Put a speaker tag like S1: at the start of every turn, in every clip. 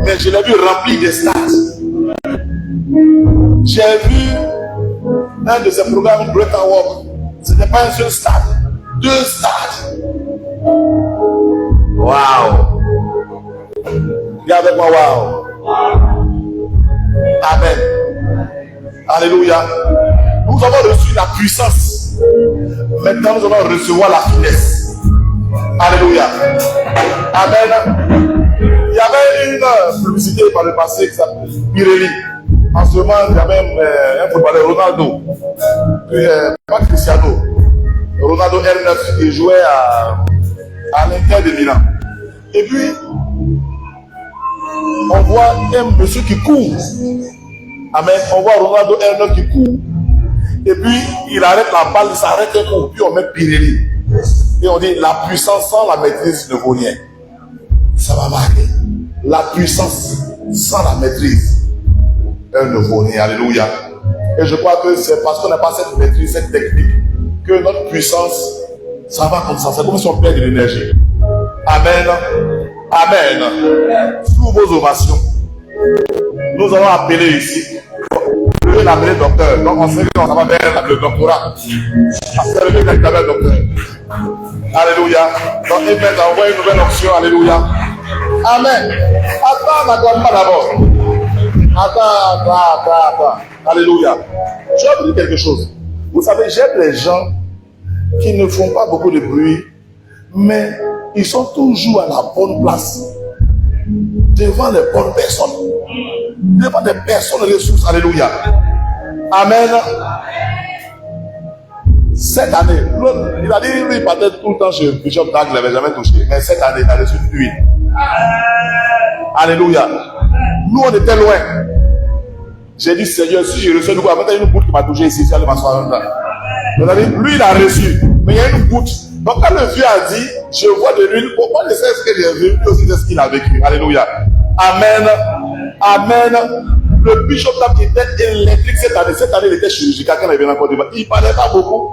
S1: mais je l'ai vu rempli des stades. J'ai vu un de ces programmes Break and Walk. Ce n'est pas un seul stade, 2 stades. Waouh! Regarde avec moi, waouh! Amen. Alléluia. Nous avons reçu la puissance. Maintenant, nous allons recevoir la finesse. Alléluia. Amen. Il y avait une publicité par le passé qui s'appelle Pirelli. En ce moment, il y avait un footballeur, Ronaldo. Pas Cristiano. Ronaldo R9 qui jouait à l'Inter de Milan. Et puis, on voit un monsieur qui court. Amen. On voit Ronaldo R9 qui court. Et puis, il arrête la balle, il s'arrête un coup. Puis on met Pirelli. Et on dit, la puissance sans la maîtrise ne vaut rien. Ça va marquer. La puissance sans la maîtrise, elle ne vaut rien. Alléluia. Et je crois que c'est parce qu'on n'a pas cette maîtrise, cette technique, que notre puissance, ça va comme ça. C'est comme si on perd de l'énergie. Amen. Amen. Sous vos ovations, nous allons appeler ici. Je vais l'appeler docteur. Donc on sait qu'on va vers le doctorat. C'est le mec qui avait le docteur. Alléluia. Donc il va envoyer une nouvelle option. Alléluia. Amen. Attends, n'attends pas d'abord. Attends. Alléluia. Je vais vous dire quelque chose. Vous savez, j'aime les gens qui ne font pas beaucoup de bruit, mais ils sont toujours à la bonne place. Devant les bonnes personnes. Devant des personnes ressources. Alléluia. Amen. Cette année, il a dit lui, il partait tout le temps chez Bishop Dag, il n'avait jamais touché. Mais cette année, il a reçu une huile. Alléluia. Nous, on était loin. J'ai dit, Seigneur, si je reçois une goutte, après, il y a une goutte qui m'a touché ici, c'est m'asseoir là. Lui, il a reçu, mais il y a une goutte. Donc, quand le vieux a dit, je vois de l'huile, pourquoi il sait ce qu'il a vu, lui aussi c'est ce qu'il a vécu. Alléluia. Amen. Amen. Le bishop qui était électrique cette année, il était chirurgical quand il venait encore devant. Il ne parlait pas beaucoup.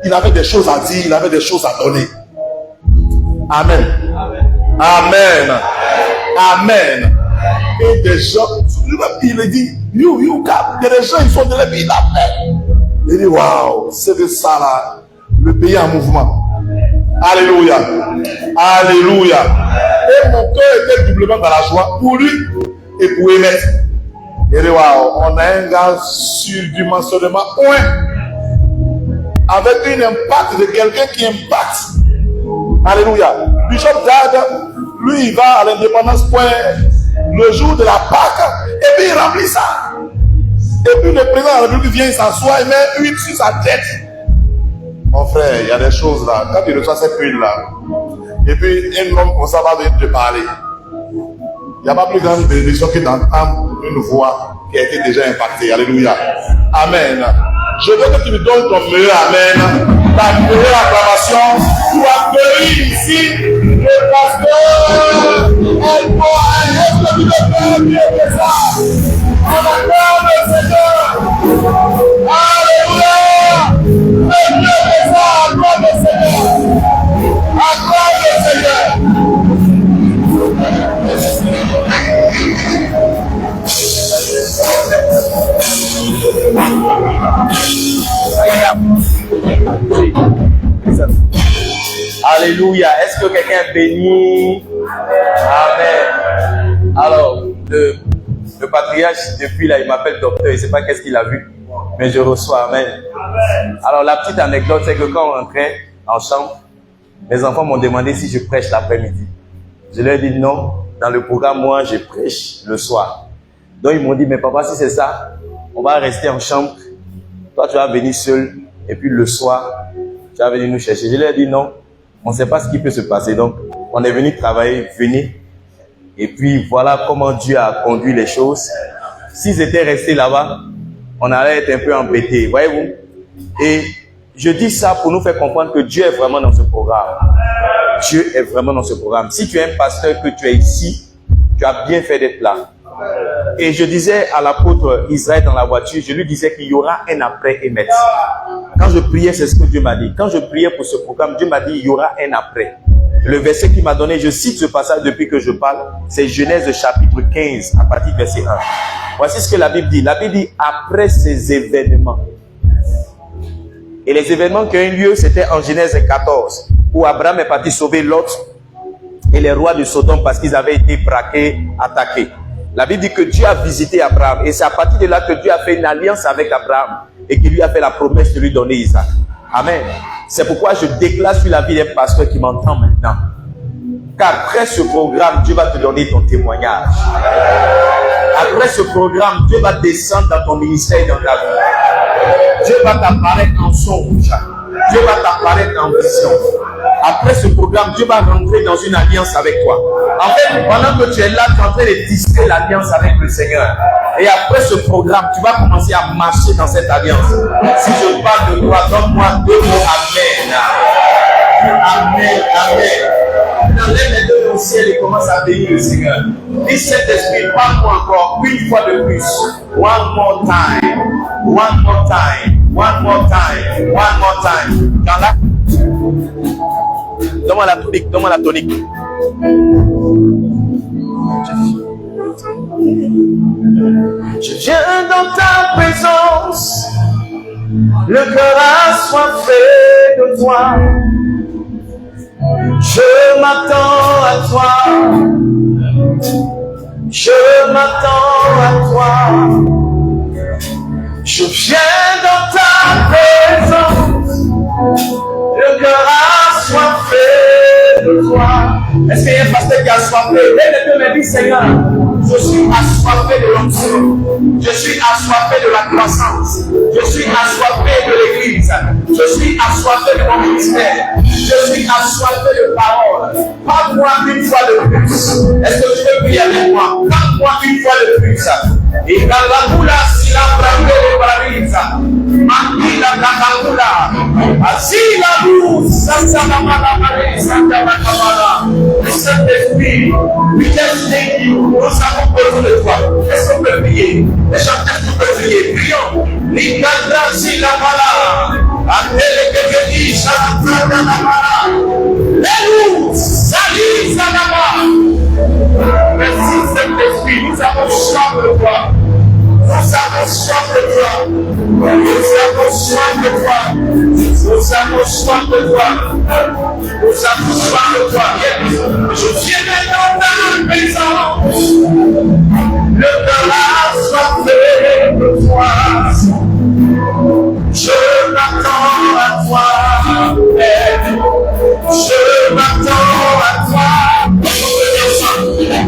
S1: Il avait des choses à dire, il avait des choses à donner. Amen. Amen. Amen. Et des gens, il dit, you cap. Il y a des gens, ils sont de la vie, il a fait. Il dit, waouh, c'est de ça là, le pays en mouvement. Alléluia. Alléluia. Et mon cœur était doublement dans la joie pour lui et pour Emmett. Il dit, waouh, on a un gars surdimensionnement avec un impact de quelqu'un qui impacte. Alléluia. Bishop Dag, lui, il va à l'Indépendance Point le jour de la Pâque et puis il remplit ça. Et puis le président de la République vient s'asseoir et met huile sur sa tête. Mon frère, il y a des choses là. Quand tu reçois cette huile là, et puis un homme comme ça va venir te parler. Il n'y a pas plus grande bénédiction que d'entendre une voix qui a été déjà impactée. Alléluia. Amen. Je veux que tu me donnes ton meilleur amen, ta meilleure acclamation pour accueillir ici le pasteur. Est-ce que tu le fais mieux que ça? On acclame le Seigneur. Alléluia. Fais mieux que ça. Acclame le Seigneur. Acclame le Seigneur.
S2: Alléluia. Est-ce que quelqu'un est béni? Amen. Alors, le patriarche, depuis là, il m'appelle docteur. Je ne sais pas qu'est-ce qu'il a vu, mais je reçois. Amen. Alors, la petite anecdote, c'est que quand on rentrait en chambre, mes enfants m'ont demandé si je prêche l'après-midi. Je leur ai dit non. Dans le programme, moi, je prêche le soir. Donc, ils m'ont dit, mais papa, si c'est ça, on va rester en chambre. Toi, tu vas venir seul. Et puis, le soir, tu vas venir nous chercher. Je leur ai dit non. On ne sait pas ce qui peut se passer. Donc, on est venu travailler. Venez. Et puis, voilà comment Dieu a conduit les choses. S'ils étaient restés là-bas, on allait être un peu embêtés. Voyez-vous? Et je dis ça pour nous faire comprendre que Dieu est vraiment dans ce programme. Dieu est vraiment dans ce programme. Si tu es un pasteur, que tu es ici, tu as bien fait d'être là. Et je disais à l'apôtre Israël dans la voiture, je lui disais qu'il y aura un après Emmett. Quand je priais, c'est ce que Dieu m'a dit. Quand je priais pour ce programme, Dieu m'a dit il y aura un après. Le verset qu'il m'a donné, je cite ce passage depuis que je parle, c'est Genèse chapitre 15, à partir du verset 1. Voici ce que la Bible dit. La Bible dit, après ces événements. Et les événements qui ont eu lieu, c'était en Genèse 14, où Abraham est parti sauver Lot et les rois de Sodome parce qu'ils avaient été braqués, attaqués. La Bible dit que Dieu a visité Abraham. Et c'est à partir de là que Dieu a fait une alliance avec Abraham et qu'il lui a fait la promesse de lui donner Isaac. Amen. C'est pourquoi je déclare sur la vie d'un pasteur qui m'entend maintenant. Qu'après ce programme, Dieu va te donner ton témoignage. Après ce programme, Dieu va descendre dans ton ministère et dans ta vie. Dieu va t'apparaître en songe. Dieu va t'apparaître en vision. Après ce programme, Dieu va rentrer dans une alliance avec toi. En fait, pendant que tu es là, tu es en train de tisser l'alliance avec le Seigneur. Et après ce programme, tu vas commencer à marcher dans cette alliance. Si je parle de toi, donne-moi 2 mots. Amen. Amen. Amen. Enlève les 2 au ciel et commence à bénir le Seigneur. Dis Saint-Esprit, parle-moi encore une fois de plus. One more time. One more time. One more time. One more time. Dans la... Donne-moi la tonique. Donne-moi la tonique. Je viens dans ta présence, le cœur assoiffé de toi. Je m'attends à toi, je m'attends à toi. Je viens dans ta présence, le cœur assoiffé de toi. Est-ce qu'il y a un pasteur qui est assoiffé? Lève les 2 mains, dis Seigneur, je suis assoiffé de l'onction. Je suis assoiffé de la croissance. Je suis assoiffé de l'église. Je suis assoiffé de mon ministère. Je suis assoiffé de parole. Parle-moi une fois de plus. Est-ce que tu veux prier avec moi? Parle-moi une fois de plus. Et dans la boula, si la brande de Barisa, Makila Kakakula, Asila Bou, Sasamamala, Sakamala, le Saint-Esprit, we just thank you. Nous avons besoin de toi. Est-ce qu'on peut prier? Les chanteurs peuvent prier. Prions. Nikanda Silamala, Atele Kekedi, Shalakanda Namala, Lelou, Sali Salama. Merci Saint-Esprit, nous avons soif de toi. Nous avons soif de toi. Nous avons soif de toi. Nous avons soif de toi. Nous avons soif de toi. Je viens maintenant dans la maison. Le cœur assoiffé de toi. Je m'attends à toi. Je m'attends à toi.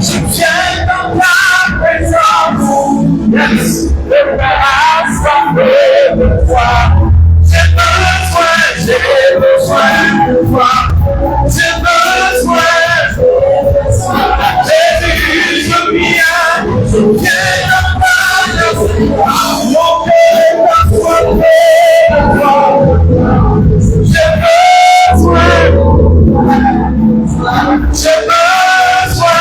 S2: Je viens dans ta présence. Yes. Le cœur assoiffé de toi. J'ai besoin de toi. J'ai besoin. Jésus, je viens dans ta présence. Mon cœur assoiffé de toi. J'ai besoin. J'ai besoin.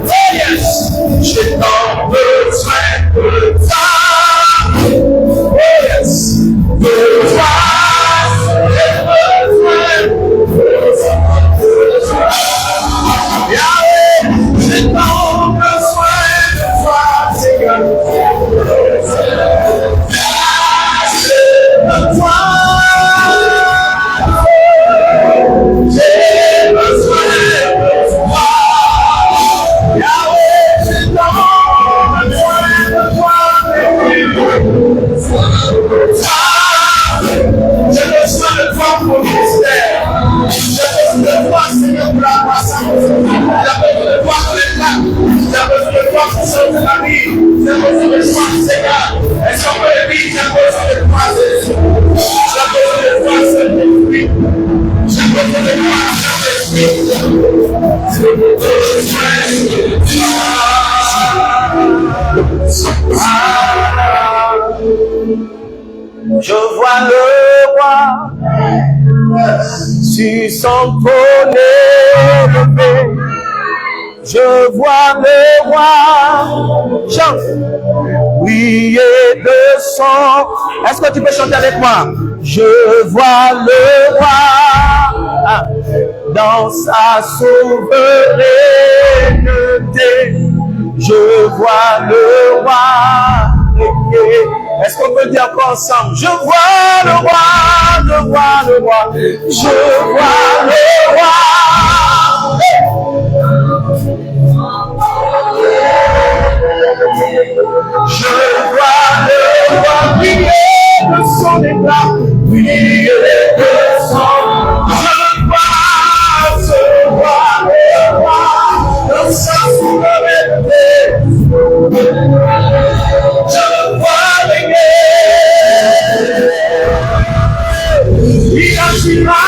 S2: Oh yes, j'ai tant besoin de toi. Oh yes, de toi. J'ai besoin. Yahweh, j'ai tant besoin de toi, Seigneur. De toi. J'ai besoin de toi. Yahweh, j'ai tant besoin de toi. J'ai besoin de toi pour le ministère. J'ai besoin de toi, Seigneur, pour la croissance. J'ai besoin de toi pour les plaques. J'ai besoin de toi pour sauver la vie. J'ai besoin de toi, Seigneur. Est-ce qu'on peut le dire? J'ai besoin de toi, Jésus. J'ai besoin de toi, Saint-Esprit. J'ai besoin de toi, Saint-Esprit. J'ai besoin de toi. Je vois le roi sur son trône élevé. Je vois le roi chante, briller de son. Est-ce que tu peux chanter avec moi? Je vois le roi dans sa souveraineté. Je vois le roi régner. Est-ce qu'on peut dire encore ensemble? Je vois le roi, le roi, le roi. Je vois le roi. Je vois le roi briller de son éclat, briller de son. Je vois ce roi, le roi, dans sa souveraineté. Je le vois régner. Il agira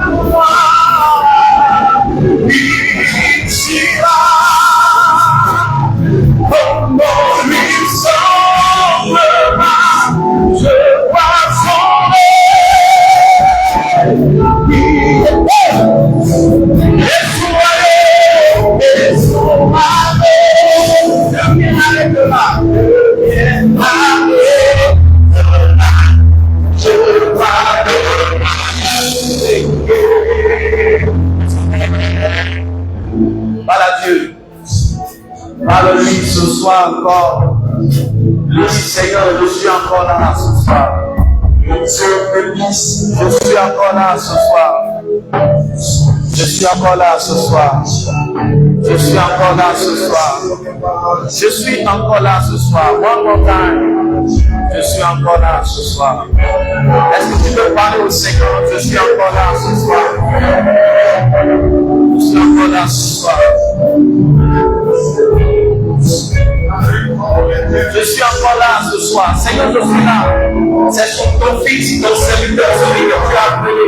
S2: pour moi. Il agira. Comment lui semblera, je vois son et son amour deviendra, je vois Parle à Dieu. Parle-lui ce soir encore. Lui, Seigneur, je suis encore là ce soir. Je suis encore là ce soir. Je suis encore là ce soir. Je suis encore là ce soir. Je suis encore là ce soir. One more time. Je suis encore là ce soir. Est-ce que tu peux parler au Seigneur? Je suis encore là ce soir. Je suis encore là ce soir. Je suis encore là ce soir. Seigneur, je suis là. C'est ton fils, ton serviteur, celui que tu as appelé,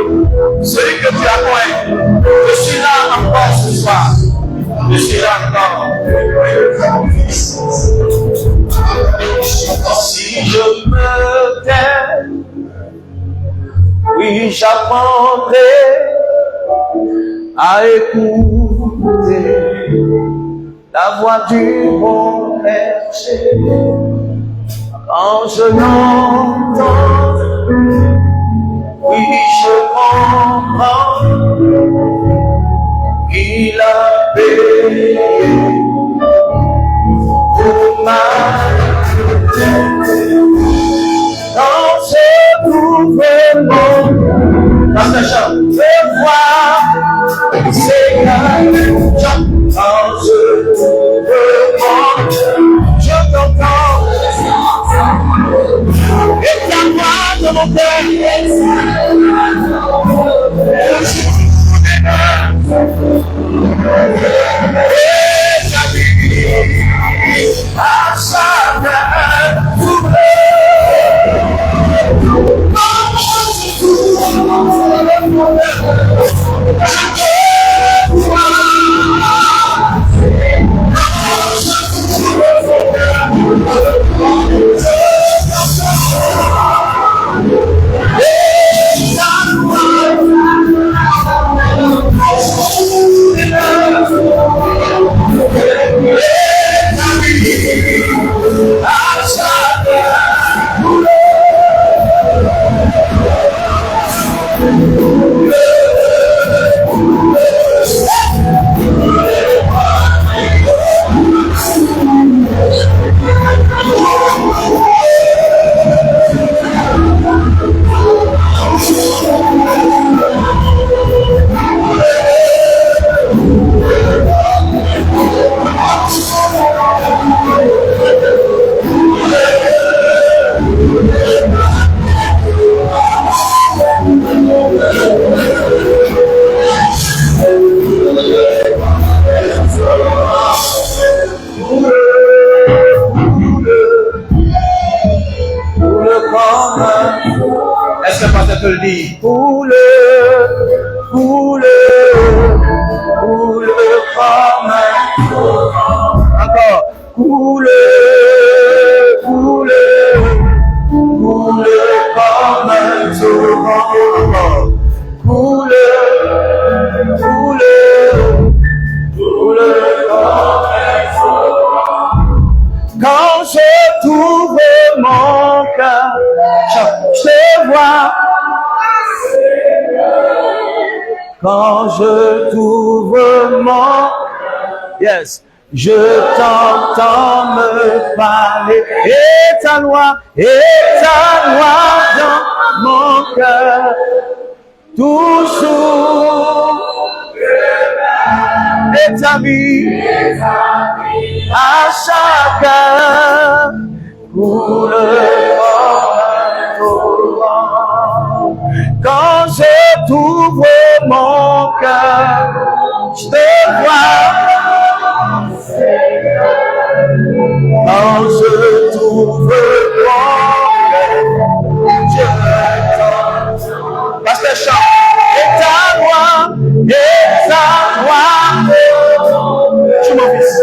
S2: celui que tu as connu. Je suis là encore ce soir. Je suis là encore. Si je me tais, oui, j'apprendrai à écouter la voix du bon berger. Quand je l'entends, oui, je comprends qu'il a payé pour ma quand je trouve bon, dans ta chambre, je vois, c'est quand je trouve bon, je t'entends. Et ta voix de mon cœur. Et ta vie à chacun pour Est-ce que Pasteur peut le dire? Coule comme encore. Coule comme un torrent. Coule comme un torrent. Quand je trouve mon cœur, je te vois Quand je t'ouvre mon... Yes. Je t'entends me parler. Et ta loi dans mon cœur. Toujours. Et ta vie à chacun pour le torrent. Quand je t'ouvre mon cœur, je te vois. Quand je t'ouvre mon cœur, je t'entends. Pasteur chante. Et ta loi. Tu m'en fils.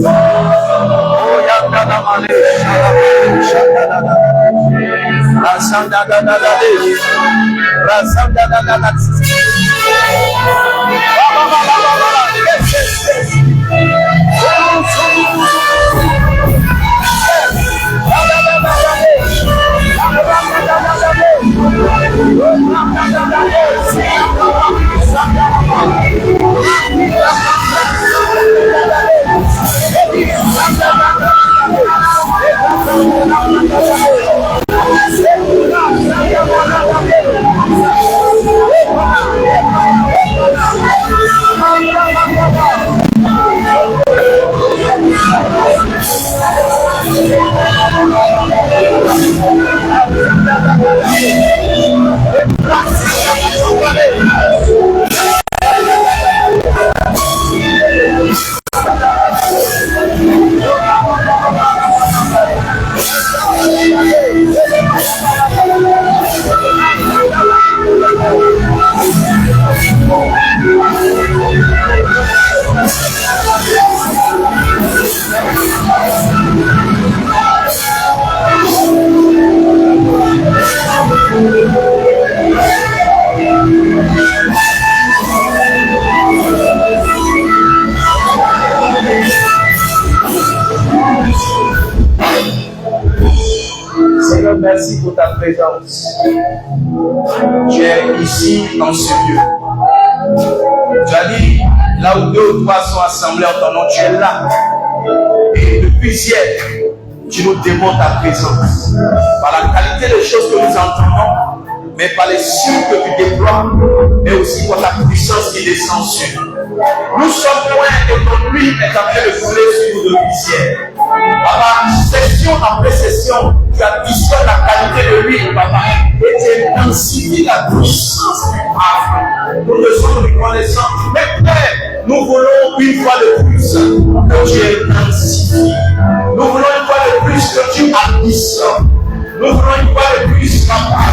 S2: Oh, yandana male, shalabé, rasanda da da da de, rasanda da da da. Seigneur, merci pour ta présence. Tu es ici dans ce lieu. Tu as dit, là où deux ou trois sont assemblés en ton nom, tu es là. Et depuis hier, tu nous démontres ta présence. Par la qualité des choses que nous entendons, mais par les signes que tu déploies, mais aussi par ta puissance qui descend sur nous. Nous sommes loin et ton huile est en train de couler sur nous depuis hier. Papa, session après session, tu additionnes la qualité de l'huile, papa, et tu intensifies la puissance du âme. Nous ne sommes reconnaissants. Mais Père, nous voulons une fois de plus que tu intensifies. Nous voulons une fois de plus que tu additionnes. Nous voulons une fois de plus, papa,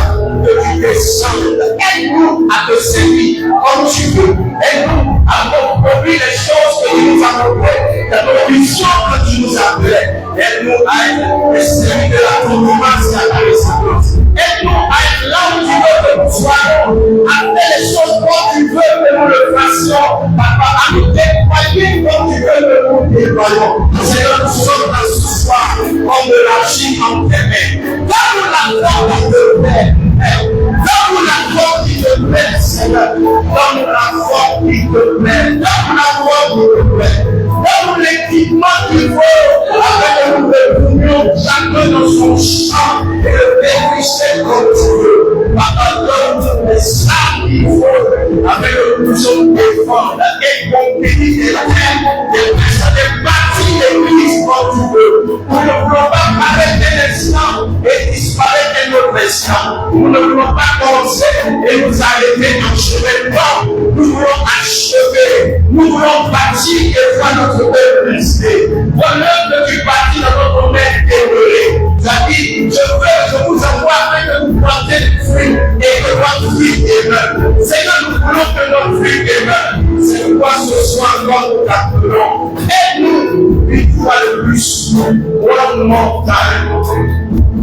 S2: que tu descendes. Aide-nous à te servir comme tu veux. Aide-nous à accomplir les choses que tu nous as appelées, dans nos visions que tu nous as appelées. Aide-nous à être les serviteurs de la confiance et à la résilience. Aide-nous à être là où tu veux que nous soyons, à faire les choses comme tu veux que nous le fassions. Papa, à nous déployer comme tu veux que nous déployons. Seigneur, nous sommes dans ce soir comme de l'argile en tes mains. Donne-nous la force qui te plaît. Donne-nous la force qui te plaît, Seigneur. Donne-nous la force qui te plaît. Donne-nous la force qui te plaît. Donne-nous l'équipement qu'il faut afin que nous retournions chacun dans son champ et le périsser comme tu veux. Papa, donne-nous les armes qu'il faut afin que nous puissions défendre et conquérir les terres, des personnes, des parties, l'église comme tu veux. Nous ne voulons pas arrêter l'instant et disparaître de notre instant. Nous ne voulons pas commencer et nous arrêter en chemin. Non, nous voulons achever. Nous voulons bâtir et voir notre peuple resté. Voilà que tu bâtis dans notre main dévolée. Tu as dit, je vous envoie afin que vous plantez des fruits et que votre fruit demeure. Seigneur, nous voulons que notre fruit demeure. C'est pourquoi ce soir encore nous t'appelons. Aide-nous une fois de plus. One more time.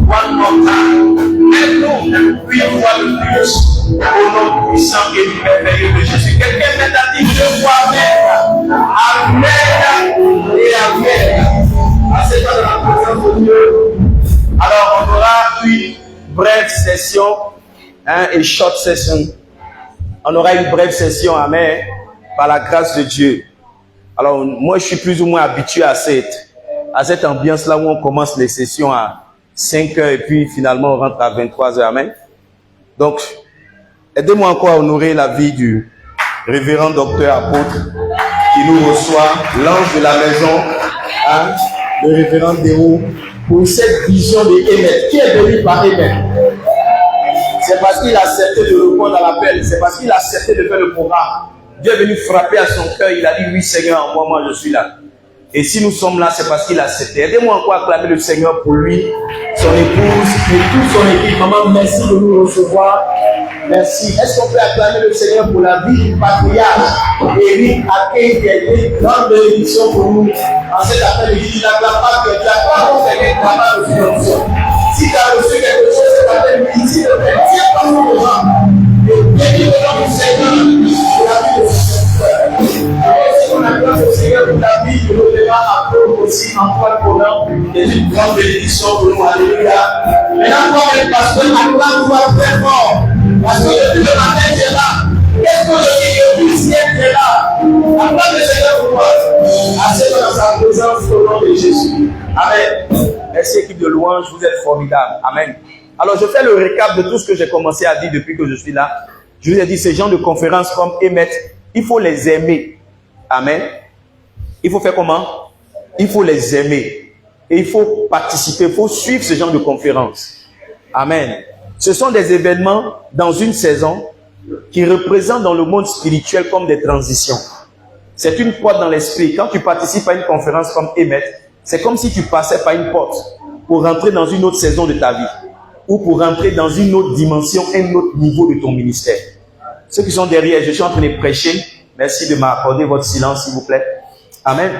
S2: One more time. Aide-nous une fois de plus. Au nom puissant et merveilleux de Jésus. Quelqu'un m'a dit, je vois Amen. Amen et Amen. C'est dans la présence de Dieu. Alors, on aura une brève session et short session. On aura une brève session, amen, par la grâce de Dieu. Alors, moi, je suis plus ou moins habitué à cette ambiance-là où on commence les sessions à 5 heures et puis finalement on rentre à 23 heures, amen. Donc, aidez-moi encore à honorer la vie du révérend docteur apôtre qui nous reçoit, l'ange de la maison, hein, le révérend Déo, pour cette vision de Émet. Qui est venu par Émet? C'est parce qu'il a accepté de répondre à l'appel, c'est parce qu'il a accepté de faire le programme. Dieu est venu frapper à son cœur, il a dit oui Seigneur, moi je suis là. Et si nous sommes là, c'est parce qu'il a accepté. Aidez-moi encore à acclamer le Seigneur pour lui, son épouse et toute son équipe. Maman, merci de nous recevoir. Merci. Est-ce qu'on peut acclamer le Seigneur pour la vie du patriarche Éric Akei, qui est une grande bénédiction pour nous. En cet après-midi, tu n'acclames pas que tu n'as pas confié que tu n'as pas reçu l'onction. Si tu as reçu quelque chose, c'est après-midi, dis le Père. Tiens par nous devant. Et bénis le nom du Seigneur pour la vie de son frère. Et si on acclame le Seigneur pour la vie de nos débats, apprendre aussi Antoine Conan, qui est une grande bénédiction pour nous. Alléluia. Maintenant, quand le pasteur acclame-toi très fort. Parce que depuis le matin, tu es là. Qu'est-ce que je dis depuis le ciel, tu es là. Acclame le Seigneur pour moi. Assez dans sa présence au nom de Jésus. Amen. Merci équipe de louange, vous êtes formidables. Amen. Alors je fais le récap de tout ce que j'ai commencé à dire depuis que je suis là. Je vous ai dit, ces gens de conférences comme Émet, il faut les aimer. Amen. Il faut faire comment? Il faut les aimer. Et il faut participer, il faut suivre ce genre de conférences. Amen. Ce sont des événements dans une saison qui représentent dans le monde spirituel comme des transitions. C'est une porte dans l'esprit. Quand tu participes à une conférence comme Émet, c'est comme si tu passais par une porte pour rentrer dans une autre saison de ta vie ou pour rentrer dans une autre dimension, un autre niveau de ton ministère. Ceux qui sont derrière, je suis en train de prêcher. Merci de m'accorder votre silence, s'il vous plaît. Amen.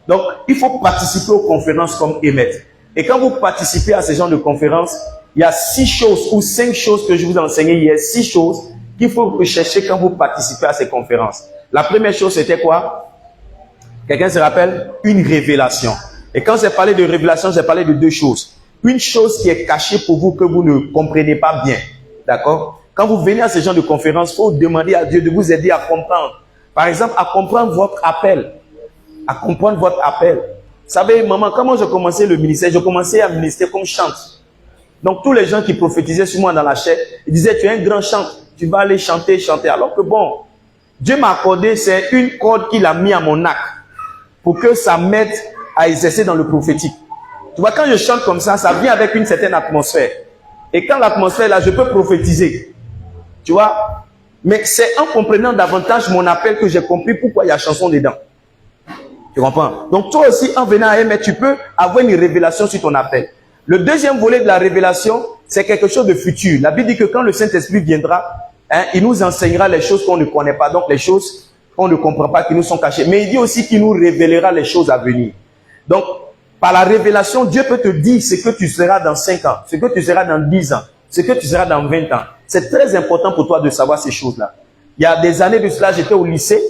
S2: Donc, il faut participer aux conférences comme Émet. Et quand vous participez à ce genre de conférences, il y a 6 choses ou 5 choses que je vous ai enseignées hier. 6 choses qu'il faut rechercher quand vous participez à ces conférences. La première chose, c'était quoi? Quelqu'un se rappelle? Une révélation. Et quand j'ai parlé de révélation, j'ai parlé de 2 choses. Une chose qui est cachée pour vous que vous ne comprenez pas bien. D'accord? Quand vous venez à ce genre de conférence, il faut demander à Dieu de vous aider à comprendre. Par exemple, à comprendre votre appel. À comprendre votre appel. Vous savez, maman, comment j'ai commencé le ministère? Je commençais à ministrer comme chante. Donc, tous les gens qui prophétisaient sur moi dans la chair, ils disaient, tu es un grand chanteur, tu vas aller chanter, chanter. Alors que bon, Dieu m'a accordé, c'est une corde qu'il a mis à mon arc pour que ça m'aide à exercer dans le prophétique. Tu vois, quand je chante comme ça vient avec une certaine atmosphère. Et quand l'atmosphère là, je peux prophétiser. Tu vois? Mais c'est en comprenant davantage mon appel que j'ai compris pourquoi il y a chanson dedans. Tu comprends? Donc toi aussi, en venant à Émet, tu peux avoir une révélation sur ton appel. Le deuxième volet de la révélation, c'est quelque chose de futur. La Bible dit que quand le Saint-Esprit viendra, il nous enseignera les choses qu'on ne connaît pas, donc les choses qu'on ne comprend pas, qui nous sont cachées. Mais il dit aussi qu'il nous révélera les choses à venir. Donc, par la révélation, Dieu peut te dire ce que tu seras dans 5 ans, ce que tu seras dans 10 ans, ce que tu seras dans 20 ans. C'est très important pour toi de savoir ces choses-là. Il y a des années de cela, j'étais au lycée,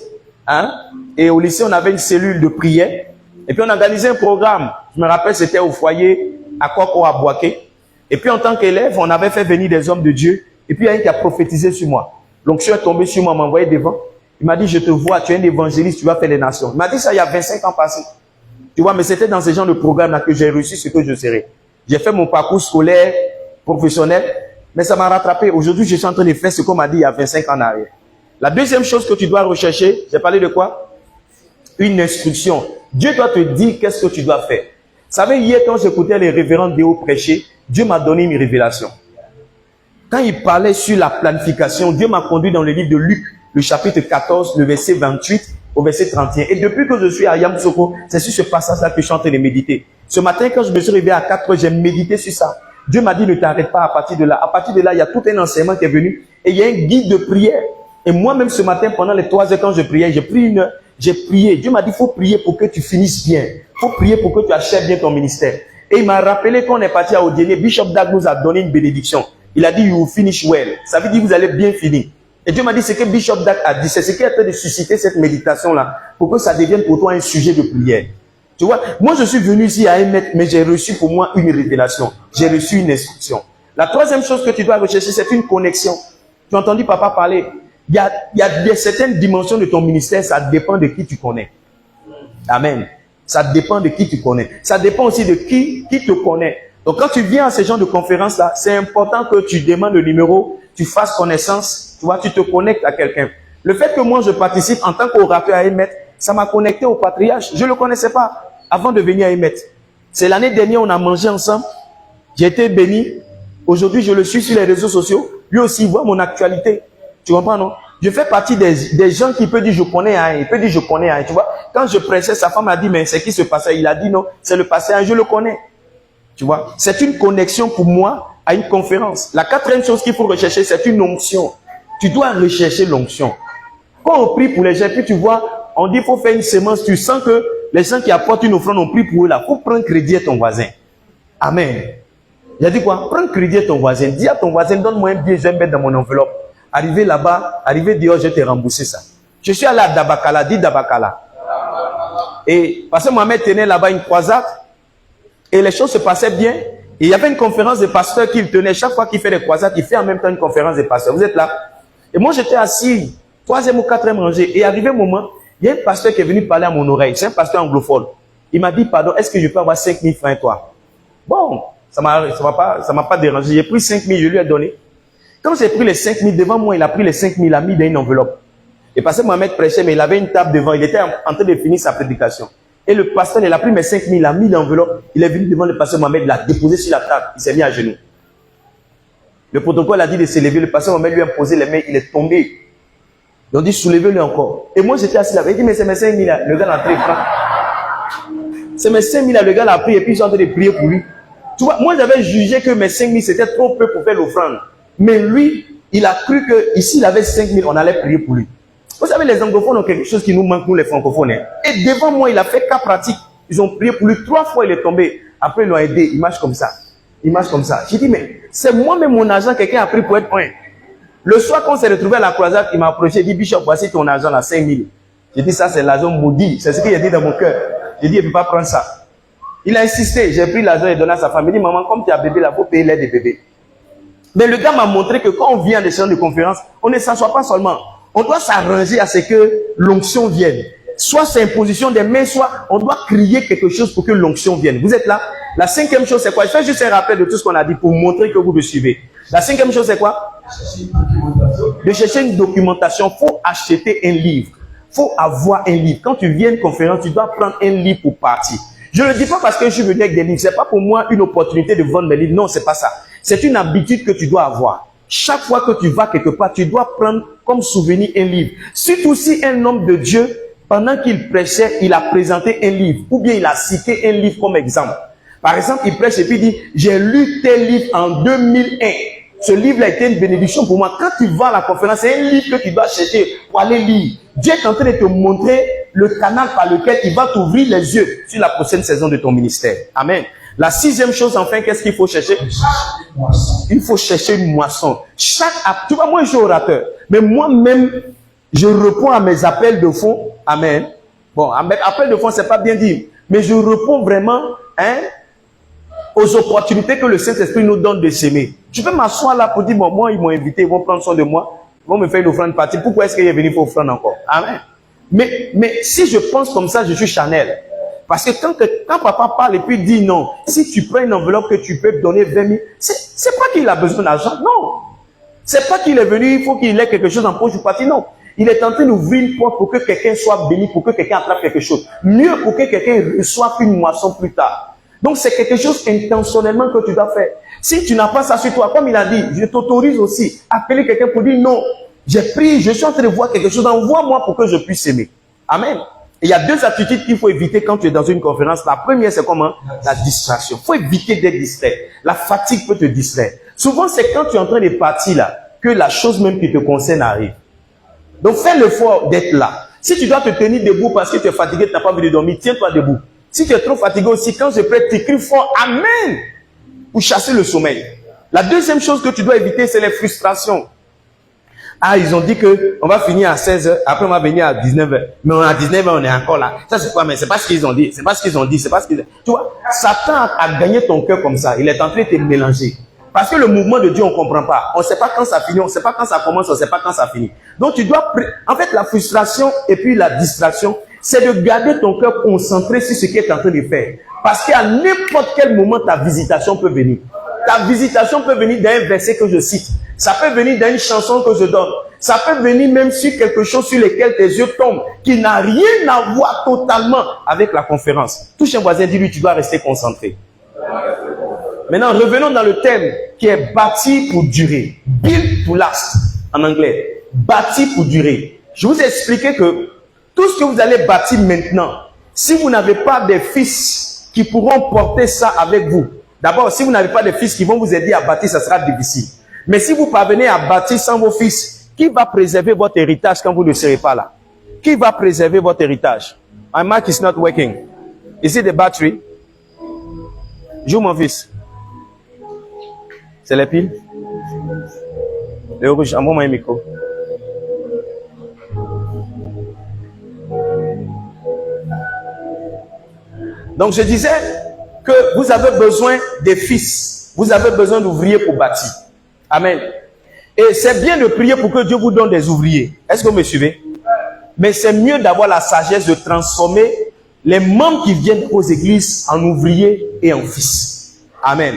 S2: et au lycée, on avait une cellule de prière, et puis on organisait un programme. Je me rappelle, c'était au foyer à Koko, à Boaké. Et puis en tant qu'élève, on avait fait venir des hommes de Dieu, et puis il y a un qui a prophétisé sur moi. L'onction est tombée sur moi, m'a envoyé devant. Il m'a dit, je te vois, tu es un évangéliste, tu vas faire les nations. Il m'a dit ça il y a 25 ans passés. Tu vois, mais c'était dans ce genre de programme-là que j'ai réussi ce que je serais. J'ai fait mon parcours scolaire, professionnel, mais ça m'a rattrapé. Aujourd'hui, je suis en train de faire ce qu'on m'a dit il y a 25 ans en arrière. La deuxième chose que tu dois rechercher, j'ai parlé de quoi? Une instruction. Dieu doit te dire qu'est-ce que tu dois faire. Vous savez, hier, quand j'écoutais les révérends Déo prêcher, Dieu m'a donné une révélation. Quand il parlait sur la planification, Dieu m'a conduit dans le livre de Luc, le chapitre 14, le verset 28 au verset 31. Et depuis que je suis à Yamsoko, c'est sur ce passage-là que je suis en train de méditer. Ce matin, quand je me suis réveillé à 4 heures, j'ai médité sur ça. Dieu m'a dit, ne t'arrête pas à partir de là. À partir de là, il y a tout un enseignement qui est venu. Et il y a un guide de prière. Et moi-même, ce matin, pendant les 3 heures, quand je priais, j'ai pris 1 heure, j'ai prié. Dieu m'a dit, il faut prier pour que tu finisses bien. Il faut prier pour que tu achèves bien ton ministère. Et il m'a rappelé qu'on est parti à Odiéné. Bishop Dag nous a donné une bénédiction. Il a dit, you will finish well. Ça veut dire, vous allez bien finir. Et Dieu m'a dit, ce que Bishop Dag a dit, c'est ce qui a fait de susciter cette méditation-là, pour que ça devienne pour toi un sujet de prière. Tu vois, moi je suis venu ici à Émet, mais j'ai reçu pour moi une révélation. J'ai reçu une instruction. La troisième chose que tu dois rechercher, c'est une connexion. Tu as entendu papa parler. Il y a certaines dimensions de ton ministère, ça dépend de qui tu connais. Amen. Ça dépend de qui tu connais. Ça dépend aussi de qui te connaît. Donc quand tu viens à ce genre de conférence-là, c'est important que tu demandes le numéro, tu fasses connaissance, tu vois, tu te connectes à quelqu'un. Le fait que moi je participe en tant qu'orateur à Emet, ça m'a connecté au patriarche. Je ne le connaissais pas avant de venir à Emet. C'est l'année dernière, on a mangé ensemble. J'ai été béni. Aujourd'hui, je le suis sur les réseaux sociaux. Lui aussi voit mon actualité. Tu comprends, non? Je fais partie des gens qui peuvent dire je connais un, il peut dire je connais un. Tu vois, quand je prêchais, sa femme a dit mais c'est qui ce pasteur? Il a dit non, c'est le pasteur, je le connais. Tu vois, c'est une connexion pour moi à une conférence. La quatrième chose qu'il faut rechercher, c'est une onction. Tu dois rechercher l'onction. Quand on prie pour les gens, puis tu vois, on dit qu'il faut faire une sémence, tu sens que les gens qui apportent une offrande, on prie pour eux là. Il faut prendre crédit à ton voisin. Amen. Il a dit quoi? Prends crédit à ton voisin. Dis à ton voisin, donne-moi un billet, je vais mettre dans mon enveloppe. Arrivé là-bas, arrivé dehors, je vais te rembourser ça. Je suis allé à Dabakala, dis Dabakala. Et parce que Mohamed tenait là-bas une croisade, et les choses se passaient bien. Et il y avait une conférence de pasteurs qu'il tenait. Chaque fois qu'il fait des croisades, il fait en même temps une conférence de pasteurs. Vous êtes là? Et moi, j'étais assis, 3e ou 4e rangée. Et arrivé un moment, il y a un pasteur qui est venu parler à mon oreille. C'est un pasteur anglophone. Il m'a dit, pardon, est-ce que je peux avoir 5 000 francs, toi? Bon, ça m'a pas dérangé. J'ai pris 5 000, je lui ai donné. Quand j'ai pris les 5 000 devant moi, il a pris les 5 000, il a mis dans une enveloppe. Et parce que Mohamed prêchait, mais il avait une table devant. Il était en train de finir sa prédication. Et le pasteur, il a pris mes 5 000, il a mis l'enveloppe. Il est venu devant le pasteur Mohamed, il l'a déposé sur la table. Il s'est mis à genoux. Le protocole a dit de se lever. Le pasteur Mohamed lui a posé les mains, il est tombé. Ils ont dit, soulevez-le encore. Et moi, j'étais assis là. Il dit, mais c'est mes 5 000 là. Le gars l'a pris, c'est mes 5 000 là. Le gars l'a pris et puis ils sont en train de prier pour lui. Tu vois, moi, j'avais jugé que mes 5 000, c'était trop peu pour faire l'offrande. Mais lui, il a cru que ici, il avait 5 000, on allait prier pour lui. Vous savez, les anglophones ont quelque chose qui nous manque, nous les francophones. Hein. Et devant moi, il a fait cas pratique. Ils ont prié pour lui 3 fois, il est tombé. Après, ils l'ont aidé. Il marche comme ça. Il marche comme ça. J'ai dit, mais c'est moi-même mon argent, quelqu'un a pris pour être point. Le soir, quand on s'est retrouvé à la croisade, il m'a approché. Il dit, Bishop, voici ton argent là, 5 000. J'ai dit, ça, c'est l'argent maudit. C'est ce qu'il a dit dans mon cœur. J'ai dit, il ne peut pas prendre ça. Il a insisté. J'ai pris l'argent et donné à sa femme. Il dit, maman, comme tu as bébé là, il faut payer l'aide des bébés. Mais le gars m'a montré que quand on vient à des séances de conférence, on ne s'assoit pas seulement. On doit s'arranger à ce que l'onction vienne. Soit c'est imposition des mains, soit on doit crier quelque chose pour que l'onction vienne. Vous êtes là? La 5e chose, c'est quoi? Je fais juste un rappel de tout ce qu'on a dit pour montrer que vous me suivez. La 5e chose, c'est quoi? De chercher une documentation. Il faut acheter un livre. Il faut avoir un livre. Quand tu viens à une conférence, tu dois prendre un livre pour partir. Je ne le dis pas parce que je suis venu avec des livres. Ce n'est pas pour moi une opportunité de vendre mes livres. Non, ce n'est pas ça. C'est une habitude que tu dois avoir. Chaque fois que tu vas quelque part, tu dois prendre comme souvenir un livre. Surtout si un homme de Dieu, pendant qu'il prêchait, il a présenté un livre. Ou bien il a cité un livre comme exemple. Par exemple, il prêche et puis il dit, j'ai lu tel livre en 2001. Ce livre a été une bénédiction pour moi. Quand tu vas à la conférence, c'est un livre que tu dois chercher pour aller lire. Dieu est en train de te montrer le canal par lequel il va t'ouvrir les yeux sur la prochaine saison de ton ministère. Amen. La 6e chose, enfin, qu'est-ce qu'il faut chercher? Il faut chercher une moisson. Tu vois, moi, je suis orateur. Mais moi-même, je réponds à mes appels de fond. Amen. Bon, appel de fond, c'est pas bien dit. Mais je réponds vraiment, aux opportunités que le Saint-Esprit nous donne de s'aimer. Je peux m'asseoir là pour dire, bon, moi, ils m'ont invité, ils vont prendre soin de moi, ils vont me faire une offrande partie. Pourquoi est-ce qu'il est venu pour offrande encore? Amen. Mais si je pense comme ça, je suis charnel. Parce que quand papa parle et puis dit non, si tu prends une enveloppe que tu peux donner 20 000, c'est pas qu'il a besoin d'argent, non. C'est pas qu'il est venu, il faut qu'il ait quelque chose en poche ou partir, non. Il est en train d'ouvrir une porte pour que quelqu'un soit béni, pour que quelqu'un attrape quelque chose. Mieux pour que quelqu'un reçoive une moisson plus tard. Donc c'est quelque chose intentionnellement que tu dois faire. Si tu n'as pas ça sur toi, comme il a dit, je t'autorise aussi à appeler quelqu'un pour dire non, j'ai pris, je suis en train de voir quelque chose, envoie-moi pour que je puisse aimer. Amen. Il y a 2 attitudes qu'il faut éviter quand tu es dans une conférence. La première, c'est comment? La distraction. Il faut éviter d'être distrait. La fatigue peut te distraire. Souvent, c'est quand tu es en train de partir là, que la chose même qui te concerne arrive. Donc, fais l'effort d'être là. Si tu dois te tenir debout parce que tu es fatigué, tu n'as pas envie de dormir, tiens-toi debout. Si tu es trop fatigué aussi, quand je prête, tu cries fort, Amen, pour chasser le sommeil. La 2e chose que tu dois éviter, c'est les frustrations. Ah, ils ont dit que on va finir à 16h, après on va venir à 19h. Mais à 19h, on est encore là. Ça, c'est quoi? Mais c'est pas ce qu'ils ont dit. C'est pas ce qu'ils ont dit. C'est pas ce qu'ils ont dit. Tu vois, Satan a gagné ton cœur comme ça. Il est en train de te mélanger. Parce que le mouvement de Dieu, on ne comprend pas. On ne sait pas quand ça finit, on ne sait pas quand ça commence, on ne sait pas quand ça finit. Donc tu dois... En fait, la frustration et puis la distraction, c'est de garder ton cœur concentré sur ce qu'il est en train de faire. Parce qu'à n'importe quel moment, ta visitation peut venir. Ta visitation peut venir d'un verset que je cite. Ça peut venir d'une chanson que je donne. Ça peut venir même sur quelque chose sur lequel tes yeux tombent, qui n'a rien à voir totalement avec la conférence. Touche un voisin, dis-lui, tu dois rester concentré. Maintenant, revenons dans le thème qui est bâti pour durer. Build to last, en anglais. Bâti pour durer. Je vous ai expliqué que tout ce que vous allez bâtir maintenant, si vous n'avez pas des fils qui pourront porter ça avec vous, d'abord, si vous n'avez pas de fils qui vont vous aider à bâtir, ça sera difficile. Mais si vous parvenez à bâtir sans vos fils, qui va préserver votre héritage quand vous ne serez pas là? Qui va préserver votre héritage? My mic is not working. Is it the battery? Joue mon fils. C'est les piles? Le rouge, envoie-moi un micro. Donc je disais que vous avez besoin des fils. Vous avez besoin d'ouvriers pour bâtir. Amen. Et c'est bien de prier pour que Dieu vous donne des ouvriers. Est-ce que vous me suivez? Mais c'est mieux d'avoir la sagesse de transformer les membres qui viennent aux églises en ouvriers et en fils. Amen.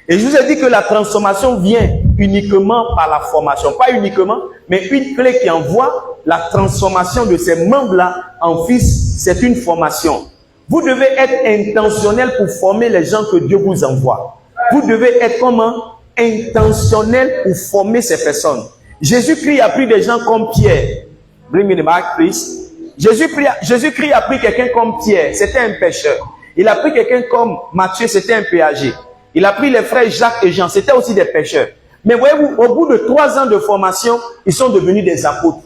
S2: Et je vous ai dit que la transformation vient uniquement par la formation. Pas uniquement, mais une clé qui envoie la transformation de ces membres-là en fils, c'est une formation. Vous devez être intentionnel pour former les gens que Dieu vous envoie. Vous devez être comment? Intentionnel pour former ces personnes. Jésus-Christ a pris des gens comme Pierre. Bring me the mic, please. Jésus-Christ a pris quelqu'un comme Pierre. C'était un pêcheur. Il a pris quelqu'un comme Matthieu. C'était un péager. Il a pris les frères Jacques et Jean. C'était aussi des pêcheurs. Mais voyez-vous, au bout de 3 ans de formation, ils sont devenus des apôtres.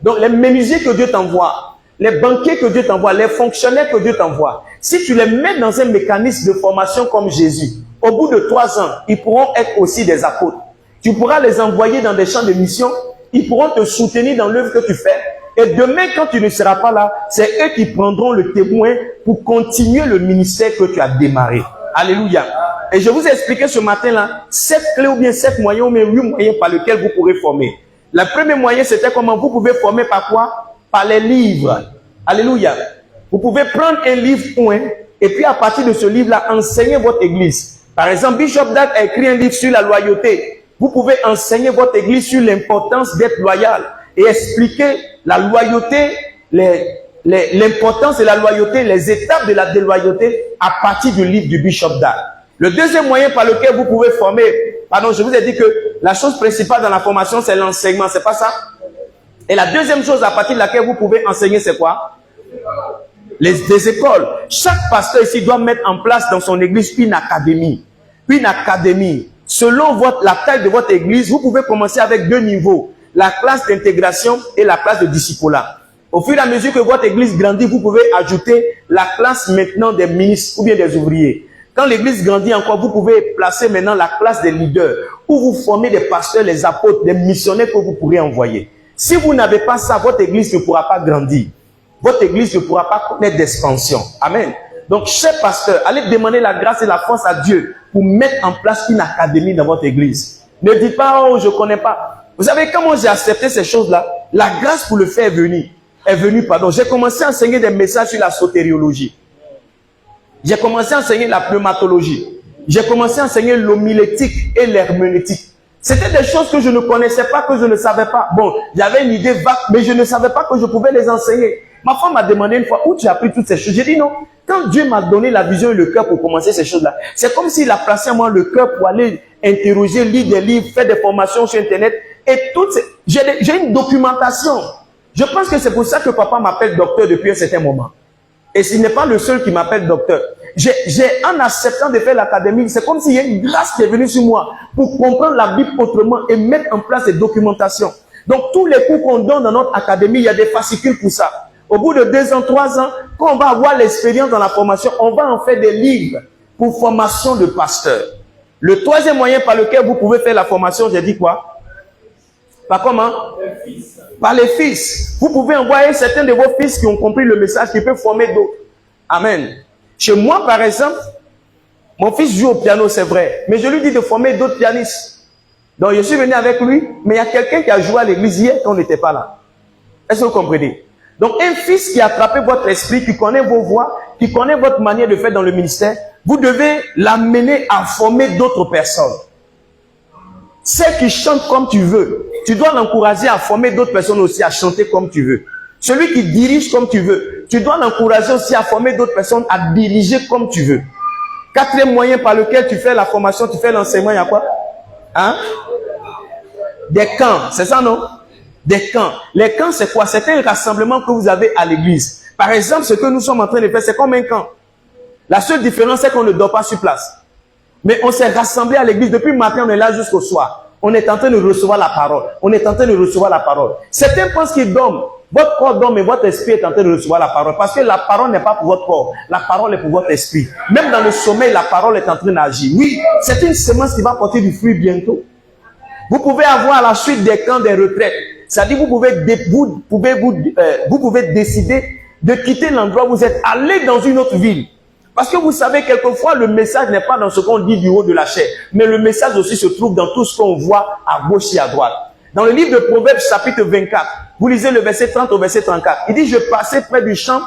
S2: Donc, les menuisiers que Dieu t'envoie, les banquiers que Dieu t'envoie, les fonctionnaires que Dieu t'envoie, si tu les mets dans un mécanisme de formation comme Jésus, au bout de 3 ans, ils pourront être aussi des apôtres. Tu pourras les envoyer dans des champs de mission. Ils pourront te soutenir dans l'œuvre que tu fais. Et demain, quand tu ne seras pas là, c'est eux qui prendront le témoin pour continuer le ministère que tu as démarré. Alléluia. Et je vous ai expliqué ce matin-là 7 clés ou bien 7 moyens ou bien 8 moyens par lesquels vous pourrez former. Le premier moyen, c'était comment vous pouvez former par quoi? Par les livres. Alléluia. Vous pouvez prendre un livre ou un, et puis à partir de ce livre-là, enseigner votre église. Par exemple, Bishop Dag a écrit un livre sur la loyauté. Vous pouvez enseigner votre église sur l'importance d'être loyal et expliquer la loyauté, l'importance de la loyauté, les étapes de la déloyauté à partir du livre du Bishop Dag. Le deuxième moyen par lequel vous pouvez former, pardon, je vous ai dit que la chose principale dans la formation, c'est l'enseignement, c'est pas ça? Et la deuxième chose à partir de laquelle vous pouvez enseigner, c'est quoi? Des écoles. Chaque pasteur ici doit mettre en place dans son église une académie. Une académie. Selon la taille de votre église, vous pouvez commencer avec 2 niveaux. La classe d'intégration et la classe de discipulat. Au fur et à mesure que votre église grandit, vous pouvez ajouter la classe maintenant des ministres ou bien des ouvriers. Quand l'église grandit encore, vous pouvez placer maintenant la classe des leaders, où vous formez des pasteurs, les apôtres, des missionnaires que vous pourrez envoyer. Si vous n'avez pas ça, votre église ne pourra pas grandir. Votre église ne pourra pas connaître d'expansion. Amen. Donc, chers pasteurs, allez demander la grâce et la force à Dieu pour mettre en place une académie dans votre église. Ne dites pas, oh, je ne connais pas. Vous savez comment j'ai accepté ces choses-là? La grâce pour le faire est venue, pardon. J'ai commencé à enseigner des messages sur la sotériologie. J'ai commencé à enseigner la pneumatologie. J'ai commencé à enseigner l'homilétique et l'herméneutique. C'était des choses que je ne connaissais pas, que je ne savais pas. Bon, j'avais une idée vague, mais je ne savais pas que je pouvais les enseigner. Ma femme m'a demandé une fois, où tu as appris toutes ces choses? J'ai dit non. Quand Dieu m'a donné la vision et le cœur pour commencer ces choses-là, c'est comme s'il a placé en moi le cœur pour aller interroger, lire des livres, faire des formations sur Internet. Et toutes ces... J'ai une documentation. Je pense que c'est pour ça que papa m'appelle docteur depuis un certain moment. Et ce n'est pas le seul qui m'appelle docteur. En acceptant de faire l'académie, c'est comme s'il y a une grâce qui est venue sur moi pour comprendre la Bible autrement et mettre en place des documentations. Donc, tous les cours qu'on donne dans notre académie, il y a des fascicules pour ça. Au bout de 2 ans, 3 ans, quand on va avoir l'expérience dans la formation, on va en faire des livres pour formation de pasteurs. Le 3e moyen par lequel vous pouvez faire la formation, j'ai dit quoi? Par comment? Par les fils. Vous pouvez envoyer certains de vos fils qui ont compris le message, qui peuvent former d'autres. Amen. Chez moi, par exemple, Mon fils joue au piano, c'est vrai. Mais je lui dis de former d'autres pianistes. Donc je suis venu avec lui, mais il y a quelqu'un qui a joué à l'église hier quand on n'était pas là. Est-ce que vous comprenez? Donc un fils qui a attrapé votre esprit, qui connaît vos voix, qui connaît votre manière de faire dans le ministère, vous devez l'amener à former d'autres personnes. Celle qui chante comme tu veux, tu dois l'encourager à former d'autres personnes aussi à chanter comme tu veux. Celui qui dirige comme tu veux, tu dois l'encourager aussi à former d'autres personnes à diriger comme tu veux. Quatrième moyen par lequel tu fais la formation, tu fais l'enseignement, il y a quoi? Hein? Des camps, c'est ça non? Des camps. Les camps, c'est quoi? C'est un rassemblement que vous avez à l'église. Par exemple, ce que nous sommes en train de faire, c'est comme un camp. La seule différence, c'est qu'on ne dort pas sur place. Mais on s'est rassemblés à l'église. Depuis le matin, on est là jusqu'au soir. On est en train de recevoir la parole. On est en train de recevoir la parole. Certains pensent qu'ils dorment. Votre corps dort, mais votre esprit est en train de recevoir la parole. Parce que la parole n'est pas pour votre corps. La parole est pour votre esprit. Même dans le sommeil, la parole est en train d'agir. Oui, c'est une semence qui va porter du fruit bientôt. Vous pouvez avoir à la suite des camps, des retraites. C'est-à-dire vous pouvez décider de quitter l'endroit où vous êtes, aller dans une autre ville. Parce que vous savez, quelquefois, le message n'est pas dans ce qu'on dit du haut de la chair. Mais le message aussi se trouve dans tout ce qu'on voit à gauche et à droite. Dans le livre de Proverbes, chapitre 24, vous lisez le verset 30 au verset 34. Il dit, je passais près du champ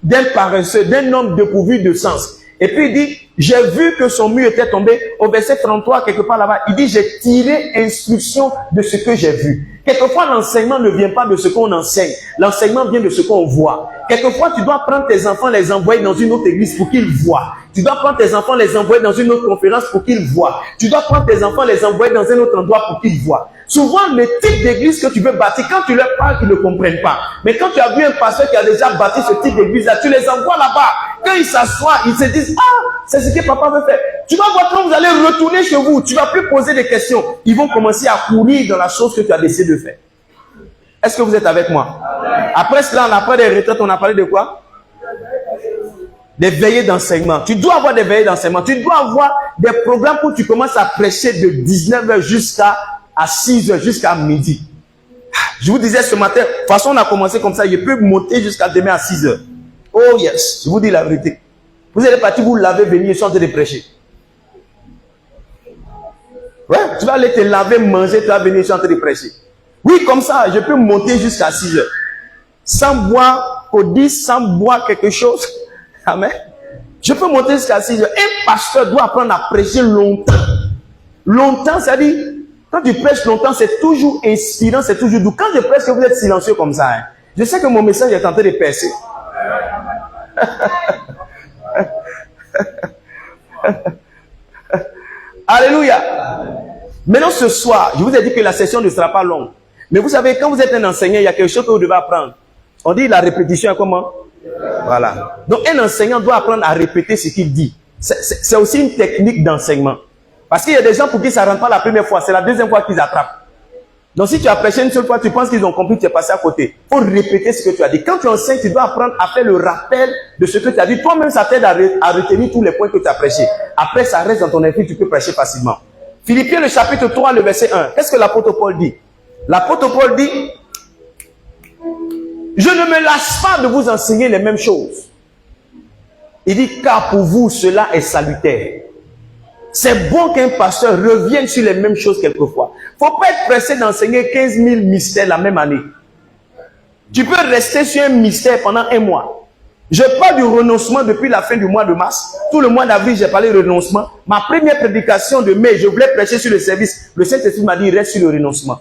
S2: d'un paresseux, d'un homme dépourvu de sens. Et puis il dit, j'ai vu que son mur était tombé. Au verset 33, quelque part là-bas, il dit, j'ai tiré instruction de ce que j'ai vu. Quelquefois, l'enseignement ne vient pas de ce qu'on enseigne. L'enseignement vient de ce qu'on voit. Quelquefois, tu dois prendre tes enfants, les envoyer dans une autre église pour qu'ils voient. Tu dois prendre tes enfants, les envoyer dans une autre conférence pour qu'ils voient. Tu dois prendre tes enfants, les envoyer dans un autre endroit pour qu'ils voient. Souvent, le type d'église que tu veux bâtir, quand tu leur parles, ils ne comprennent pas. Mais quand tu as vu un pasteur qui a déjà bâti ce type d'église-là, tu les envoies là-bas. Quand ils s'assoient, ils se disent, ah, c'est ce que papa veut faire. Tu vas voir quand vous allez retourner chez vous, tu ne vas plus poser des questions. Ils vont commencer à courir dans la chose que tu as décidé de faire. Est-ce que vous êtes avec moi? Après cela, on a parlé des retraites, on a parlé de quoi? Des veillées d'enseignement. Tu dois avoir des veillées d'enseignement. Tu dois avoir des programmes où tu commences à prêcher de 19h jusqu'à 6h, jusqu'à midi. Je vous disais ce matin, de toute façon, on a commencé comme ça, je peux monter jusqu'à demain à 6h. Oh yes, je vous dis la vérité. Vous allez partir, vous laver, venir, chanter de prêcher. Ouais, tu vas aller te laver, manger, tu vas venir chanter de prêcher. Oui, comme ça, je peux monter jusqu'à 6h. Sans boire codis, sans boire quelque chose. Amen. Je peux monter jusqu'à 6h. Un pasteur doit apprendre à prêcher longtemps. Longtemps, c'est-à-dire, quand tu prêches longtemps, c'est toujours inspirant, c'est toujours doux. Quand je prêche, vous êtes silencieux comme ça. Hein, je sais que mon message est en train de percer. Alléluia. Maintenant, ce soir, je vous ai dit que la session ne sera pas longue. Mais vous savez, quand vous êtes un enseignant, il y a quelque chose que vous devez apprendre. On dit la répétition est comment? Voilà. Donc, un enseignant doit apprendre à répéter ce qu'il dit. C'est aussi une technique d'enseignement. Parce qu'il y a des gens pour qui ça ne rentre pas la première fois. C'est la deuxième fois qu'ils attrapent. Donc, si tu as prêché une seule fois, tu penses qu'ils ont compris, tu es passé à côté. Il faut répéter ce que tu as dit. Quand tu enseignes, tu dois apprendre à faire le rappel de ce que tu as dit. Toi-même, ça t'aide à retenir tous les points que tu as prêchés. Après, ça reste dans ton esprit, tu peux prêcher facilement. Philippiens, le chapitre 3, le verset 1. Qu'est-ce que l'apôtre Paul dit? L'apôtre Paul dit, je ne me lasse pas de vous enseigner les mêmes choses. Il dit, car pour vous, cela est salutaire. C'est bon qu'un pasteur revienne sur les mêmes choses quelquefois. Il ne faut pas être pressé d'enseigner 15 000 mystères la même année. Tu peux rester sur un mystère pendant un mois. Je parle du renoncement depuis la fin du mois de mars. Tout le mois d'avril, j'ai parlé de renoncement. Ma première prédication de mai, je voulais prêcher sur le service. Le Saint-Esprit m'a dit, reste sur le renoncement.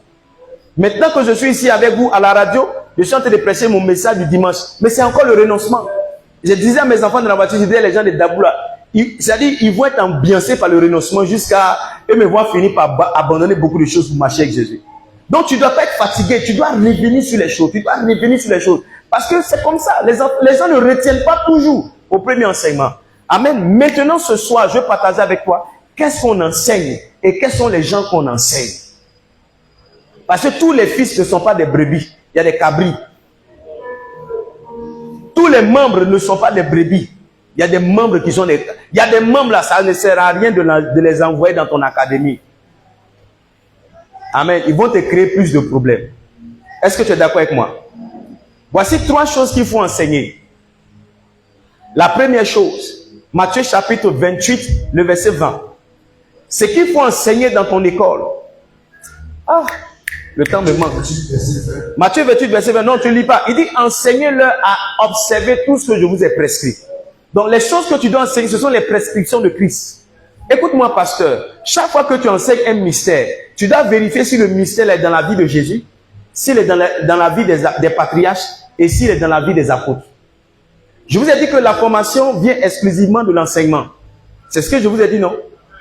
S2: Maintenant que je suis ici avec vous à la radio, je suis en train de prêcher mon message du dimanche. Mais c'est encore le renoncement. Je disais à mes enfants dans la voiture, je disais les gens de Daboula, c'est-à-dire ils vont être ambiancés par le renoncement jusqu'à eux me voir finir par abandonner beaucoup de choses pour marcher avec Jésus. Donc tu ne dois pas être fatigué, tu dois revenir sur les choses, Parce que c'est comme ça, les gens ne retiennent pas toujours au premier enseignement. Amen. Maintenant ce soir, je vais partager avec toi qu'est-ce qu'on enseigne et quels sont les gens qu'on enseigne. Parce que tous les fils ne sont pas des brebis, il y a des cabris. Tous les membres ne sont pas des brebis. Il y a des membres qui sont des... Il y a des membres là, ça ne sert à rien de les envoyer dans ton académie. Amen. Ils vont te créer plus de problèmes. Est-ce que tu es d'accord avec moi? Voici 3 choses qu'il faut enseigner. La première chose, Matthieu chapitre 28, le verset 20. Ce qu'il faut enseigner dans ton école. Ah, le temps me manque. Matthieu 28, verset 20. Non, tu ne lis pas. Il dit, enseignez-leur à observer tout ce que je vous ai prescrit. Donc, les choses que tu dois enseigner, ce sont les prescriptions de Christ. Écoute-moi, pasteur. Chaque fois que tu enseignes un mystère, tu dois vérifier si le mystère est dans la vie de Jésus, s'il est dans la vie des patriarches et s'il est dans la vie des apôtres. Je vous ai dit que la formation vient exclusivement de l'enseignement. C'est ce que je vous ai dit, non?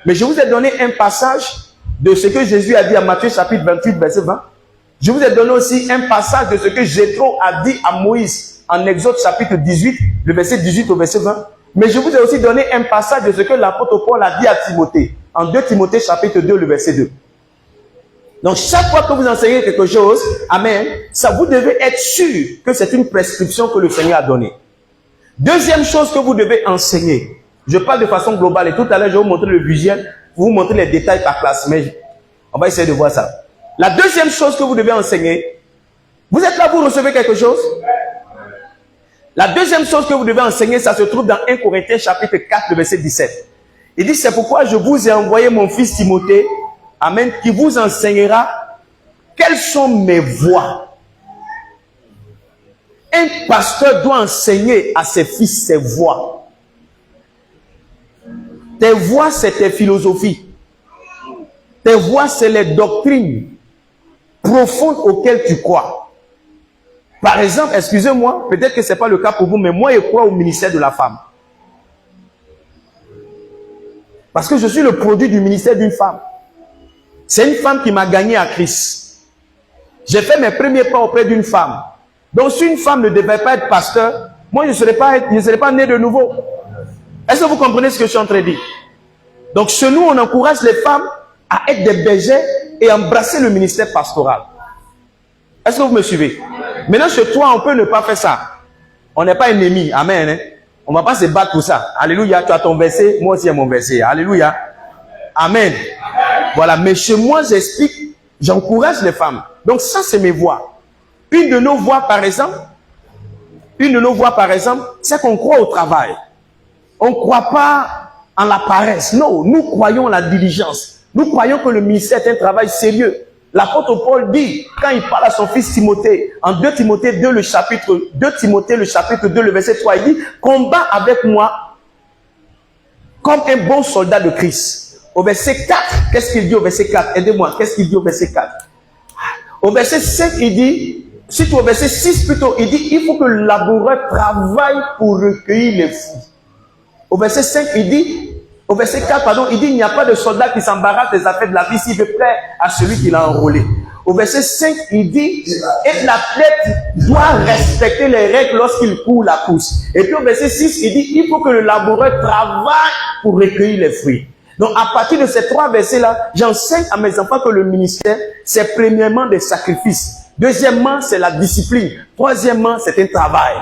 S2: Mais je vous ai donné un passage de ce que Jésus a dit à Matthieu chapitre 28, verset 20. Je vous ai donné aussi un passage de ce que Jéthro a dit à Moïse en Exode chapitre 18, le verset 18 au verset 20. Mais je vous ai aussi donné un passage de ce que l'apôtre Paul a dit à Timothée, en 2 Timothée chapitre 2, le verset 2. Donc, chaque fois que vous enseignez quelque chose, amen, ça vous devez être sûr que c'est une prescription que le Seigneur a donnée. Deuxième chose que vous devez enseigner, je parle de façon globale et tout à l'heure je vais vous montrer le visuel, pour vous montrer les détails par classe, mais on va essayer de voir ça. La deuxième chose que vous devez enseigner, vous êtes là, vous recevez quelque chose? La deuxième chose que vous devez enseigner, ça se trouve dans 1 Corinthiens chapitre 4, le verset 17. Il dit, c'est pourquoi je vous ai envoyé mon fils Timothée, amen, qui vous enseignera quelles sont mes voies. Un pasteur doit enseigner à ses fils ses voies. Tes voies, c'est tes philosophies. Tes voies, c'est les doctrines profondes auxquelles tu crois. Par exemple, excusez-moi, peut-être que ce n'est pas le cas pour vous, mais moi, je crois au ministère de la femme. Parce que je suis le produit du ministère d'une femme. C'est une femme qui m'a gagné à Christ. J'ai fait mes premiers pas auprès d'une femme. Donc, si une femme ne devait pas être pasteur, moi, je ne serais pas né de nouveau. Est-ce que vous comprenez ce que je suis en train de dire? Donc, chez nous, on encourage les femmes à être des bergers et embrasser le ministère pastoral. Est-ce que vous me suivez? Maintenant, chez toi, on peut ne pas faire ça. On n'est pas ennemis. Amen. Hein? On ne va pas se battre pour ça. Alléluia. Tu as ton verset, moi aussi j'ai mon verset. Alléluia. Amen. Voilà. Mais chez moi, j'explique, j'encourage les femmes. Donc, ça, c'est mes voix. Une de nos voix, par exemple, c'est qu'on croit au travail. On ne croit pas en la paresse. Non, nous croyons en la diligence. Nous croyons que le ministère est un travail sérieux. L'apôtre Paul dit, quand il parle à son fils Timothée, en 2 Timothée 2, le chapitre 2, le verset 3, il dit, combat avec moi comme un bon soldat de Christ. Au verset 4, qu'est-ce qu'il dit au verset 4? Aidez-moi, qu'est-ce qu'il dit au verset 4? Au verset 5, il dit, surtout au verset 6 plutôt, il dit, il faut que le laboureur travaille pour recueillir les fruits. Au verset 5, il dit, au verset 4, pardon, il dit, il n'y a pas de soldat qui s'embarrasse des affaires de la vie s'il veut plaire à celui qui l'a enrôlé. Au verset 5, il dit, et l'athlète doit respecter les règles lorsqu'il court la course. Et puis au verset 6, il dit, il faut que le laboureur travaille pour recueillir les fruits. Donc à partir de ces trois versets-là, j'enseigne à mes enfants que le ministère, c'est premièrement des sacrifices. Deuxièmement, c'est la discipline. Troisièmement, c'est un travail.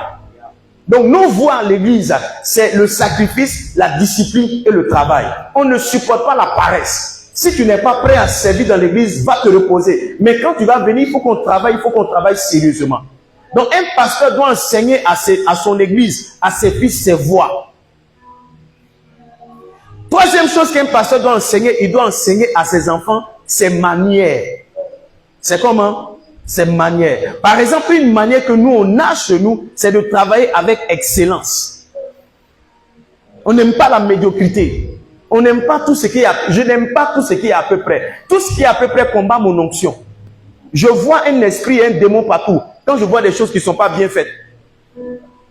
S2: Donc, nos voies à l'église, c'est le sacrifice, la discipline et le travail. On ne supporte pas la paresse. Si tu n'es pas prêt à servir dans l'église, va te reposer. Mais quand tu vas venir, il faut qu'on travaille sérieusement. Donc, un pasteur doit enseigner à son église, à ses fils, ses voies. Troisième chose qu'un pasteur doit enseigner, il doit enseigner à ses enfants ses manières. C'est comment? Ces manières. Par exemple, une manière que nous, on a chez nous, c'est de travailler avec excellence. On n'aime pas la médiocrité. On n'aime pas tout ce qui est, je n'aime pas tout ce qui est à peu près. Tout ce qui est à peu près combat mon onction. Je vois un esprit et un démon partout. Quand je vois des choses qui ne sont pas bien faites.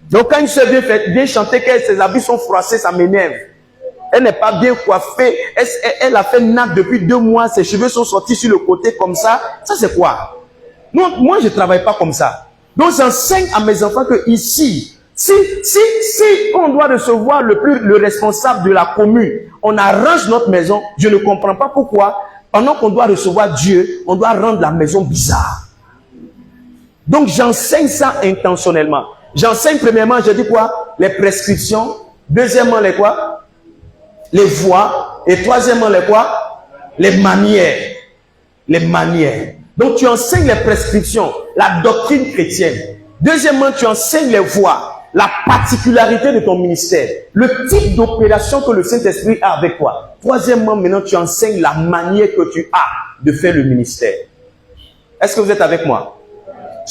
S2: Donc quand une soeur vient chanter que ses habits sont froissés, ça m'énerve. Elle n'est pas bien coiffée. Elle a fait natte depuis 2 mois. Ses cheveux sont sortis sur le côté comme ça. Ça c'est quoi? Moi, je ne travaille pas comme ça. Donc, j'enseigne à mes enfants que ici, si on doit recevoir le responsable de la commune, on arrange notre maison, je ne comprends pas pourquoi, pendant qu'on doit recevoir Dieu, on doit rendre la maison bizarre. Donc, j'enseigne ça intentionnellement. J'enseigne premièrement, je dis quoi? Les prescriptions. Deuxièmement, les quoi? Les voies. Et troisièmement, les quoi? Les manières. Les manières. Donc, tu enseignes les prescriptions, la doctrine chrétienne. Deuxièmement, tu enseignes les voies, la particularité de ton ministère, le type d'opération que le Saint-Esprit a avec toi. Troisièmement, maintenant, tu enseignes la manière que tu as de faire le ministère. Est-ce que vous êtes avec moi?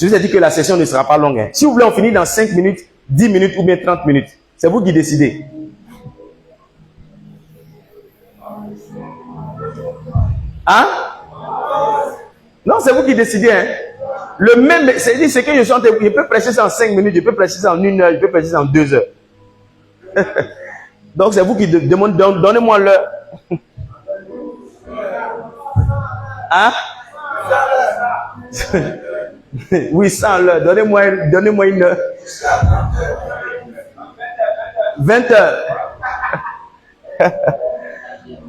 S2: Je vous ai dit que la session ne sera pas longue. Hein. Si vous voulez, on finit dans 5 minutes, 10 minutes ou bien 30 minutes. C'est vous qui décidez. Hein? Non, c'est vous qui décidez. Hein? Le même, c'est-à-dire, c'est que je peux prêcher ça en 5 minutes, je peux prêcher ça en 1 heure, je peux prêcher ça en 2 heures. Donc, c'est vous qui demandez, donnez-moi l'heure. Hein? Oui, 100 l'heure. Donnez-moi une heure. 20 heures.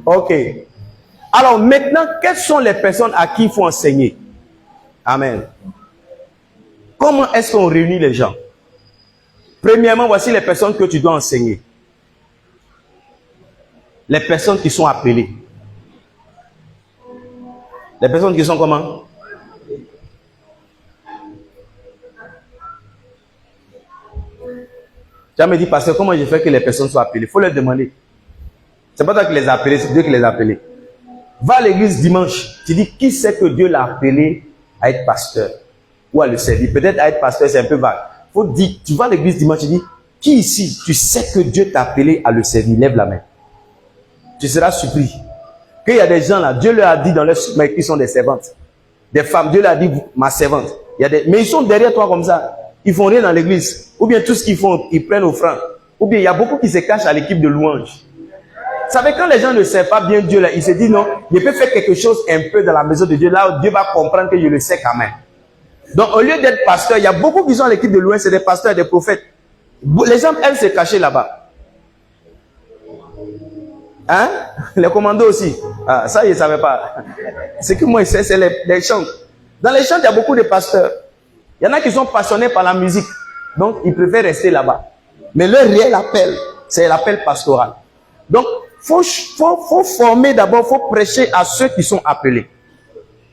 S2: Ok. Alors maintenant, quelles sont les personnes à qui il faut enseigner? Amen. Comment est-ce qu'on réunit les gens? Premièrement, voici les personnes que tu dois enseigner. Les personnes qui sont appelées. Les personnes qui sont comment? Tu vas me dire, pasteur, comment je fais que les personnes soient appelées? Il faut leur demander. C'est pas toi qui les as appelés, c'est Dieu qui les a appelés. Va à l'église dimanche. Tu dis, qui c'est que Dieu l'a appelé à être pasteur ou à le servir? Peut-être à être pasteur, c'est un peu vague. Faut dire, tu vas à l'église dimanche, tu dis, qui ici, tu sais que Dieu t'a appelé à le servir? Lève la main. Tu seras surpris. Qu'il y a des gens là, Dieu leur a dit dans leur mais qui sont des servantes. Des femmes, Dieu leur a dit, ma servante. Mais ils sont derrière toi comme ça. Ils font rien dans l'église. Ou bien tout ce qu'ils font, ils prennent offrande. Ou bien il y a beaucoup qui se cachent à l'équipe de louange. Vous savez, quand les gens ne savent pas bien Dieu, là, ils se disent non, je peux faire quelque chose un peu dans la maison de Dieu. Là, Dieu va comprendre que je le sais quand même. Donc, au lieu d'être pasteur, il y a beaucoup qui sont à l'équipe de louange, c'est des pasteurs et des prophètes. Les gens aiment se cacher là-bas. Hein? Les commandos aussi. Ah, ça, ils ne savaient pas. Ce que moi, je sais, c'est les chants. Dans les chants, il y a beaucoup de pasteurs. Il y en a qui sont passionnés par la musique. Donc, ils préfèrent rester là-bas. Mais leur réel appel, c'est l'appel pastoral. Donc, faut former d'abord, faut prêcher à ceux qui sont appelés.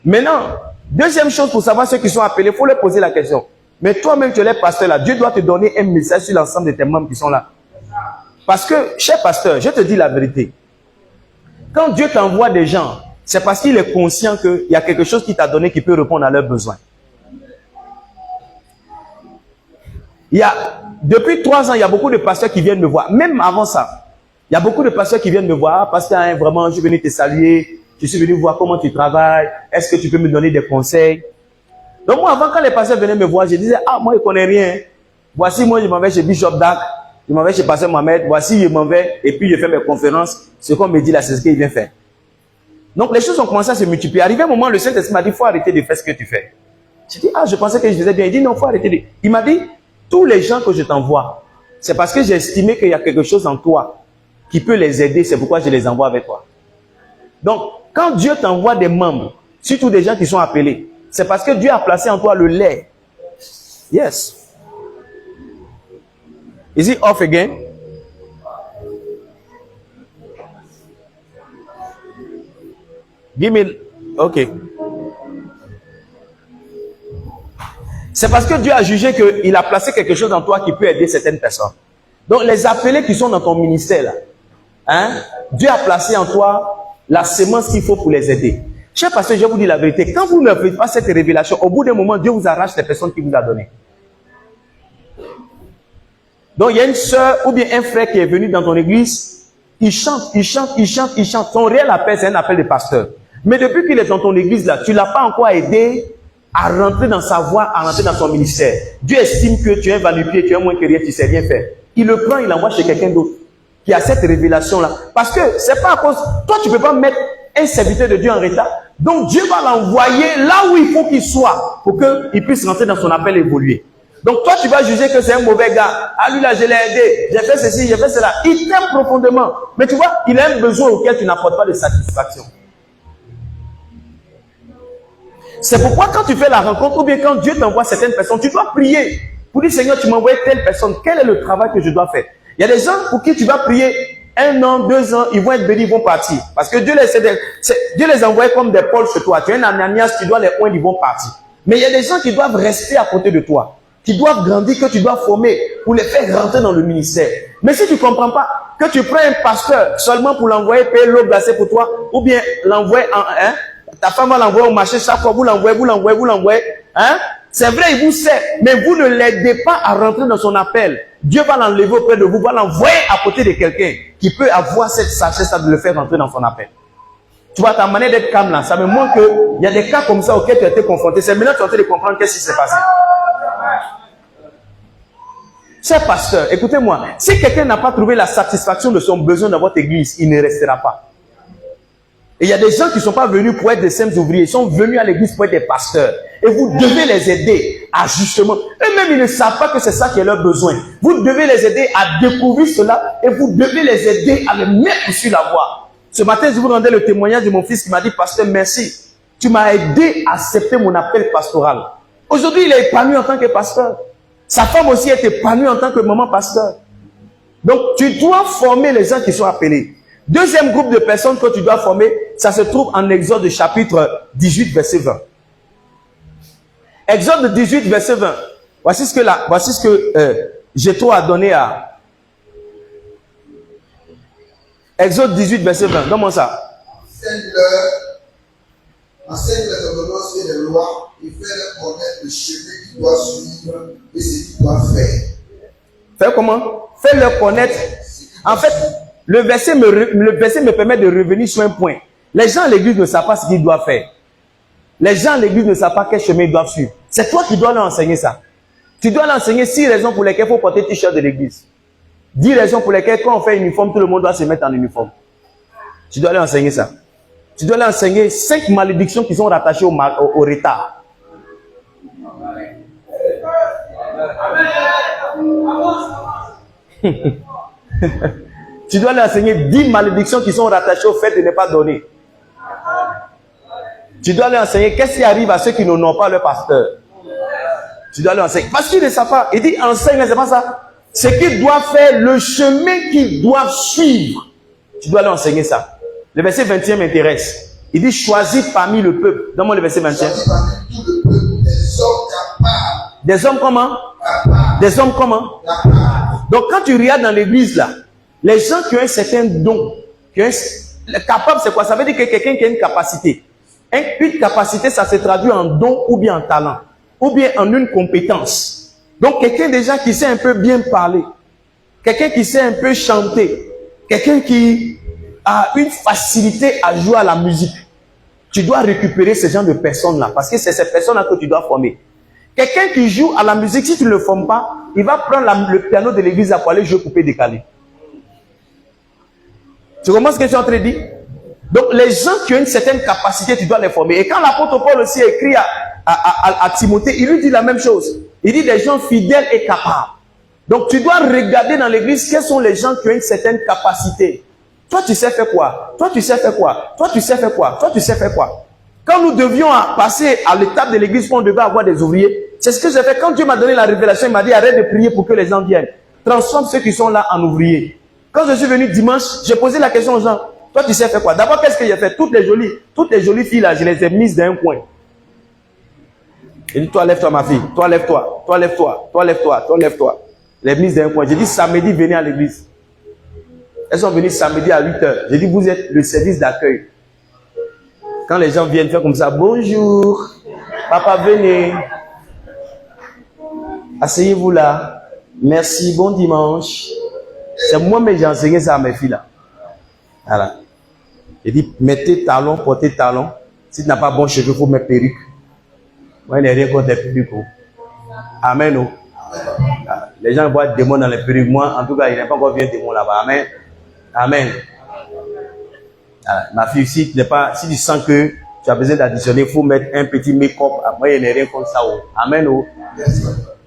S2: Maintenant, deuxième chose pour savoir ceux qui sont appelés, il faut leur poser la question. Mais toi-même, tu es le pasteur là, Dieu doit te donner un message sur l'ensemble de tes membres qui sont là. Parce que, cher pasteur, je te dis la vérité. Quand Dieu t'envoie des gens, c'est parce qu'il est conscient qu'il y a quelque chose qui t'a donné qui peut répondre à leurs besoins. Depuis 3 ans, il y a beaucoup de pasteurs qui viennent me voir. Même avant ça, il y a beaucoup de pasteurs qui viennent me voir. Pasteur, hein, vraiment, je suis venu te saluer. Je suis venu voir comment tu travailles. Est-ce que tu peux me donner des conseils? Donc moi, avant, quand les pasteurs venaient me voir, je disais, ah, moi, je ne connais rien. Voici, moi, je m'en vais chez Bishop Dak. Je m'en vais chez Pasteur Mohamed. Voici, je m'en vais. Et puis, je fais mes conférences. Ce qu'on me dit là, c'est ce qu'il vient faire. Donc, les choses ont commencé à se multiplier. Arrivé un moment, le Saint-Esprit m'a dit, il faut arrêter de faire ce que tu fais. J'ai dit, ah, je pensais que je faisais bien. Il dit, non, il faut arrêter de... Il m'a dit, tous les gens que je t'envoie, c'est parce que j'ai estimé qu'il y a quelque chose en toi qui peut les aider. C'est pourquoi je les envoie avec toi. Donc, quand Dieu t'envoie des membres, surtout des gens qui sont appelés, c'est parce que Dieu a placé en toi le lait. Yes. Is it off again? Give me... Ok. C'est parce que Dieu a jugé qu'il a placé quelque chose en toi qui peut aider certaines personnes. Donc, les appelés qui sont dans ton ministère, là, hein, Dieu a placé en toi la semence qu'il faut pour les aider. Cher pasteur, je vais vous dire la vérité. Quand vous ne faites pas cette révélation, au bout d'un moment, Dieu vous arrache les personnes qu'il vous a données. Donc, il y a une soeur ou bien un frère qui est venu dans ton église, il chante. Son réel appel, c'est un appel de pasteur. Mais depuis qu'il est dans ton église, là, tu ne l'as pas encore aidé à rentrer dans sa voie, à rentrer dans son ministère. Dieu estime que tu es un va-nu-pied, tu es moins que rien, tu ne sais rien faire. Il le prend, il l'envoie chez quelqu'un d'autre qui a cette révélation-là. Parce que c'est pas à cause... Toi, tu ne peux pas mettre un serviteur de Dieu en retard. Donc, Dieu va l'envoyer là où il faut qu'il soit pour qu'il puisse rentrer dans son appel et évoluer. Donc, toi, tu vas juger que c'est un mauvais gars. Ah, lui là, je l'ai aidé. J'ai fait ceci, j'ai fait cela. Il t'aime profondément. Mais tu vois, il a un besoin auquel tu n'apportes pas de satisfaction. C'est pourquoi quand tu fais la rencontre ou bien quand Dieu t'envoie certaines personnes, tu dois prier pour dire, Seigneur, tu m'envoies telle personne. Quel est le travail que je dois faire? Il y a des gens pour qui tu vas prier 1 an, 2 ans, ils vont être bénis, ils vont partir. Parce que Dieu les envoie comme des pôles chez toi. Tu es un Ananias, tu dois les oindre, ils vont partir. Mais il y a des gens qui doivent rester à côté de toi. qui doivent grandir, que tu dois former pour les faire rentrer dans le ministère. Mais si tu ne comprends pas que tu prends un pasteur seulement pour l'envoyer payer l'eau glacée pour toi, ou bien l'envoyer ta femme va l'envoyer au marché chaque fois, vous l'envoyez, hein? C'est vrai, il vous sert, mais vous ne l'aidez pas à rentrer dans son appel. Dieu va l'enlever auprès de vous, va l'envoyer à côté de quelqu'un qui peut avoir cette sagesse de le faire rentrer dans son appel. Tu vois, ta manière d'être calme là, ça me montre qu'il y a des cas comme ça auxquels tu as été confronté. C'est maintenant que tu es en train de comprendre qu'est-ce qui s'est passé. Cher pasteur, écoutez-moi, si quelqu'un n'a pas trouvé la satisfaction de son besoin dans votre église, il ne restera pas. Et il y a des gens qui ne sont pas venus pour être des simples ouvriers, ils sont venus à l'église pour être des pasteurs. Et vous devez les aider à justement, eux-mêmes ils ne savent pas que c'est ça qui est leur besoin. Vous devez les aider à découvrir cela et vous devez les aider à les mettre sur la voie. Ce matin, je vous rendais le témoignage de mon fils qui m'a dit, pasteur, merci. Tu m'as aidé à accepter mon appel pastoral. Aujourd'hui, il est épanoui en tant que pasteur. Sa femme aussi est épanouie en tant que maman pasteur. Donc, tu dois former les gens qui sont appelés. Deuxième groupe de personnes que tu dois former, ça se trouve en Exode chapitre 18, verset 20. Exode 18, verset 20. Voici ce que Jéthro a donné à... Exode 18, verset 20. Donne-moi ça.
S3: Enseigne les ordonnances et les lois et fais-leur connaître le chemin qu'ils doivent suivre et ce qu'ils doivent faire.
S2: Faire comment? Fais-leur connaître. En fait, le verset me permet de revenir sur un point. Les gens à l'église ne savent pas ce qu'ils doivent faire. Les gens à l'église ne savent pas quel chemin ils doivent suivre. C'est toi qui dois leur enseigner ça. Tu dois leur enseigner 6 raisons pour lesquelles il faut porter t-shirt de l'église. 10 raisons pour lesquelles quand on fait uniforme, tout le monde doit se mettre en uniforme. Tu dois leur enseigner ça. Tu dois leur enseigner 5 malédictions qui sont rattachées au retard. Tu dois leur enseigner 10 malédictions qui sont rattachées au fait de ne pas donner. Tu dois leur enseigner qu'est-ce qui arrive à ceux qui n'ont pas leur pasteur. Tu dois leur enseigner. Parce qu'ils ne savent pas. Il dit enseigne, mais c'est pas ça. Ce qu'ils doivent faire, le chemin qu'ils doivent suivre. Tu dois leur enseigner ça. Le verset 21 m'intéresse. Il dit choisis parmi le peuple. Donne-moi le verset 21.
S3: Choisis parmi tout le peuple des hommes capables.
S2: Des hommes comment?
S3: Capables.
S2: Des hommes comment?
S3: Capables.
S2: Donc quand tu regardes dans l'église là, les gens qui ont un certain don, capable c'est quoi? Ça veut dire que quelqu'un qui a une capacité. Une capacité, ça se traduit en don ou bien en talent, ou bien en une compétence. Donc quelqu'un déjà qui sait un peu bien parler, quelqu'un qui sait un peu chanter, quelqu'un qui a une facilité à jouer à la musique. Tu dois récupérer ce genre de personnes-là, parce que c'est ces personnes-là que tu dois former. Quelqu'un qui joue à la musique, si tu ne le formes pas, il va prendre le piano de l'église pour aller jouer coupé décalé. Tu comprends ce que je suis en train de dire? Donc les gens qui ont une certaine capacité, tu dois les former. Et quand l'apôtre Paul aussi écrit à Timothée, il lui dit la même chose. Il dit des gens fidèles et capables. Donc tu dois regarder dans l'église quels sont les gens qui ont une certaine capacité. Toi tu sais faire quoi? Toi tu sais faire quoi? Toi tu sais faire quoi? Toi tu sais faire quoi? Quand nous devions passer à l'étape de l'église où on devait avoir des ouvriers, c'est ce que j'ai fait. Quand Dieu m'a donné la révélation, il m'a dit arrête de prier pour que les gens viennent. Transforme ceux qui sont là en ouvriers. Quand je suis venu dimanche, j'ai posé la question aux gens. Toi, tu sais faire quoi? D'abord, qu'est-ce que j'ai fait? Toutes les jolies filles là, je les ai mises dans un coin. J'ai dit, toi, lève-toi, ma fille. Toi, lève-toi. Toi, lève-toi. Toi, lève-toi. Toi, lève-toi. Les mises dans un coin. J'ai dit, samedi, venez à l'église. Elles sont venues samedi à 8h. J'ai dit, vous êtes le service d'accueil. Quand les gens viennent faire comme ça, bonjour. Papa, venez. Asseyez-vous là. Merci, bon dimanche. C'est moi-même j'ai enseigné ça à mes filles là. Voilà. J'ai dit, mettez talons, portez talons. Si tu n'as pas bon cheveux, il faut mettre perruque. Moi, il n'y a rien contre les perruques. Amen. Oh. Les gens voient des démons dans les perruques. Moi, en tout cas, il n'y a pas encore vu un démon là-bas. Amen. Amen. Ma fille, si tu sens que tu as besoin d'additionner, il faut mettre un petit make-up. Moi, il n'y a rien contre ça. Oh. Amen. Oh.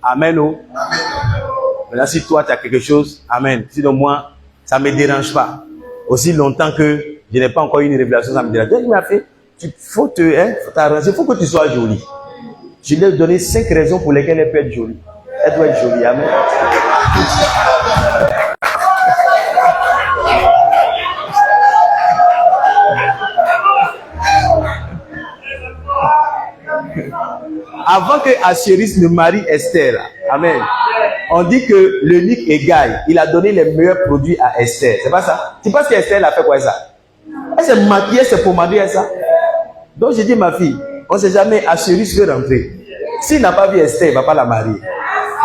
S2: Amen. Oh. Maintenant, si toi, tu as quelque chose, amen. Sinon, moi, ça ne me dérange pas. Aussi longtemps que je n'ai pas encore eu une révélation, ça me dérange. Dieu m'a fait, il faut t'arranger, il faut que tu sois jolie. Je lui ai donné 5 raisons pour lesquelles elle peut être jolie. Elle doit être jolie, amen. Avant que Ashéris ne marie Esther, Amen. On dit que l'eunuque Hégai, il a donné les meilleurs produits à Esther. C'est pas ça? Tu penses qu'Esther a fait quoi ça? Elle s'est maquillée, elle s'est pomadée à ça. Donc j'ai dit, ma fille, on ne sait jamais, Assuérus veut rentrer. S'il n'a pas vu Esther, il ne va pas la marier.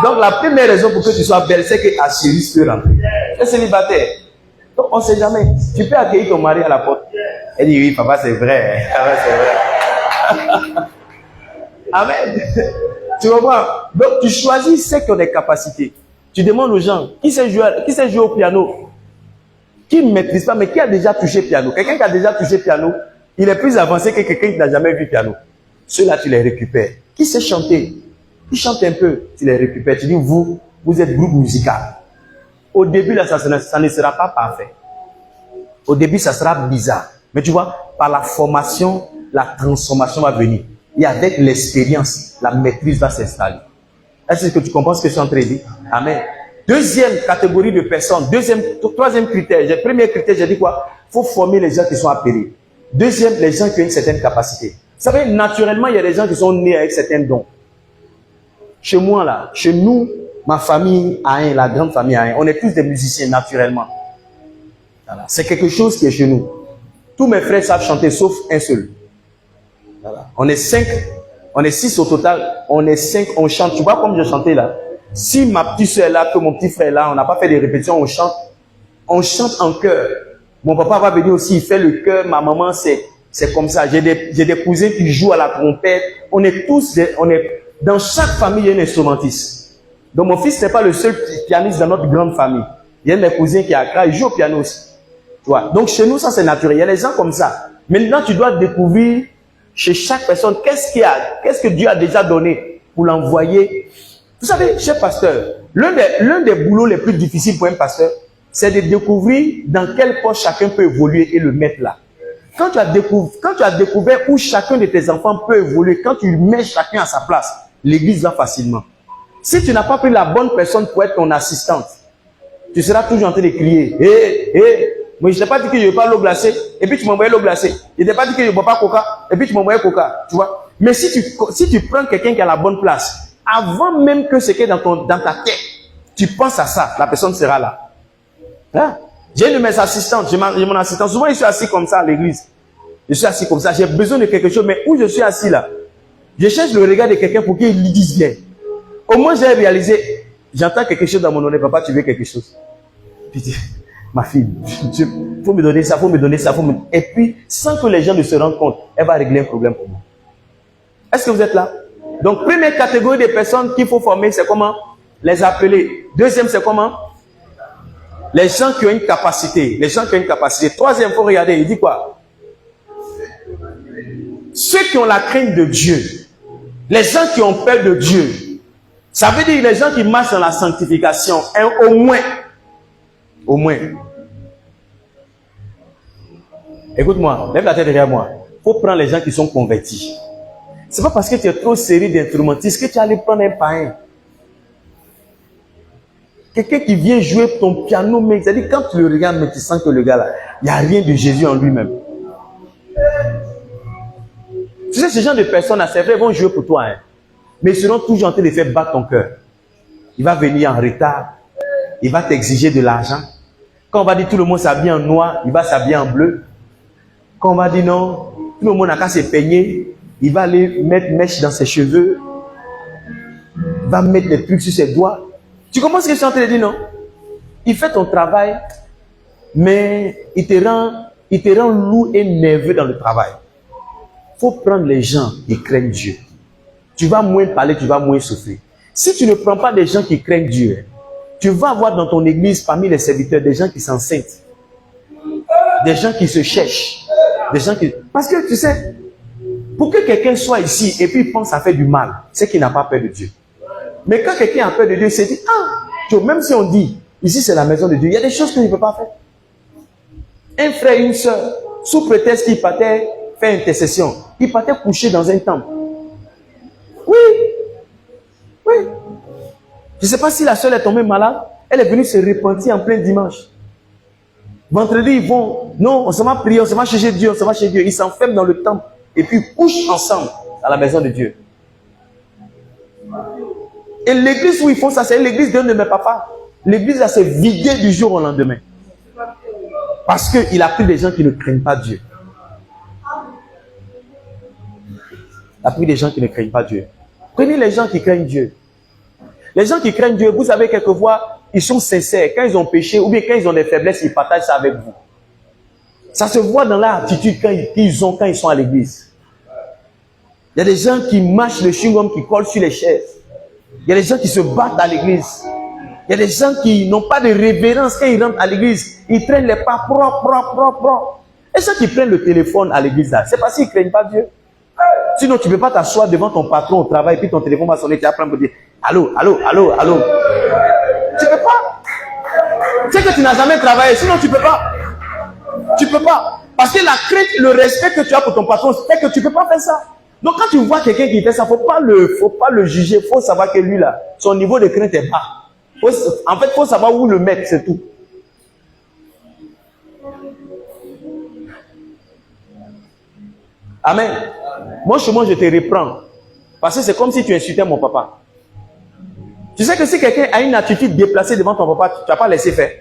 S2: Donc la première raison pour que tu sois belle, c'est que Assuérus veut rentrer. Tu es célibataire. Donc on ne sait jamais. Tu peux accueillir ton mari à la porte. Elle dit, oui, papa, c'est vrai. Papa, c'est vrai. Amen. Tu comprends? Donc tu choisis ceux qui ont des capacités. Tu demandes aux gens, qui sait jouer au piano? Qui ne maîtrise pas, mais qui a déjà touché piano? Quelqu'un qui a déjà touché piano, il est plus avancé que quelqu'un qui n'a jamais vu piano. Ceux-là, tu les récupères. Qui sait chanter? Qui chante un peu, tu les récupères. Tu dis, vous êtes groupe musical. Au début, là, ça ne sera pas parfait. Au début, ça sera bizarre. Mais tu vois, par la formation, la transformation va venir. Et avec l'expérience, la maîtrise va s'installer. Est-ce que tu comprends ce que je suis en train de dire? Amen. Deuxième catégorie de personnes. Troisième critère. Premier critère, j'ai dit quoi? Il faut former les gens qui sont appelés. Deuxième, les gens qui ont une certaine capacité. Vous savez, naturellement, il y a des gens qui sont nés avec certains dons. Chez moi, là, chez nous, ma famille A1, la grande famille A1, on est tous des musiciens naturellement. Voilà. C'est quelque chose qui est chez nous. Tous mes frères savent chanter, sauf un seul. Voilà. On est 5, on est 6 au total, on est 5, on chante. Tu vois comme je chantais là? Si ma petite soeur est là, que mon petit frère est là, on n'a pas fait des répétitions, on chante en chœur. Mon papa va venir aussi, il fait le chœur, ma maman, c'est comme ça. J'ai des cousins qui jouent à la trompette. On est tous, dans chaque famille, il y a un instrumentiste. Donc mon fils n'est pas le seul pianiste dans notre grande famille. Il y a mes cousins qui Accra, ils jouent au piano aussi. Tu vois? Donc chez nous, ça c'est naturel. Il y a des gens comme ça. Maintenant, tu dois découvrir chez chaque personne qu'est-ce que Dieu a déjà donné pour l'envoyer. Vous savez, cher pasteur, l'un des boulots les plus difficiles pour un pasteur, c'est de découvrir dans quelle poche chacun peut évoluer et le mettre là. Quand tu as découvert où chacun de tes enfants peut évoluer, quand tu mets chacun à sa place, l'église va facilement. Si tu n'as pas pris la bonne personne pour être ton assistante, tu seras toujours en train de crier. Moi, je ne t'ai pas dit que je ne veux pas l'eau glacée, et puis tu m'envoyais l'eau glacée. Je ne t'ai pas dit que je ne bois pas coca, et puis tu m'envoyais coca. Tu vois? Mais si tu prends quelqu'un qui a la bonne place, avant même que ce qui est dans ta tête, tu penses à ça, la personne sera là. Hein? J'ai une de mes assistantes, j'ai mon assistant. Souvent, je suis assis comme ça à l'église. Je suis assis comme ça, j'ai besoin de quelque chose, mais où je suis assis là, je cherche le regard de quelqu'un pour qu'il lui dise bien. Au moins, j'ai réalisé, j'entends quelque chose dans mon oreille, papa, tu veux quelque chose? Puis, ma fille, il faut me donner ça, il faut me donner ça, Et puis, sans que les gens ne se rendent compte, elle va régler un problème pour moi. Est-ce que vous êtes là? Donc, première catégorie de personnes qu'il faut former, c'est comment? Les appeler. Deuxième, c'est comment? Les gens qui ont une capacité. Les gens qui ont une capacité. Troisième, il faut regarder, il dit quoi? Ceux qui ont la crainte de Dieu. Les gens qui ont peur de Dieu. Ça veut dire les gens qui marchent dans la sanctification. Et au moins. Écoute-moi, lève la tête derrière moi. Il faut prendre les gens qui sont convertis. C'est pas parce que tu es trop serré d'instrumentistes que tu allais prendre un païen. Quelqu'un qui vient jouer ton piano, mais c'est-à-dire quand tu le regardes, mais tu sens que le gars là, il n'y a rien de Jésus en lui-même. Tu sais, ce genre de personnes, c'est vrai, vont jouer pour toi, hein, mais ils seront toujours en train de faire battre ton cœur. Il va venir en retard, il va t'exiger de l'argent. Quand on va dire tout le monde s'habille en noir, il va s'habiller en bleu. Quand on va dire non, tout le monde n'a qu'à se peigner, il va aller mettre mèche dans ses cheveux, il va mettre des trucs sur ses doigts. Tu comprends ce que je suis en train de dire, non? Il fait ton travail, mais il te rend lourd et nerveux dans le travail. Il faut prendre les gens qui craignent Dieu. Tu vas moins parler, tu vas moins souffrir. Si tu ne prends pas des gens qui craignent Dieu, tu vas avoir dans ton église, parmi les serviteurs, des gens qui s'enseignent, des gens qui se cherchent, des gens qui... Parce que tu sais, pour que quelqu'un soit ici et puis pense à faire du mal, c'est qu'il n'a pas peur de Dieu. Mais quand quelqu'un a peur de Dieu, il se dit, même si on dit, ici c'est la maison de Dieu, il y a des choses qu'il ne peut pas faire. Un frère et une soeur, sous prétexte qu'il partait faire intercession, il partait coucher dans un temple. Oui. Je ne sais pas si la soeur est tombée malade, elle est venue se repentir en plein dimanche. Vendredi, ils vont, non, on se va prier, on se va chercher Dieu, Ils s'enferment dans le temple et puis ils couchent ensemble à la maison de Dieu. Et l'église où ils font ça, c'est l'église d'un de mes papas. L'église s'est vidée du jour au lendemain. Parce qu'il a pris des gens qui ne craignent pas Dieu. Il a pris des gens qui ne craignent pas Dieu. Prenez les gens qui craignent Dieu. Les gens qui craignent Dieu, vous savez, quelquefois, ils sont sincères. Quand ils ont péché ou bien quand ils ont des faiblesses, ils partagent ça avec vous. Ça se voit dans leur attitude qu'ils ont quand ils sont à l'église. Il y a des gens qui mâchent le chewing-gum, qui collent sur les chaises. Il y a des gens qui se battent à l'église. Il y a des gens qui n'ont pas de révérence quand ils rentrent à l'église. Ils traînent les pas propres. Et ceux qui prennent le téléphone à l'église, là, c'est parce qu'ils ne craignent pas Dieu. Sinon, tu ne peux pas t'asseoir devant ton patron au travail, puis ton téléphone va sonner, tu vas prendre pour dire allô. Tu ne peux pas. Tu sais que tu n'as jamais travaillé, sinon tu ne peux pas. Tu ne peux pas. Parce que la crainte, le respect que tu as pour ton patron, fait que tu ne peux pas faire ça. Donc quand tu vois quelqu'un qui fait ça, faut pas le juger. Il faut savoir que lui là, son niveau de crainte est bas. En fait, il faut savoir où le mettre, c'est tout. Amen. Moi, chez moi, je te reprends. Parce que c'est comme si tu insultais mon papa. Tu sais que si quelqu'un a une attitude déplacée devant ton papa, tu n'as pas laissé faire.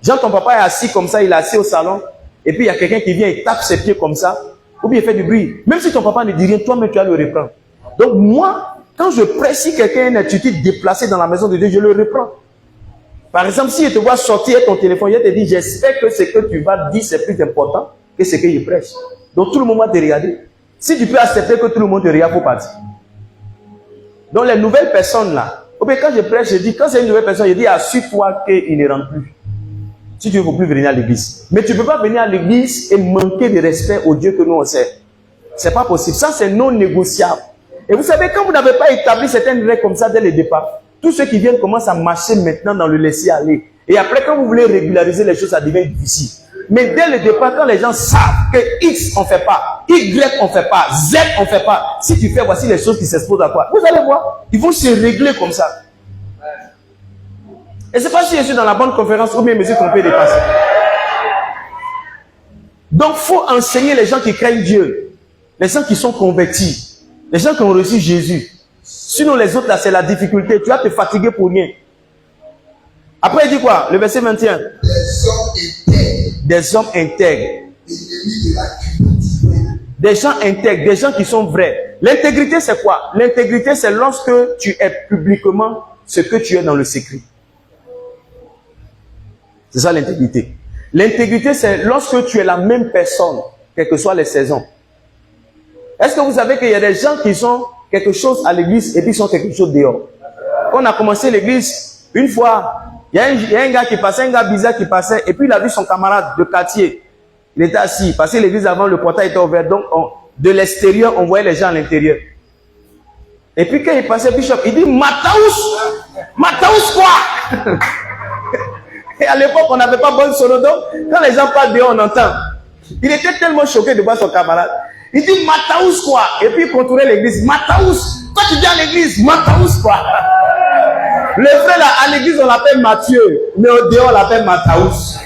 S2: Genre, ton papa est assis comme ça, il est assis au salon, et puis il y a quelqu'un qui vient et tape ses pieds comme ça, ou bien il fait du bruit. Même si ton papa ne dit rien, toi-même tu vas le reprendre. Donc moi, quand je presse, si quelqu'un a une attitude déplacée dans la maison de Dieu, je le reprends. Par exemple, si je te vois sortir ton téléphone, je te dis, j'espère que ce que tu vas dire, c'est plus important que ce que je prêche. Donc tout le monde va te regarder. Si tu peux accepter que tout le monde te regarde, il faut partir. Donc les nouvelles personnes là, ou bien quand je prêche, je dis, quand c'est une nouvelle personne, je dis, assure-toi qu'il ne rentre plus. Si tu ne veux plus venir à l'église. Mais tu ne peux pas venir à l'église et manquer de respect au Dieu que nous on sait. Ce n'est pas possible. Ça, c'est non négociable. Et vous savez, quand vous n'avez pas établi certaines règles comme ça dès le départ, tous ceux qui viennent commencent à marcher maintenant dans le laisser aller. Et après, quand vous voulez régulariser les choses, ça devient difficile. Mais dès le départ, quand les gens savent que X on ne fait pas, Y on ne fait pas, Z on ne fait pas, si tu fais, voici les choses qui s'exposent à toi. Vous allez voir, ils vont se régler comme ça. Et c'est pas si je suis dans la bonne conférence ou bien je me suis trompé de passer. Donc, il faut enseigner les gens qui craignent Dieu, les gens qui sont convertis, les gens qui ont reçu Jésus. Sinon, les autres, là, c'est la difficulté. Tu vas te fatiguer pour rien. Après, il dit quoi? Le verset 21. Des hommes intègres. Des gens intègres, des gens qui sont vrais. L'intégrité, c'est quoi? L'intégrité, c'est lorsque tu es publiquement ce que tu es dans le secret. C'est ça l'intégrité. L'intégrité, c'est lorsque tu es la même personne, quelles que soient les saisons. Est-ce que vous savez qu'il y a des gens qui sont quelque chose à l'église et puis ils sont quelque chose dehors? Quand on a commencé l'église, une fois, il y a un gars qui passait, un gars bizarre qui passait, et puis il a vu son camarade de quartier. Il était assis, parce que l'église avant, le portail était ouvert, donc de l'extérieur, on voyait les gens à l'intérieur. Et puis quand il passait, Bishop, il dit, Mataous quoi? Et à l'époque, on n'avait pas bonne sono, donc quand les gens parlent dehors, on entend. Il était tellement choqué de voir son camarade. Il dit, Mataous quoi? Et puis il contourait l'église. Mataous, toi tu dis à l'église, Mataous quoi? Le frère là, à l'église, on l'appelle Mathieu, mais au dehors, on l'appelle Mataous.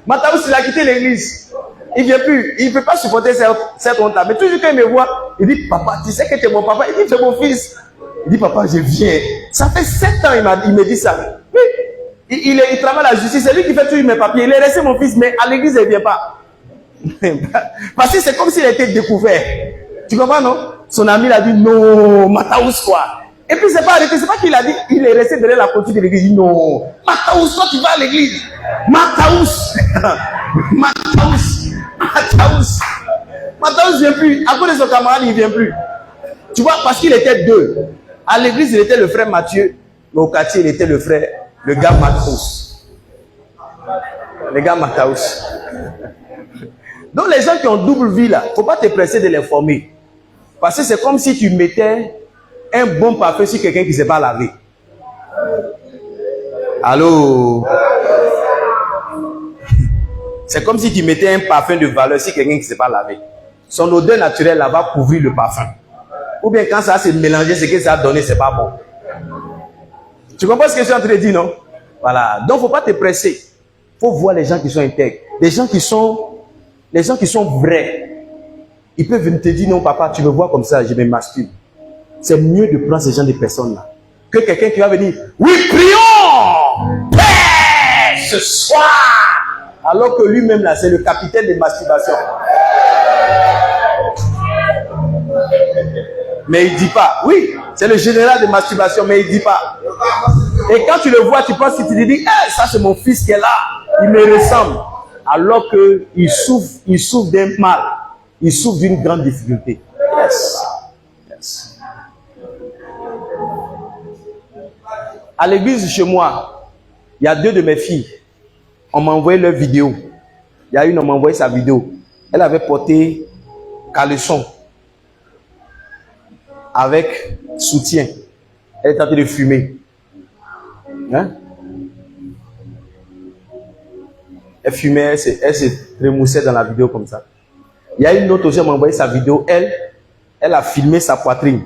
S2: Mataous, il a quitté l'église. Il ne vient plus, il ne peut pas supporter cette honte-là. Mais toujours quand il me voit, il dit, papa, tu sais que tu es mon papa? Il dit, tu es mon fils. Il dit, papa, je viens. Ça fait 7 ans, il me dit ça. Oui. Il travaille à la justice, c'est lui qui fait toujours mes papiers. Il est resté mon fils, mais à l'église, il ne vient pas. Parce que c'est comme s'il était découvert. Tu comprends, non? Son ami l'a dit, non, Mataous quoi? Et puis c'est pas arrêté, c'est pas qu'il a dit, il est resté derrière la clôture de l'église. Il dit, non, Mataous, toi tu vas à l'église. Mataous. Mataous vient plus. À cause de son camarade, il vient plus. Tu vois, parce qu'il était deux. À l'église, il était le frère Mathieu, mais au quartier, il était le gars Mataous. Le gars Mataous. Donc les gens qui ont double vie là, faut pas te presser de les former. Parce que c'est comme si tu mettais un bon parfum sur quelqu'un qui ne s'est pas lavé. Allô? C'est comme si tu mettais un parfum de valeur sur quelqu'un qui ne s'est pas lavé. Son odeur naturelle là va couvrir le parfum. Ou bien quand ça s'est mélangé, ce que ça a donné, c'est pas bon. Tu comprends ce que je suis en train de dire, non? Voilà. Donc, il ne faut pas te presser. Il faut voir les gens qui sont intègres. Les gens qui sont vrais. Ils peuvent te dire, non, papa, tu me vois comme ça, je me masturbe. C'est mieux de prendre ce genre de personnes-là que quelqu'un qui va venir, oui, prions, Père, ce soir, alors que lui-même là, c'est le capitaine de masturbation. Mais il dit pas, oui, c'est le général de masturbation, mais il dit pas. Et quand tu le vois, tu penses que tu te dis, hey, ça c'est mon fils qui est là, il me ressemble. Alors qu'il souffre d'un mal, il souffre d'une grande difficulté. Yes. Yes. À l'église chez moi, il y a 2 de mes filles. On m'a envoyé leur vidéo. Il y a une, on m'a envoyé sa vidéo. Elle avait porté caleçon avec soutien. Elle est en train de fumer. Hein? Elle fumait, elle se remoussait dans la vidéo comme ça. Il y a une autre aussi, elle m'a envoyé sa vidéo. Elle a filmé sa poitrine.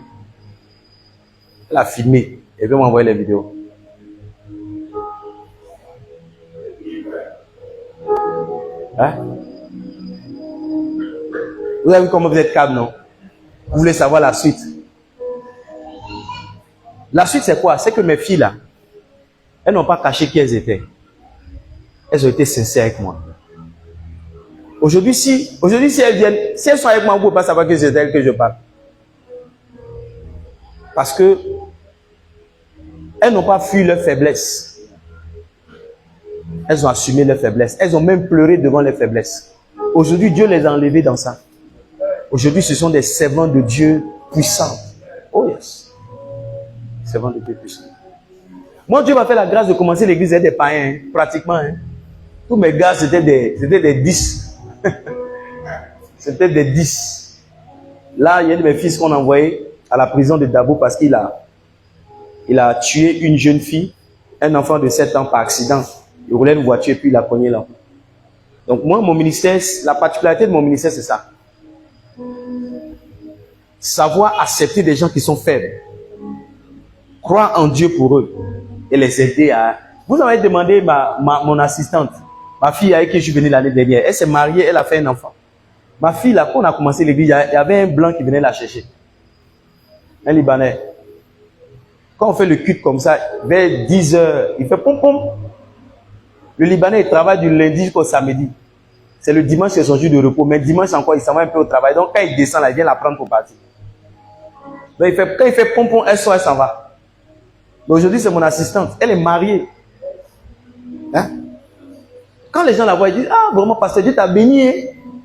S2: Elle a filmé. Et puis elle m'a envoyé les vidéos. Hein? Vous avez vu comment vous êtes calme, non? Vous voulez savoir la suite? La suite, c'est quoi? C'est que mes filles, là, elles n'ont pas caché qui elles étaient. Elles ont été sincères avec moi. Aujourd'hui, si elles viennent, si elles sont avec moi, vous ne pouvez pas savoir que c'est d'elles que je parle. Parce que elles n'ont pas fui leur faiblesse. Elles ont assumé leur faiblesse. Elles ont même pleuré devant les faiblesses. Aujourd'hui, Dieu les a enlevées dans ça. Aujourd'hui, ce sont des servants de Dieu puissants. Oh yes. Servants de Dieu puissants. Moi, Dieu m'a fait la grâce de commencer l'église avec des païens, hein, pratiquement. Hein. Tous mes gars, c'était des 10. C'était des 10. Là, il y a de mes fils qu'on a envoyé à la prison de Dabo parce qu'il a tué une jeune fille, un enfant de 7 ans par accident. Il roulait une voiture et puis il a cogné l'enfant. Donc moi, mon ministère, la particularité de mon ministère, c'est ça. Savoir accepter des gens qui sont faibles. Croire en Dieu pour eux. Et les aider à... Vous avez demandé mon assistante, ma fille avec qui je suis venu l'année dernière. Elle s'est mariée, elle a fait un enfant. Ma fille, là, quand on a commencé l'église, il y avait un blanc qui venait la chercher. Un Libanais. Quand on fait le culte comme ça, vers 10 h, il fait pom pom. Le Libanais, il travaille du lundi jusqu'au samedi. C'est le dimanche, c'est son jour de repos. Mais dimanche encore, il s'en va un peu au travail. Donc quand il descend là, il vient la prendre pour partir. Donc quand il fait pom pom, elle sort, elle s'en va. Aujourd'hui, c'est mon assistante. Elle est mariée. Hein? Quand les gens la voient, ils disent, ah, vraiment, pasteur, Dieu t'a béni. Hein?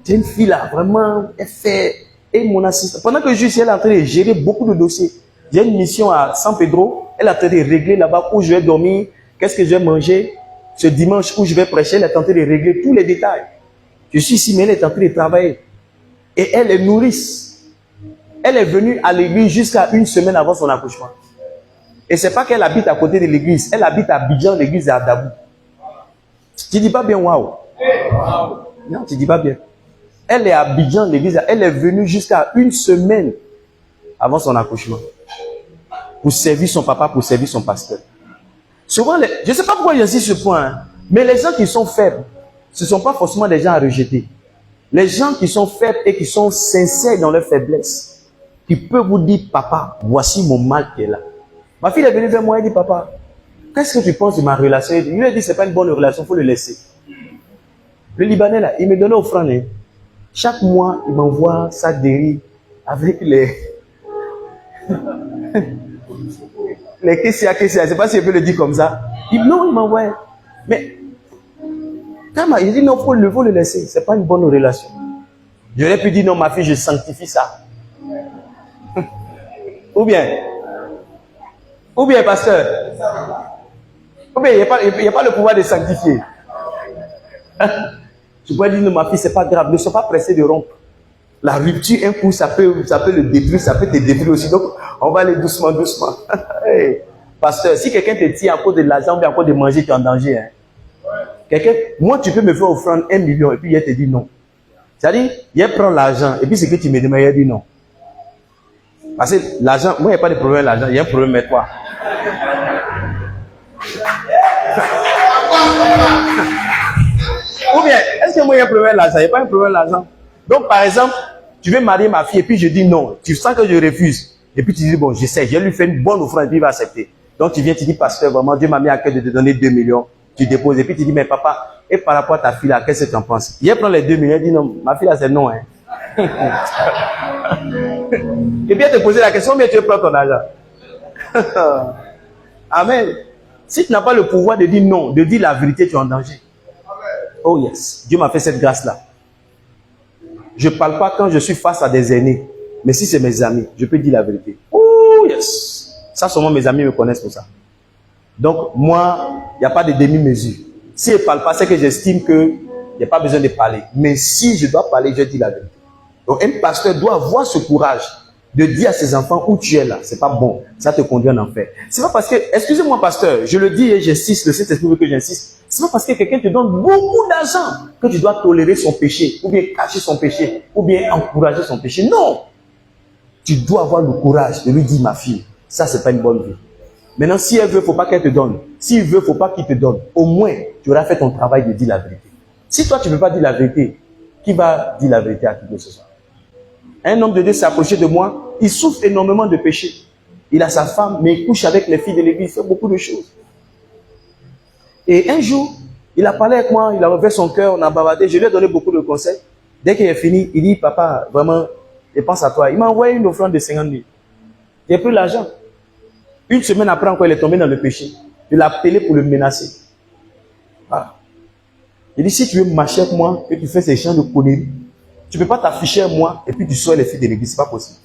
S2: J'ai une fille là, vraiment, elle fait. Et mon assistante. Pendant que je suis ici, elle est en train de gérer beaucoup de dossiers. J'ai une mission à San Pedro. Elle est en train de régler là-bas où je vais dormir, qu'est-ce que je vais manger. Ce dimanche où je vais prêcher, elle est en train de régler tous les détails. Je suis ici, mais elle est en train de travailler. Et elle est nourrice. Elle est venue à l'église jusqu'à une semaine avant son accouchement. Et c'est pas qu'elle habite à côté de l'église. Elle habite à Abidjan, l'église est à Dabou. Tu dis pas bien waouh? Non, tu dis pas bien. Elle est à Abidjan, l'église. Elle est venue jusqu'à une semaine avant son accouchement. Pour servir son papa, pour servir son pasteur. Souvent, je ne sais pas pourquoi j'insiste sur ce point, hein, mais les gens qui sont faibles, ce ne sont pas forcément des gens à rejeter. Les gens qui sont faibles et qui sont sincères dans leur faiblesse, qui peuvent vous dire, papa, voici mon mal qui est là. Ma fille est venue vers moi et dit, papa, qu'est-ce que tu penses de ma relation? Il lui a dit, ce n'est pas une bonne relation, il faut le laisser. Le Libanais, là, il me donnait offrande. Hein. Chaque mois, il m'envoie sa riz avec les Kessia, je ne sais pas si je peux le dire comme ça. Non, il m'envoie. Mais, quand il dit non, il faut le laisser. Ce n'est pas une bonne relation. J'aurais pu dire non, ma fille, je sanctifie ça. Ou bien, pasteur. Ou bien, il n'y a pas le pouvoir de sanctifier. Je pourrais dire non, ma fille, ce n'est pas grave. Ne sois pas pressé de rompre. La rupture, un coup, ça peut le détruire, ça peut te détruire aussi. Donc, on va aller doucement, doucement. Hey, pasteur, si quelqu'un te tient à cause de l'argent ou à cause de manger, tu es en danger. Hein. Moi, tu peux me faire offrande 1 million et puis il te dit non. C'est-à-dire, il prend l'argent et puis ce que tu me demandes, il dit non. Parce que l'argent, moi, il n'y a pas de problème avec l'argent, il y a un problème avec toi. Ou bien, est-ce que moi, il y a un problème avec l'argent? Il n'y a pas un problème avec l'argent. Donc, par exemple, tu veux marier ma fille et puis je dis non. Tu sens que je refuse. Et puis tu dis, bon, j'essaie, je lui fais une bonne offrande et puis il va accepter. Donc tu viens, tu dis, pasteur, vraiment, Dieu m'a mis à cœur de te donner 2 millions. Tu déposes et puis tu dis, mais papa, et par rapport à ta fille là, qu'est-ce que tu en penses? Il prend les 2 millions, il dit, non, ma fille là, c'est non, hein. Et bien te poser la question, mais tu prends ton argent. Amen. Si tu n'as pas le pouvoir de dire non, de dire la vérité, tu es en danger. Oh yes, Dieu m'a fait cette grâce-là. Je ne parle pas quand je suis face à des aînés, mais si c'est mes amis, je peux dire la vérité. Oh yes, ça seulement mes amis me connaissent pour ça. Donc moi, il n'y a pas de demi-mesure. Si je ne parle pas, c'est que j'estime qu'il n'y a pas besoin de parler. Mais si je dois parler, je dis la vérité. Donc un pasteur doit avoir ce courage de dire à ses enfants où tu es là, c'est pas bon, ça te conduit en enfer. C'est pas parce que, excusez-moi pasteur, je le dis et j'insiste, le Saint-Esprit veut que j'insiste, c'est pas parce que quelqu'un te donne beaucoup d'argent que tu dois tolérer son péché, ou bien cacher son péché, ou bien encourager son péché. Non! Tu dois avoir le courage de lui dire, ma fille, ça c'est pas une bonne vie. Maintenant, si elle veut, faut pas qu'elle te donne. S'il veut, faut pas qu'il te donne. Au moins, tu auras fait ton travail de dire la vérité. Si toi tu ne veux pas dire la vérité, qui va dire la vérité à qui que ce soit? Un homme de Dieu s'est approché de moi, il souffre énormément de péché. Il a sa femme, mais il couche avec les filles de l'église, il fait beaucoup de choses. Et un jour, il a parlé avec moi, il a ouvert son cœur, on a bavardé, je lui ai donné beaucoup de conseils. Dès qu'il est fini, il dit, papa, vraiment, je pense à toi. Il m'a envoyé une offrande de 50 000. J'ai pris l'argent. Une semaine après encore, il est tombé dans le péché. Je l'ai appelé pour le menacer. Voilà. Il dit, si tu veux marcher avec moi, que tu fais ces chants de conneries, tu ne peux pas t'afficher à moi et puis tu sois les filles de l'église, ce n'est pas possible.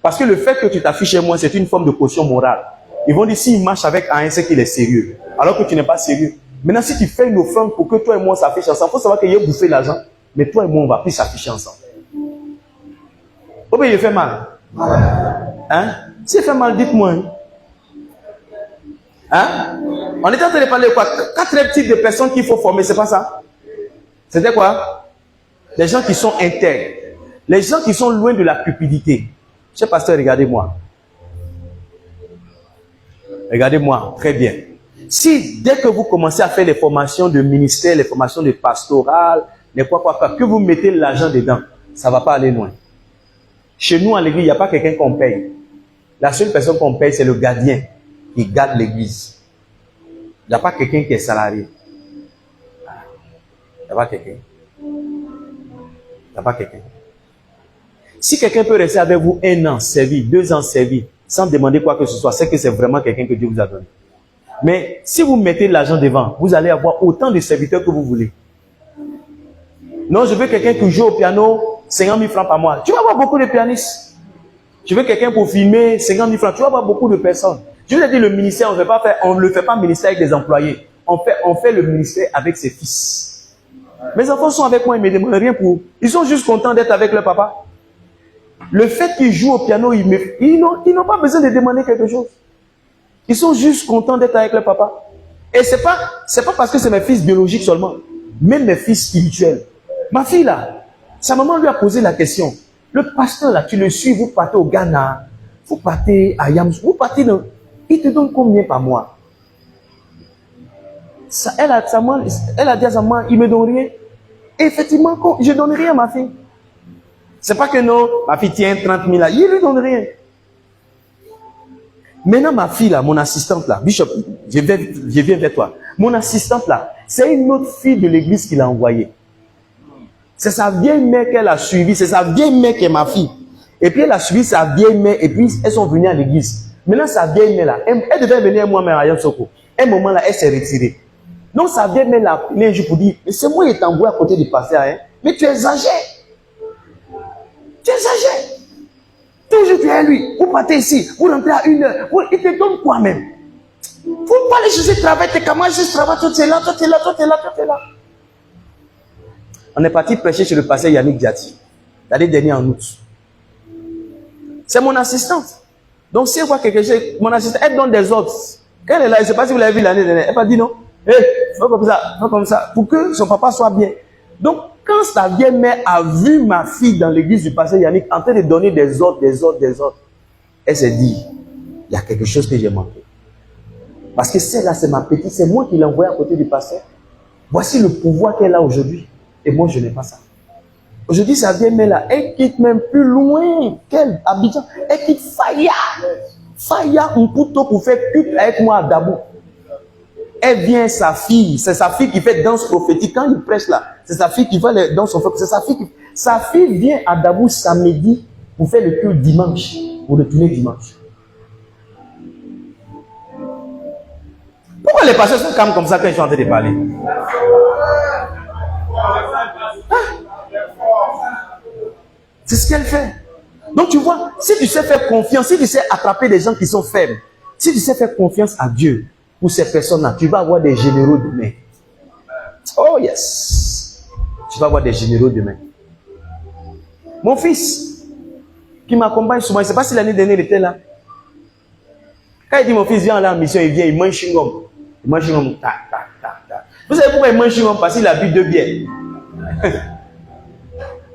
S2: Parce que le fait que tu t'affiches à moi, c'est une forme de caution morale. Ils vont dire, s'il marche avec un, c'est qu'il est sérieux. Alors que tu n'es pas sérieux. Maintenant, si tu fais une offrande pour que toi et moi s'affichent ensemble, il faut savoir qu'il y a bouffé l'argent, mais toi et moi, on ne va plus s'afficher ensemble. Oh bien, il fait mal. Hein? Si il fait mal, dites-moi. Hein? On était en train de parler de quoi? 4 types de personnes qu'il faut former, c'est pas ça? C'était quoi? Les gens qui sont intègres. Les gens qui sont loin de la cupidité. Cher pasteur, regardez-moi. Regardez-moi, très bien. Si dès que vous commencez à faire les formations de ministère, les formations de pastoral, les quoi, que vous mettez l'argent dedans, ça ne va pas aller loin. Chez nous, à l'église, il n'y a pas quelqu'un qu'on paye. La seule personne qu'on paye, c'est le gardien qui garde l'église. Il n'y a pas quelqu'un qui est salarié. Il n'y a pas quelqu'un. Il n'y a pas quelqu'un. Si quelqu'un peut rester avec vous 1 an servi, 2 ans servi, sans demander quoi que ce soit, c'est que c'est vraiment quelqu'un que Dieu vous a donné. Mais si vous mettez l'argent devant, vous allez avoir autant de serviteurs que vous voulez. Non, je veux quelqu'un qui joue au piano 50 000 francs par mois. Tu vas avoir beaucoup de pianistes. Je veux quelqu'un pour filmer 50 000 francs. Tu vas avoir beaucoup de personnes. Je vous ai dit, le ministère, on ne le fait pas ministère avec des employés. On fait le ministère avec ses fils. Mes enfants sont avec moi, ils ne me demandent rien pour. Ils sont juste contents d'être avec leur papa. Le fait qu'ils jouent au piano, ils n'ont pas besoin de demander quelque chose. Ils sont juste contents d'être avec leur papa. Et c'est pas parce que c'est mes fils biologiques seulement, même mes fils spirituels. Ma fille là, sa maman lui a posé la question. Le pasteur là, tu le suis, vous partez au Ghana, vous partez à Yams, vous partez dans. Il te donne combien par mois? Elle a dit à sa maman, il ne me donne rien. Et effectivement, je ne donne rien à ma fille. C'est pas que non, ma fille tient 30 000 là, il ne lui donne rien. Maintenant, ma fille là, mon assistante là, Bishop, je viens vers toi. Mon assistante là, c'est une autre fille de l'église qui l'a envoyée. C'est sa vieille mère qu'elle a suivie, c'est sa vieille mère qui est ma fille. Et puis elle a suivi sa vieille mère et puis elles sont venues à l'église. Maintenant, sa vieille mère là, elle devait venir moi-même à Yamsoko. À un moment là, elle s'est retirée. Donc sa vieille mère l'a appelé un jour pour dire, mais c'est moi qui t'ai envoyé à côté du pasteur, hein? Mais tu exagères. Tu exagères. Toujours tu es lui. Vous partez ici, vous rentrez à 1 heure. Il te donne quoi même? Vous pas aller chercher travail, tes camarades juste travail, toi tu es là, toi tu es là, toi tu es là, toi tu es là. On est parti prêcher chez le pasteur Yannick Diati, l'année dernière en août. C'est mon assistante. Donc si elle voit quelque chose, mon assistante, elle donne des ordres. Quand elle est là, je ne sais pas si vous l'avez vu l'année dernière, elle va dire non. Hé, fais comme ça, pour que son papa soit bien. Donc, quand sa vieille mère a vu ma fille dans l'église du pasteur Yannick en train de donner des ordres, elle s'est dit, il y a quelque chose que j'ai manqué. Parce que celle-là, c'est ma petite, c'est moi qui l'ai envoyée à côté du pasteur. Voici le pouvoir qu'elle a aujourd'hui. Et moi, je n'ai pas ça. Aujourd'hui, ça vient, mais là, elle quitte même plus loin qu'elle, Abidjan. Elle quitte Faya. Faya, un couteau pour faire pute avec moi à Dabou. Elle vient, sa fille. C'est sa fille qui fait danse prophétique. Quand il prêche là, c'est sa fille qui fait les danses prophétiques. C'est sa fille qui... Sa fille vient à Dabou samedi pour faire le culte dimanche. Pour retourner dimanche. Pourquoi les pasteurs sont calmes comme ça quand ils sont en train de parler? C'est ce qu'elle fait. Donc tu vois, si tu sais faire confiance, si tu sais attraper des gens qui sont faibles, si tu sais faire confiance à Dieu pour ces personnes-là, tu vas avoir des généraux demain. Oh yes. Tu vas avoir des généraux demain. Mon fils, qui m'accompagne souvent, je ne sais pas si l'année dernière il était là. Quand il dit mon fils vient là en mission, il vient, il mange chewing-gum. Il mange chewing-gum. Vous savez pourquoi il mange chewing-gum? Parce qu'il habite 2 bières.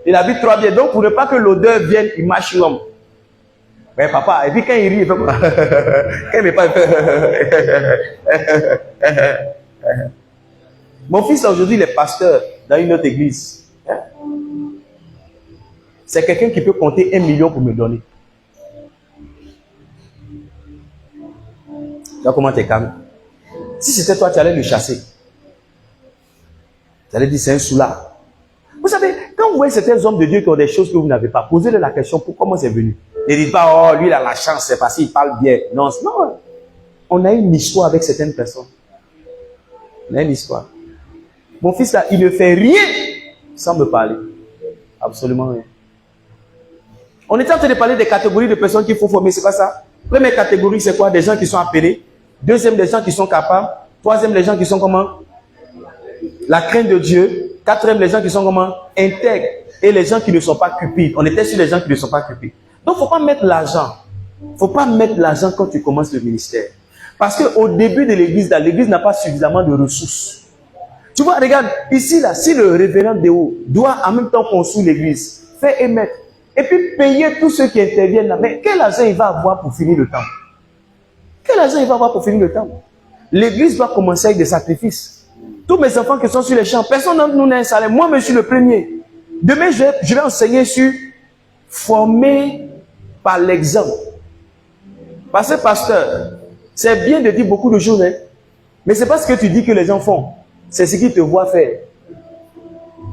S2: Il habite 3 bières. Donc pour ne pas que l'odeur vienne, il mange chewing-gum. Mais papa, et puis quand il rit, il fait quoi? Quand il ne pas, mon fils aujourd'hui, il est pasteur dans une autre église. C'est quelqu'un qui peut compter 1 million pour me donner. Donc comment tu es calme? Si c'était toi, tu allais le chasser. Tu allais dire c'est un soulard. Vous savez, quand vous voyez certains hommes de Dieu qui ont des choses que vous n'avez pas, posez-leur la question pour comment c'est venu. Ne dites pas, oh, lui il a la chance, c'est parce qu'il parle bien. Non, non. On a une histoire avec certaines personnes. On a une histoire. Mon fils là, il ne fait rien sans me parler. Absolument rien. On était en train de parler des catégories de personnes qu'il faut former, c'est pas ça? Première catégorie, c'est quoi? Des gens qui sont appelés. Deuxième, des gens qui sont capables. Troisième, les gens qui sont comment? La crainte de Dieu. Quatrième, les gens qui sont comment? Intègres. Et les gens qui ne sont pas cupides. On était sur les gens qui ne sont pas cupides. Donc, il ne faut pas mettre l'argent. Il ne faut pas mettre l'argent quand tu commences le ministère. Parce qu'au début de l'église, l'église n'a pas suffisamment de ressources. Tu vois, regarde, ici, là, si le révérend Déo doit en même temps construire l'église, faire émettre, et puis payer tous ceux qui interviennent là. Mais quel argent il va avoir pour finir le temps? Quel argent il va avoir pour finir le temps? L'église doit commencer avec des sacrifices. Tous mes enfants qui sont sur les champs, personne d'entre nous n'a un salaire. Moi, je suis le premier. Demain, je vais enseigner sur former par l'exemple. Parce que, pasteur, c'est bien de dire beaucoup de choses, hein? Mais ce n'est pas ce que tu dis que les gens font. C'est ce qu'ils te voient faire.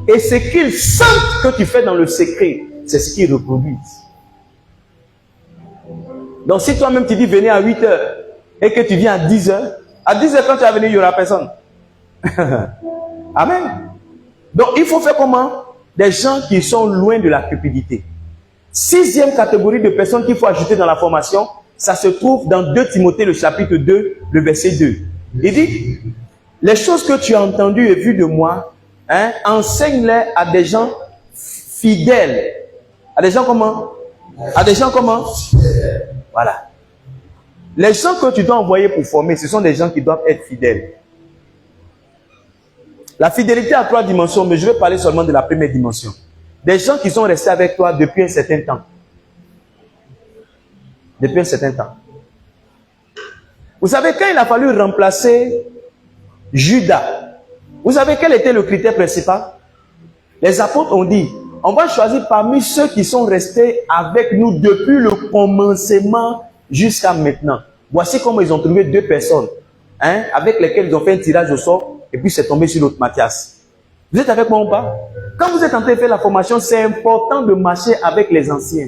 S2: Et ce qu'ils sentent que tu fais dans le secret, c'est ce qu'ils reproduisent. Donc si toi-même tu dis venez à 8 h et que tu viens à 10 h, à 10 h quand tu vas venir, il n'y aura personne. Amen. Donc il faut faire comment? Des gens qui sont loin de la cupidité. 6e catégorie de personnes qu'il faut ajouter dans la formation, ça se trouve dans 2 Timothée, le chapitre 2, le verset 2. Il dit, les choses que tu as entendues et vues de moi, hein, enseigne-les à des gens fidèles. À des gens comment? À des gens comment? Voilà. Les gens que tu dois envoyer pour former, ce sont des gens qui doivent être fidèles. La fidélité a 3 dimensions, mais je vais parler seulement de la première dimension. Des gens qui sont restés avec toi depuis un certain temps. Depuis un certain temps. Vous savez, quand il a fallu remplacer Judas, vous savez quel était le critère principal? Les apôtres ont dit, on va choisir parmi ceux qui sont restés avec nous depuis le commencement jusqu'à maintenant. Voici comment ils ont trouvé 2 personnes, hein, avec lesquelles ils ont fait un tirage au sort, et puis c'est tombé sur l'autre Matthias. Vous êtes avec moi ou pas? Quand vous êtes en train de faire la formation, c'est important de marcher avec les anciens.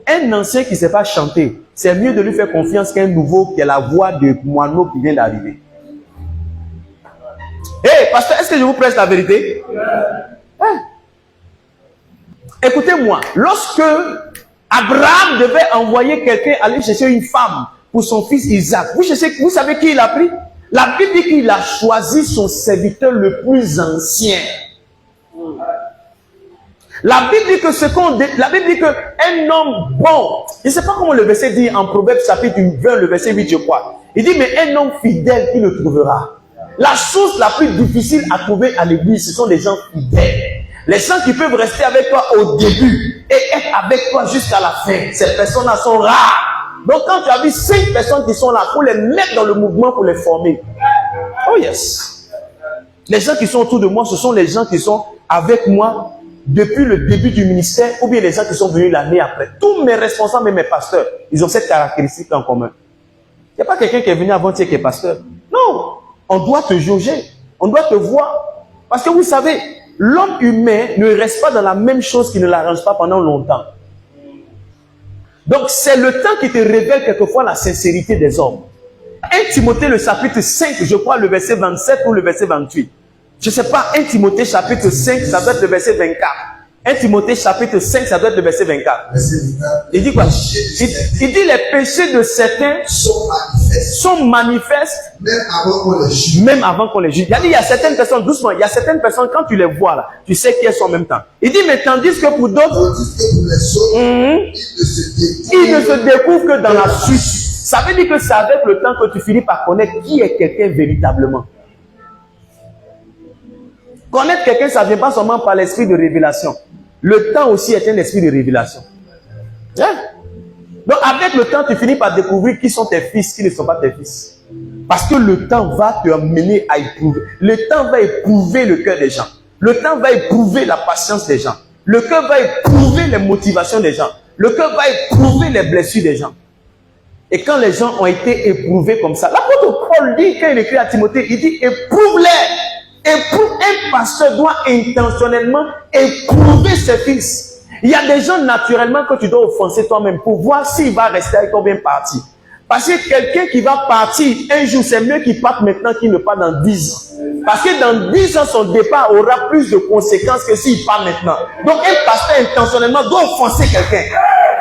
S2: Un ancien qui ne sait pas chanter, c'est mieux de lui faire confiance qu'un nouveau qui a la voix de moineau qui vient d'arriver. Hey, pasteur, est-ce que je vous prêche la vérité? Hein? Écoutez-moi, lorsque Abraham devait envoyer quelqu'un aller chercher une femme pour son fils Isaac, vous savez qui il a pris? La Bible dit qu'il a choisi son serviteur le plus ancien. La Bible dit que la Bible dit qu'un homme bon, je ne sais pas comment le verset dit en Proverbe chapitre 20, le verset 8, je crois. Il dit, mais un homme fidèle, qui le trouvera? La chose la plus difficile à trouver à l'église, ce sont les gens fidèles. Les gens qui peuvent rester avec toi au début et être avec toi jusqu'à la fin. Ces personnes-là sont rares. Donc quand tu as vu 5 personnes qui sont là, il faut les mettre dans le mouvement pour les former. Oh yes. Les gens qui sont autour de moi, ce sont les gens qui sont avec moi depuis le début du ministère ou bien les gens qui sont venus l'année après. Tous mes responsables et mes pasteurs, ils ont cette caractéristique en commun. Il n'y a pas quelqu'un qui est venu avant-hier qui est pasteur. Non, on doit te jauger, on doit te voir. Parce que vous savez, l'homme humain ne reste pas dans la même chose qui ne l'arrange pas pendant longtemps. Donc c'est le temps qui te révèle quelquefois la sincérité des hommes. 1 Timothée le chapitre 5, je crois le verset 27 ou le verset 28. Je ne sais pas, 1 Timothée chapitre 5, ça doit être le verset 24. 1 Timothée chapitre 5, ça doit être le verset 24. Il dit quoi? Il dit les péchés de certains sont manifestes même avant qu'on les juge. Il y a certaines personnes, doucement, il y a certaines personnes, quand tu les vois là, tu sais qui elles sont en même temps. Il dit, mais tandis que pour d'autres, ils ne se découvrent que dans la suite. Ça veut dire que c'est avec le temps que tu finis par connaître qui est quelqu'un véritablement. Connaître quelqu'un, ça ne vient pas seulement par l'esprit de révélation. Le temps aussi est un esprit de révélation. Yeah. Donc avec le temps, tu finis par découvrir qui sont tes fils, qui ne sont pas tes fils. Parce que le temps va te amener à éprouver. Le temps va éprouver le cœur des gens. Le temps va éprouver la patience des gens. Le cœur va éprouver les motivations des gens. Le cœur va éprouver les blessures des gens. Et quand les gens ont été éprouvés comme ça, l'apôtre Paul dit, quand il écrit à Timothée, il dit éprouve-les. Un pasteur doit intentionnellement éprouver ses fils. Il y a des gens naturellement que tu dois offenser toi-même pour voir s'il va rester avec toi bien parti. Parce que quelqu'un qui va partir un jour, c'est mieux qu'il parte maintenant qu'il ne parte dans 10 ans. Parce que dans 10 ans, son départ aura plus de conséquences que s'il part maintenant. Donc un pasteur intentionnellement doit offenser quelqu'un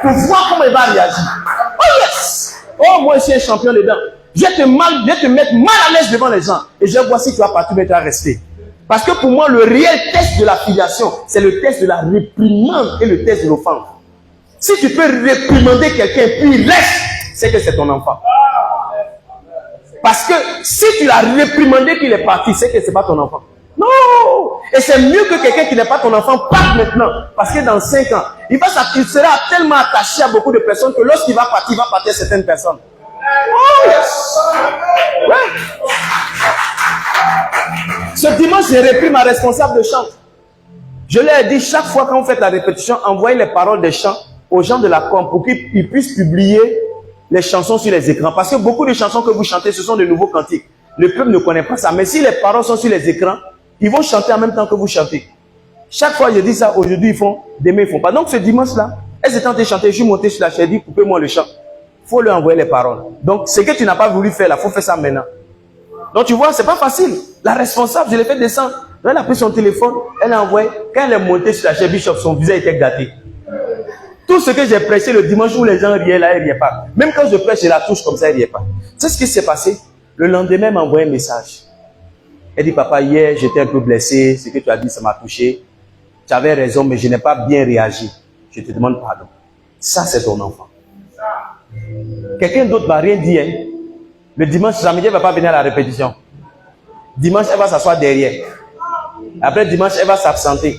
S2: pour voir comment il va réagir. Oh yes! Oh, moi je suis un champion dedans. Je vais te mettre mal à l'aise devant les gens. Et je vais voir si tu vas partir, mais tu vas rester. Parce que pour moi, le réel test de la filiation, c'est le test de la réprimande et le test de l'offense. Si tu peux réprimander quelqu'un puis il laisse, c'est que c'est ton enfant. Parce que si tu l'as réprimandé qu'il est parti, c'est que ce n'est pas ton enfant. Non! Et c'est mieux que quelqu'un qui n'est pas ton enfant parte maintenant. Parce que dans 5 ans, il sera tellement attaché à beaucoup de personnes que lorsqu'il va partir, il va partir à certaines personnes. Oh yes! Ouais. Ce dimanche, j'ai repris ma responsable de chant. Je leur ai dit, chaque fois quand vous faites la répétition, envoyez les paroles des chants aux gens de la com pour qu'ils puissent publier les chansons sur les écrans. Parce que beaucoup de chansons que vous chantez, ce sont de nouveaux cantiques. Le peuple ne connaît pas ça. Mais si les paroles sont sur les écrans, ils vont chanter en même temps que vous chantez. Chaque fois, je dis ça, aujourd'hui ils font, demain ils font pas. Donc ce dimanche-là, elles étaient en train de chanter, je suis monté sur la chaise, j'ai dit, coupez-moi le chant. Il faut leur envoyer les paroles. Donc, ce que tu n'as pas voulu faire là, il faut faire ça maintenant. Donc, tu vois, c'est pas facile. La responsable, je l'ai fait descendre. Elle a pris son téléphone, elle a envoyé. Quand elle est montée sur la chaise Bishop, son visage était gâté. Tout ce que j'ai prêché le dimanche où les gens riaient là, elle ne riait pas. Même quand je prêche, je la touche comme ça, elle ne riait pas. Tu sais ce qui s'est passé? Le lendemain, elle m'a envoyé un message. Elle dit, papa, hier, j'étais un peu blessé. Ce que tu as dit, ça m'a touché. Tu avais raison, mais je n'ai pas bien réagi. Je te demande pardon. Ça, c'est ton enfant. Quelqu'un d'autre ne va rien dire. Hein. Le dimanche, samedi, elle ne va pas venir à la répétition. Dimanche, elle va s'asseoir derrière. Après dimanche, elle va s'absenter.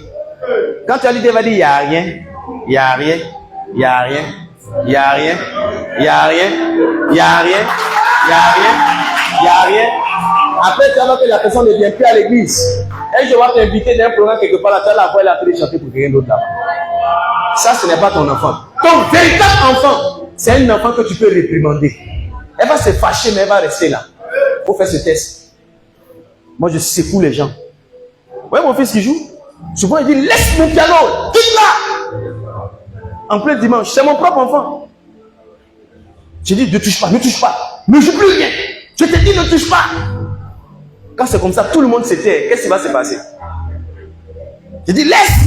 S2: Quand tu as dit, elle va dire, il n'y a rien, il n'y a rien, il n'y a rien, il n'y a rien, il n'y a rien, il n'y a rien, il n'y a rien, il n'y a rien. Après, tu vas voir que la personne ne vient plus à l'église. Elle, je vais t'inviter dans un programme quelque part, là, tu vas la voir, elle a fait chanter pour quelqu'un d'autre là. Ça, ce n'est pas ton enfant. Ton véritable enfant, c'est un enfant que tu peux réprimander. Elle va se fâcher, mais elle va rester là. Il faut faire ce test. Moi, je secoue les gens. Vous voyez mon fils qui joue? Souvent, il dit, laisse mon piano, quitte-la. En plein dimanche, c'est mon propre enfant. Je dis, ne touche pas, ne touche pas. Ne joue plus rien. Je te dis, ne touche pas. Quand c'est comme ça, tout le monde se tait. Qu'est-ce qui va se passer? Je dis, laisse.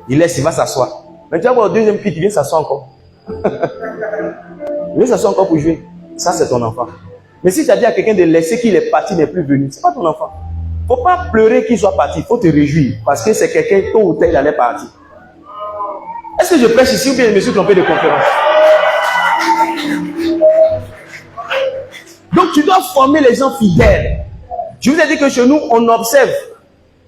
S2: Il laisse, il va s'asseoir. Mais tu vas voir au deuxième clip, il vient s'asseoir encore. Il vient s'asseoir encore pour jouer. Ça, c'est ton enfant. Mais si tu as dit à quelqu'un de laisser qu'il est parti, n'est plus venu, ce n'est pas ton enfant. Il ne faut pas pleurer qu'il soit parti. Il faut te réjouir. Parce que c'est quelqu'un, tôt ou tard, il allait partir. Est-ce que je prêche ici ou bien je me suis trompé de conférence? Donc tu dois former les gens fidèles. Je vous ai dit que chez nous, on observe.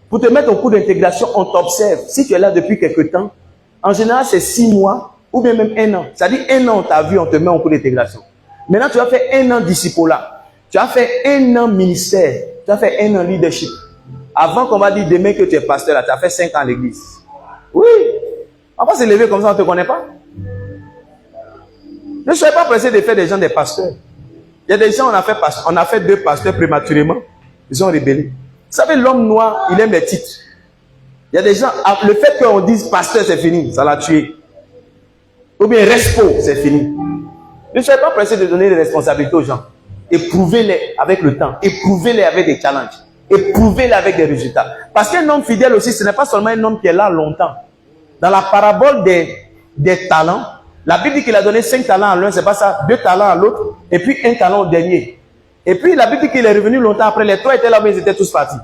S2: Pour te mettre au cours d'intégration, on t'observe. Si tu es là depuis quelque temps, en général, c'est 6 mois ou bien même 1 an. C'est-à-dire 1 an, on t'a vu, on te met au cours d'intégration. Maintenant, tu as fait 1 an disciple là. Tu as fait 1 an ministère. Tu as fait 1 an leadership. Avant qu'on va dire demain que tu es pasteur, là, tu as fait 5 ans à l'église. Oui. On va se lever comme ça, on ne te connaît pas. Ne soyez pas pressé de faire des gens des pasteurs. Il y a des gens, on a fait 2 pasteurs prématurément. Ils ont rébellé. Vous savez, l'homme noir, il aime les titres. Il y a des gens, le fait qu'on dise pasteur, c'est fini, ça l'a tué. Ou bien respo, c'est fini. Ne soyez pas pressé de donner des responsabilités aux gens. Éprouvez-les avec le temps. Éprouvez-les avec des challenges. Éprouvez-les avec des résultats. Parce qu'un homme fidèle aussi, ce n'est pas seulement un homme qui est là longtemps. Dans la parabole des talents, la Bible dit qu'il a donné 5 talents à l'un, c'est pas ça, 2 talents à l'autre, et puis 1 talent au dernier. Et puis la Bible dit qu'il est revenu longtemps après, les 3 étaient là, mais ils étaient tous partis.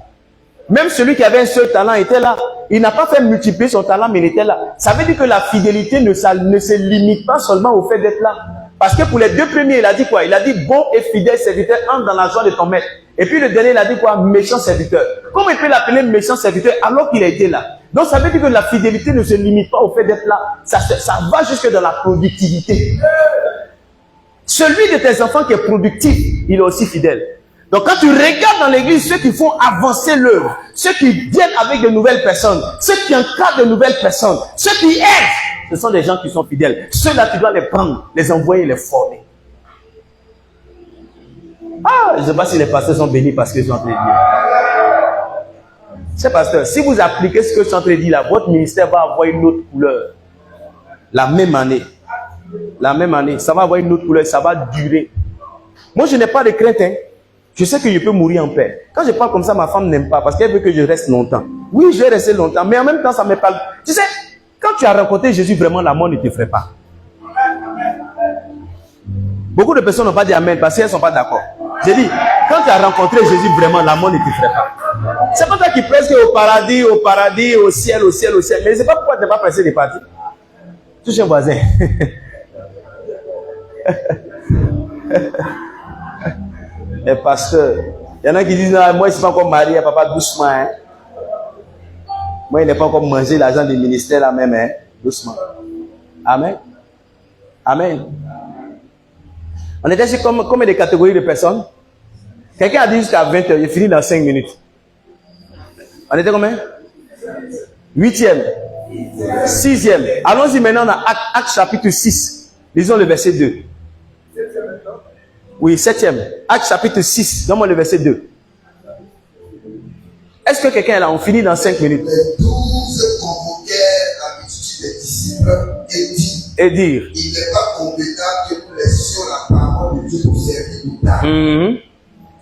S2: Même celui qui avait un seul talent était là. Il n'a pas fait multiplier son talent, mais il était là. Ça veut dire que la fidélité ne se limite pas seulement au fait d'être là. Parce que pour les 2 premiers, il a dit quoi? Il a dit bon et fidèle serviteur, entre dans la joie de ton maître. Et puis le dernier, il a dit quoi? Méchant serviteur. Comment il peut l'appeler méchant serviteur alors qu'il a été là? Donc ça veut dire que la fidélité ne se limite pas au fait d'être là. Ça va jusque dans la productivité. Celui de tes enfants qui est productif, il est aussi fidèle. Donc quand tu regardes dans l'église ceux qui font avancer l'œuvre, ceux qui viennent avec de nouvelles personnes, ceux qui encadrent de nouvelles personnes, ceux qui aident, ce sont des gens qui sont fidèles. Ceux-là, tu dois les prendre, les envoyer, les former. Ah, je ne sais pas si les pasteurs sont bénis parce qu'ils sont en train de dire. C'est pasteur, si vous appliquez ce que je suis en train de dire là, votre ministère va avoir une autre couleur. La même année. La même année, ça va avoir une autre couleur, ça va durer. Moi, je n'ai pas de crainte, hein. Je sais que je peux mourir en paix. Quand je parle comme ça, ma femme n'aime pas parce qu'elle veut que je reste longtemps. Oui, je vais rester longtemps, mais en même temps, ça me parle. Tu sais, quand tu as rencontré Jésus, vraiment, la mort ne te ferait pas. Beaucoup de personnes n'ont pas dit Amen parce qu'elles ne sont pas d'accord. J'ai dit, quand tu as rencontré Jésus, vraiment, la mort ne te ferait pas. C'est pas toi qui presque au paradis, au ciel, au ciel, au ciel. Mais c'est pas pourquoi tu n'es pas pressé de partir. Touche un voisin. Les pasteurs. Il y en a qui disent, non, moi, je ne suis pas encore marié, papa, doucement. Hein. Moi, il n'est pas encore mangé l'argent du ministère là même. Hein. Doucement. Amen. Amen. On était sur combien de catégories de personnes? Quelqu'un a dit jusqu'à 20 h, il finit dans 5 minutes. On était combien? 8e. 6e. Allons-y maintenant dans Actes chapitre 6. Lisons le verset 2. Oui, 7e. Actes chapitre 6. Donne-moi le verset 2. Est-ce que quelqu'un est là? On finit dans 5 minutes.
S3: Les 12 convoquèrent la multitude des disciples
S2: et dire
S3: il n'est pas compétent que nous laissions la parole de Dieu pour servir nous tard.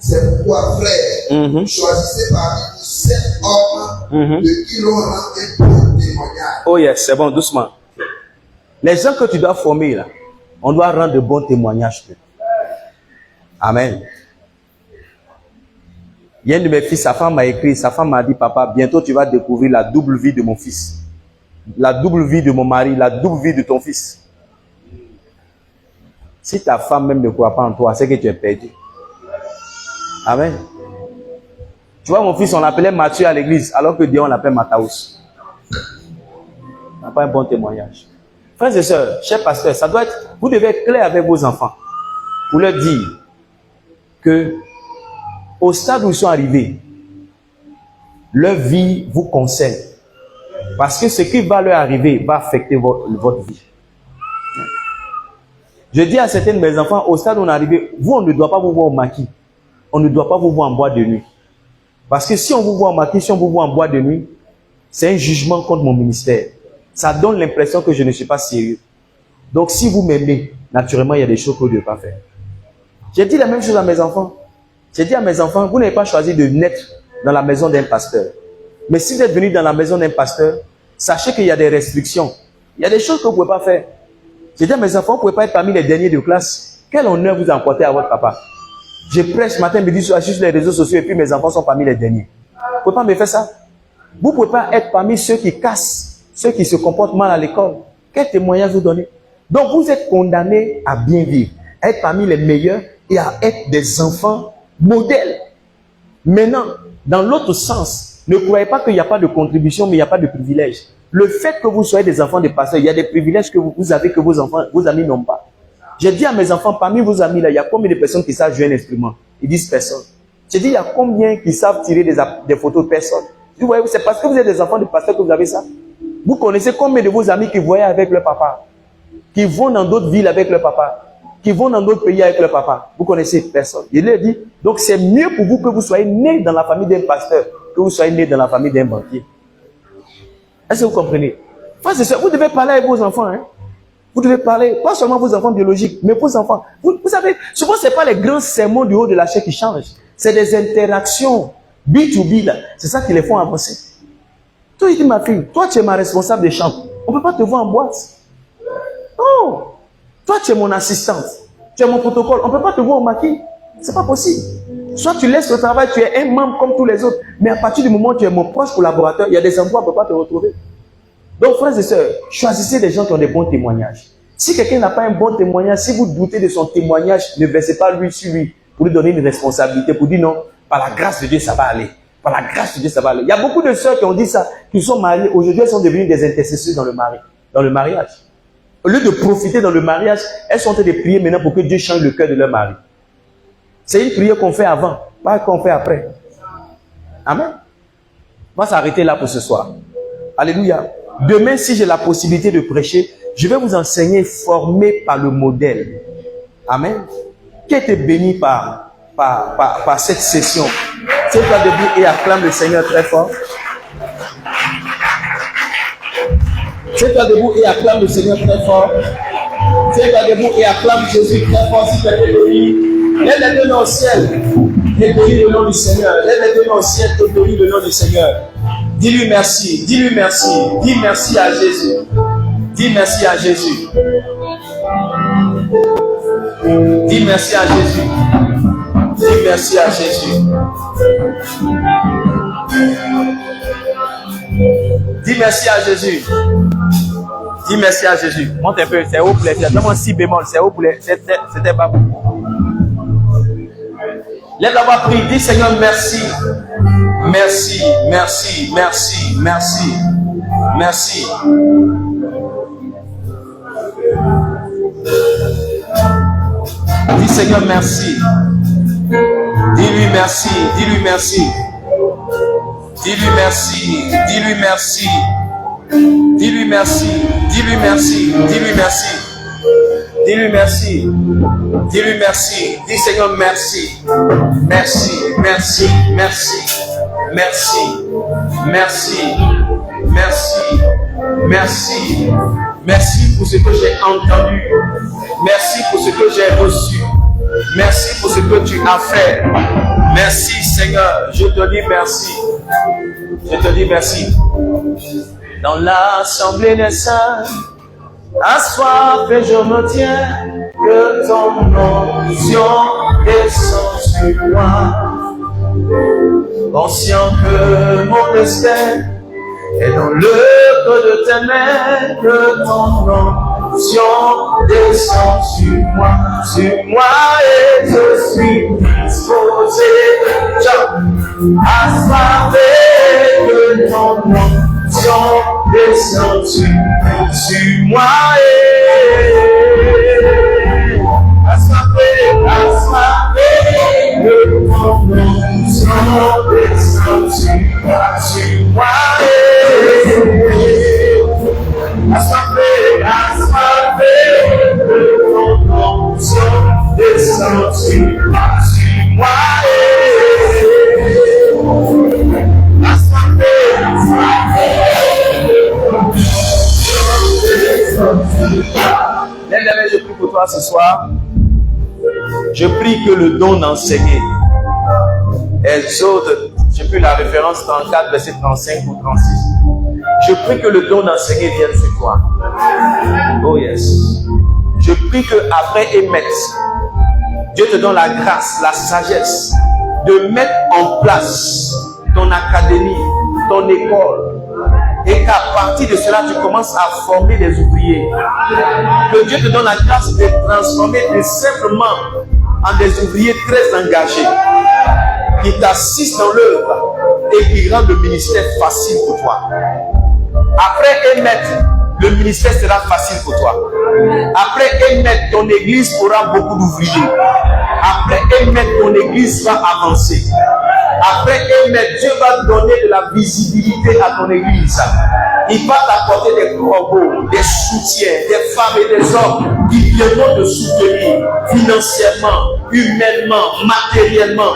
S3: C'est pourquoi, frère, choisissez parmi vous 7 hommes de qui l'on rend un bon témoignage.
S2: Oh yes, c'est bon, doucement. Les gens que tu dois former là, on doit rendre de bons témoignages. Amen. Il y a un de mes fils, sa femme m'a écrit, sa femme m'a dit, papa, bientôt tu vas découvrir la double vie de mon fils. La double vie de mon mari, la double vie de ton fils. Si ta femme même ne croit pas en toi, c'est que tu es perdu. Amen. Tu vois, mon fils, on l'appelait Mathieu à l'église, alors que Dieu, on l'appelle Mathaus. On n'a pas un bon témoignage. Frères et sœurs, chers pasteurs, ça doit être, vous devez être clair avec vos enfants pour leur dire que au stade où ils sont arrivés, leur vie vous concerne. Parce que ce qui va leur arriver va affecter votre vie. Je dis à certains de mes enfants, au stade où on est arrivé, vous, on ne doit pas vous voir au maquis. On ne doit pas vous voir en boîte de nuit. Parce que si on vous voit en maquis, si on vous voit en boîte de nuit, c'est un jugement contre mon ministère. Ça donne l'impression que je ne suis pas sérieux. Donc si vous m'aimez, naturellement, il y a des choses que vous ne devez pas faire. J'ai dit la même chose à mes enfants. J'ai dit à mes enfants, vous n'avez pas choisi de naître dans la maison d'un pasteur. Mais si vous êtes venu dans la maison d'un pasteur, sachez qu'il y a des restrictions. Il y a des choses que vous ne pouvez pas faire. J'ai dit à mes enfants, vous ne pouvez pas être parmi les derniers de classe. Quel honneur vous emportez à votre papa? Je prêche matin, midi, soir, sur les réseaux sociaux et puis mes enfants sont parmi les derniers. Vous ne pouvez pas me faire ça. Vous ne pouvez pas être parmi ceux qui cassent, ceux qui se comportent mal à l'école. Quel témoignage vous donnez? Donc vous êtes condamnés à bien vivre, à être parmi les meilleurs et à être des enfants modèles. Maintenant, dans l'autre sens, ne croyez pas qu'il n'y a pas de contribution, mais il n'y a pas de privilège. Le fait que vous soyez des enfants de pasteurs, il y a des privilèges que vous avez que vos amis n'ont pas. J'ai dit à mes enfants, parmi vos amis là, il y a combien de personnes qui savent jouer un instrument? Ils disent personne. Je dis, il y a combien qui savent tirer des photos de personnes? Vous voyez, c'est parce que vous êtes des enfants de pasteurs que vous avez ça. Vous connaissez combien de vos amis qui voyagent avec leur papa, qui vont dans d'autres villes avec leur papa, qui vont dans d'autres pays avec leur papa? Vous connaissez personne. Il leur dit, donc c'est mieux pour vous que vous soyez né dans la famille d'un pasteur que vous soyez né dans la famille d'un banquier. Est-ce que vous comprenez? Frères et sœurs, vous devez parler avec vos enfants. Hein? Vous devez parler, pas seulement vos enfants biologiques, mais vos enfants. Vous savez, souvent, ce n'est pas les grands sermons du haut de la chair qui changent. C'est des interactions B2B, là. C'est ça qui les font avancer. Toi, il dit, ma fille, toi, tu es ma responsable des chambres. On ne peut pas te voir en boîte. Non. Toi, tu es mon assistante. Tu es mon protocole. On ne peut pas te voir au maquis. Ce n'est pas possible. Soit tu laisses le travail, tu es un membre comme tous les autres. Mais à partir du moment où tu es mon proche collaborateur, il y a des endroits où on ne peut pas te retrouver. Donc, frères et sœurs, choisissez des gens qui ont des bons témoignages. Si quelqu'un n'a pas un bon témoignage, si vous doutez de son témoignage, ne versez pas lui sur lui pour lui donner une responsabilité, pour dire non, par la grâce de Dieu, ça va aller. Par la grâce de Dieu, ça va aller. Il y a beaucoup de sœurs qui ont dit ça, qui sont mariées. Aujourd'hui, elles sont devenues des intercesseurs dans le mariage. Au lieu de profiter dans le mariage, elles sont en train de prier maintenant pour que Dieu change le cœur de leur mari. C'est une prière qu'on fait avant, pas qu'on fait après. Amen. On va s'arrêter là pour ce soir. Alléluia. Demain, si j'ai la possibilité de prêcher, je vais vous enseigner formé par le modèle. Amen. Qui a été béni par cette session? Tiens-toi debout et acclame le Seigneur très fort. Tiens-toi debout et acclame le Seigneur très fort. Tiens-toi debout et acclame Jésus très fort si tu es béni. Lève les deux mains au ciel et bénis le nom du Seigneur. Lève les deux mains au ciel et bénis le nom du Seigneur. Dis-lui merci, dis-lui merci, dis merci à Jésus. Dis merci à Jésus. Dis merci à Jésus. Dis merci à Jésus. Dis merci à Jésus. Dis merci à Jésus. Monte un peu, c'est haut pour les filles. Donne-moi 6 bémol, c'est haut pour les... C'était pas bon. Lève la voix, prie. Dis Seigneur, merci. Merci, merci, merci, merci, merci. Dis Seigneur, merci. Dis-lui merci, dis-lui merci. Dis-lui merci, dis-lui merci. Dis-lui merci, dis-lui merci, dis-lui merci. Dis-lui merci. Dis-lui merci. Dis Seigneur, merci. Merci, merci, merci. Merci, merci, merci, merci, merci pour ce que j'ai entendu. Merci pour ce que j'ai reçu. Merci pour ce que tu as fait. Merci Seigneur, je te dis merci. Je te dis merci. Dans l'assemblée des saints, assoiffé je me tiens, que ton onction descend sur moi. Conscient que mon destin est dans le creux de tes mains, que ton onction descend sur moi, et je suis disposé à savoir que ton onction descend sur moi, à savoir que ton onction descend sur moi, assoiffé, que ton onction descend sur moi, Lève-les, je prie pour toi ce soir. Je prie que le don d'enseigner exauce, j'ai plus la référence 34, verset 35 ou 36. Je prie que le don d'enseigner vienne sur toi. Oh yes. Je prie que après émettre, Dieu te donne la grâce, la sagesse de mettre en place ton académie, ton école, et qu'à partir de cela, tu commences à former des ouvriers. Que Dieu te donne la grâce de transformer simplement en des ouvriers très engagés, qui t'assistent dans l'œuvre et qui rendent le ministère facile pour toi. Après émettre, le ministère sera facile pour toi. Après émettre, ton église aura beaucoup d'ouvriers. Après émettre, ton église va avancer. Après émettre, Dieu va donner de la visibilité à ton église. Il va t'apporter des corbeaux, des soutiens, des femmes et des hommes qui viendront te soutenir financièrement, humainement, matériellement,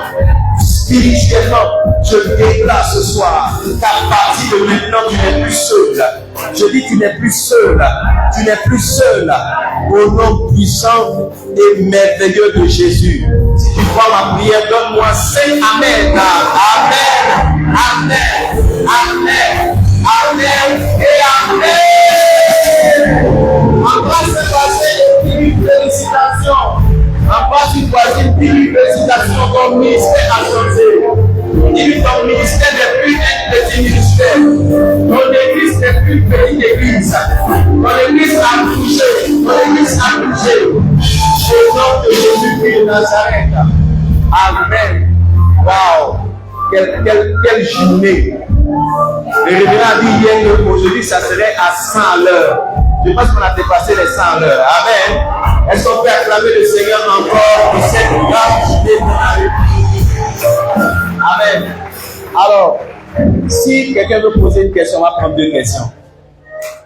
S2: spirituellement. Je déclare ce soir qu'à partir de maintenant, tu n'es plus seul. Je dis, tu n'es plus seul. Tu n'es plus seul. Au nom puissant et merveilleux de Jésus. Si tu crois ma prière, donne-moi 5 Amen. Amen. Amen. Amen. Amen. Et Amen. Embrasse ce voisin, dis-lui félicitations. Embrasse une voisine, dis-lui félicitations. Ton ministère a changé. Dis-lui ton ministère n'est plus un petit ministère. Ton église n'est plus une petite église. Ton église a bougé. Ton église a bougé. Au nom de Jésus-Christ de Nazareth. Amen. Waouh. Quelle journée. Le révérend a dit hier qu'aujourd'hui, ça serait à 100 à l'heure. Je pense qu'on a dépassé les 100 à l'heure. Amen. Est-ce qu'on peut acclamer le Seigneur encore pour cette grande journée qu'on a eue? Amen. Alors, si quelqu'un veut poser une question, on va prendre 2 questions.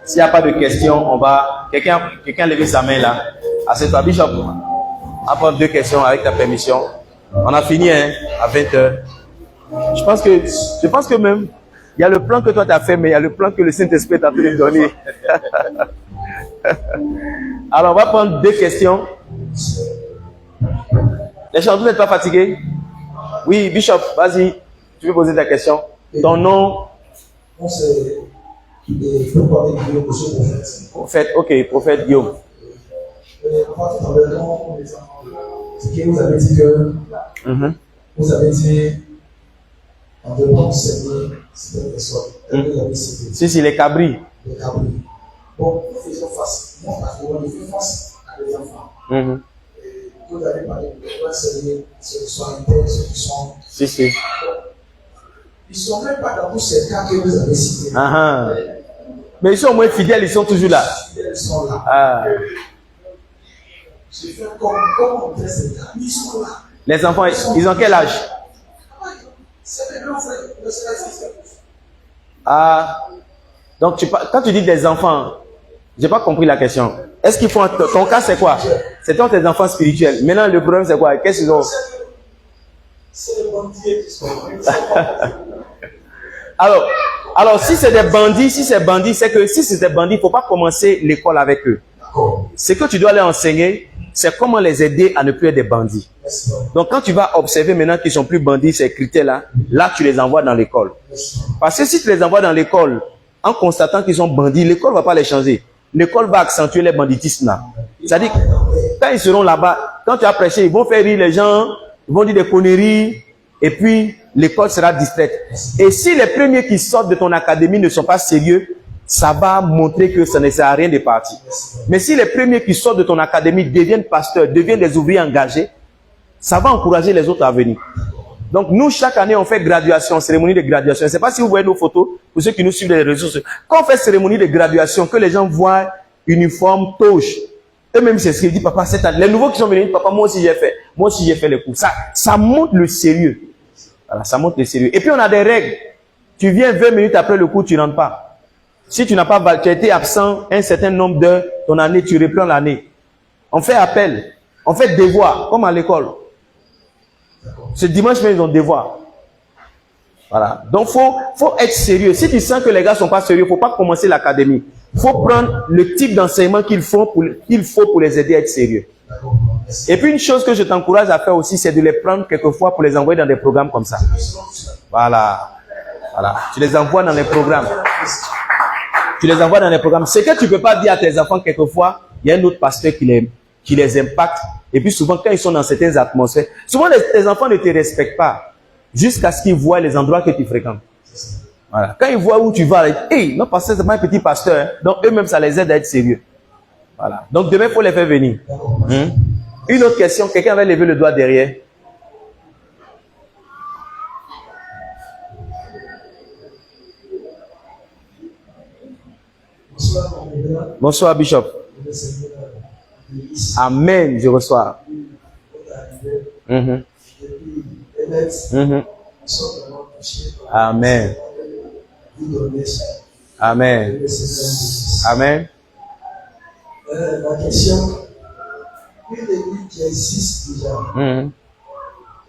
S2: S'il n'y a pas de questions, on va... Quelqu'un lever sa main là. Assieds-toi, Bishop. On va prendre 2 questions avec ta permission. On a fini hein, à 20h. Je pense que même, il y a le plan que toi tu as fait, mais il y a le plan que le Saint-Esprit t'a fait donner. Alors, on va prendre 2 questions. Les gens, vous n'êtes pas fatigués? Oui, Bishop, vas-y. Tu veux poser ta question? Ton nom?
S3: On sait qu'il est Guillaume, monsieur prophète.
S2: Prophète, ok, prophète Guillaume.
S3: C'est que vous avez dit que vous avez dit en devant enseigner c'était les soirs.
S2: Si, les cabris.
S3: Les cabris. Bon, nous faisons face. Moi, on fait face à des enfants. Vous avez parlé de enseigner ceux qui sont internes, ceux qui sont.
S2: Si.
S3: Ils ne sont même pas dans tous ces cas que vous avez cités.
S2: Mais ils sont au moins fidèles, ils sont toujours là.
S3: Ils sont là. Je fais comme on fait ces cas. Ils sont là.
S2: Les enfants, ils ont quel âge?
S3: C'est les grands frères.
S2: Donc quand tu dis des enfants, j'ai pas compris la question. Est-ce qu'ils font ton cas c'est quoi? C'est tes enfants spirituels. Maintenant le problème c'est quoi? Qu'est-ce qu'ils ont?
S3: C'est les bandits qui sont.
S2: Alors si c'est des bandits, c'est que si c'est des bandits, il ne faut pas commencer l'école avec eux. Ce que tu dois leur enseigner, c'est comment les aider à ne plus être des bandits. Donc quand tu vas observer maintenant qu'ils sont plus bandits, ces critères-là, là tu les envoies dans l'école. Parce que si tu les envoies dans l'école en constatant qu'ils sont bandits, l'école ne va pas les changer. L'école va accentuer les banditismes là. C'est-à-dire quand ils seront là-bas, quand tu as prêché, ils vont faire rire les gens, ils vont dire des conneries, et puis l'école sera distraite. Et si les premiers qui sortent de ton académie ne sont pas sérieux, ça va montrer que ça ne sert à rien de partir. Mais si les premiers qui sortent de ton académie deviennent pasteurs, deviennent des ouvriers engagés, ça va encourager les autres à venir. Donc nous, chaque année, on fait graduation, cérémonie de graduation. Je ne sais pas si vous voyez nos photos, pour ceux qui nous suivent dans les réseaux sociaux. Quand on fait cérémonie de graduation, que les gens voient uniforme, toche, eux-mêmes c'est ce qu'ils disent, papa, cette année, les nouveaux qui sont venus, papa, moi aussi j'ai fait les cours. Ça montre le sérieux. Voilà, ça montre le sérieux. Et puis on a des règles. Tu viens 20 minutes après le cours, tu rentres pas. Si tu n'as pas, tu as été absent un certain nombre d'heures, ton année, tu reprends l'année. On fait appel, on fait devoir, comme à l'école. Ce dimanche même, ils ont devoir. Voilà. Donc, faut être sérieux. Si tu sens que les gars sont pas sérieux, faut pas commencer l'académie. Faut prendre le type d'enseignement qu'il faut pour les aider à être sérieux. Et puis, une chose que je t'encourage à faire aussi, c'est de les prendre quelquefois pour les envoyer dans des programmes comme ça. Voilà. Tu les envoies dans les programmes. Ce que tu peux pas dire à tes enfants quelquefois, il y a un autre pasteur qui les impacte. Et puis souvent, quand ils sont dans certaines atmosphères, souvent tes enfants ne te respectent pas jusqu'à ce qu'ils voient les endroits que tu fréquentes. Voilà. Quand ils voient où tu vas, ils disent, hey, non, pasteur, c'est pas un petit pasteur. Hein. Donc eux-mêmes, ça les aide à être sérieux. Voilà. Donc demain, il faut les faire venir. Une autre question, quelqu'un va lever le doigt derrière. Bonsoir, Bishop. Amen, je reçois. Mhm.
S3: depuis Ernest,
S2: Mhm.
S3: sont vraiment touchés par
S2: Amen.
S3: vous donner ça.
S2: Amen.
S3: Le Seigneur.
S2: Amen.
S3: Ma question, une église qui existe déjà
S2: Mhm.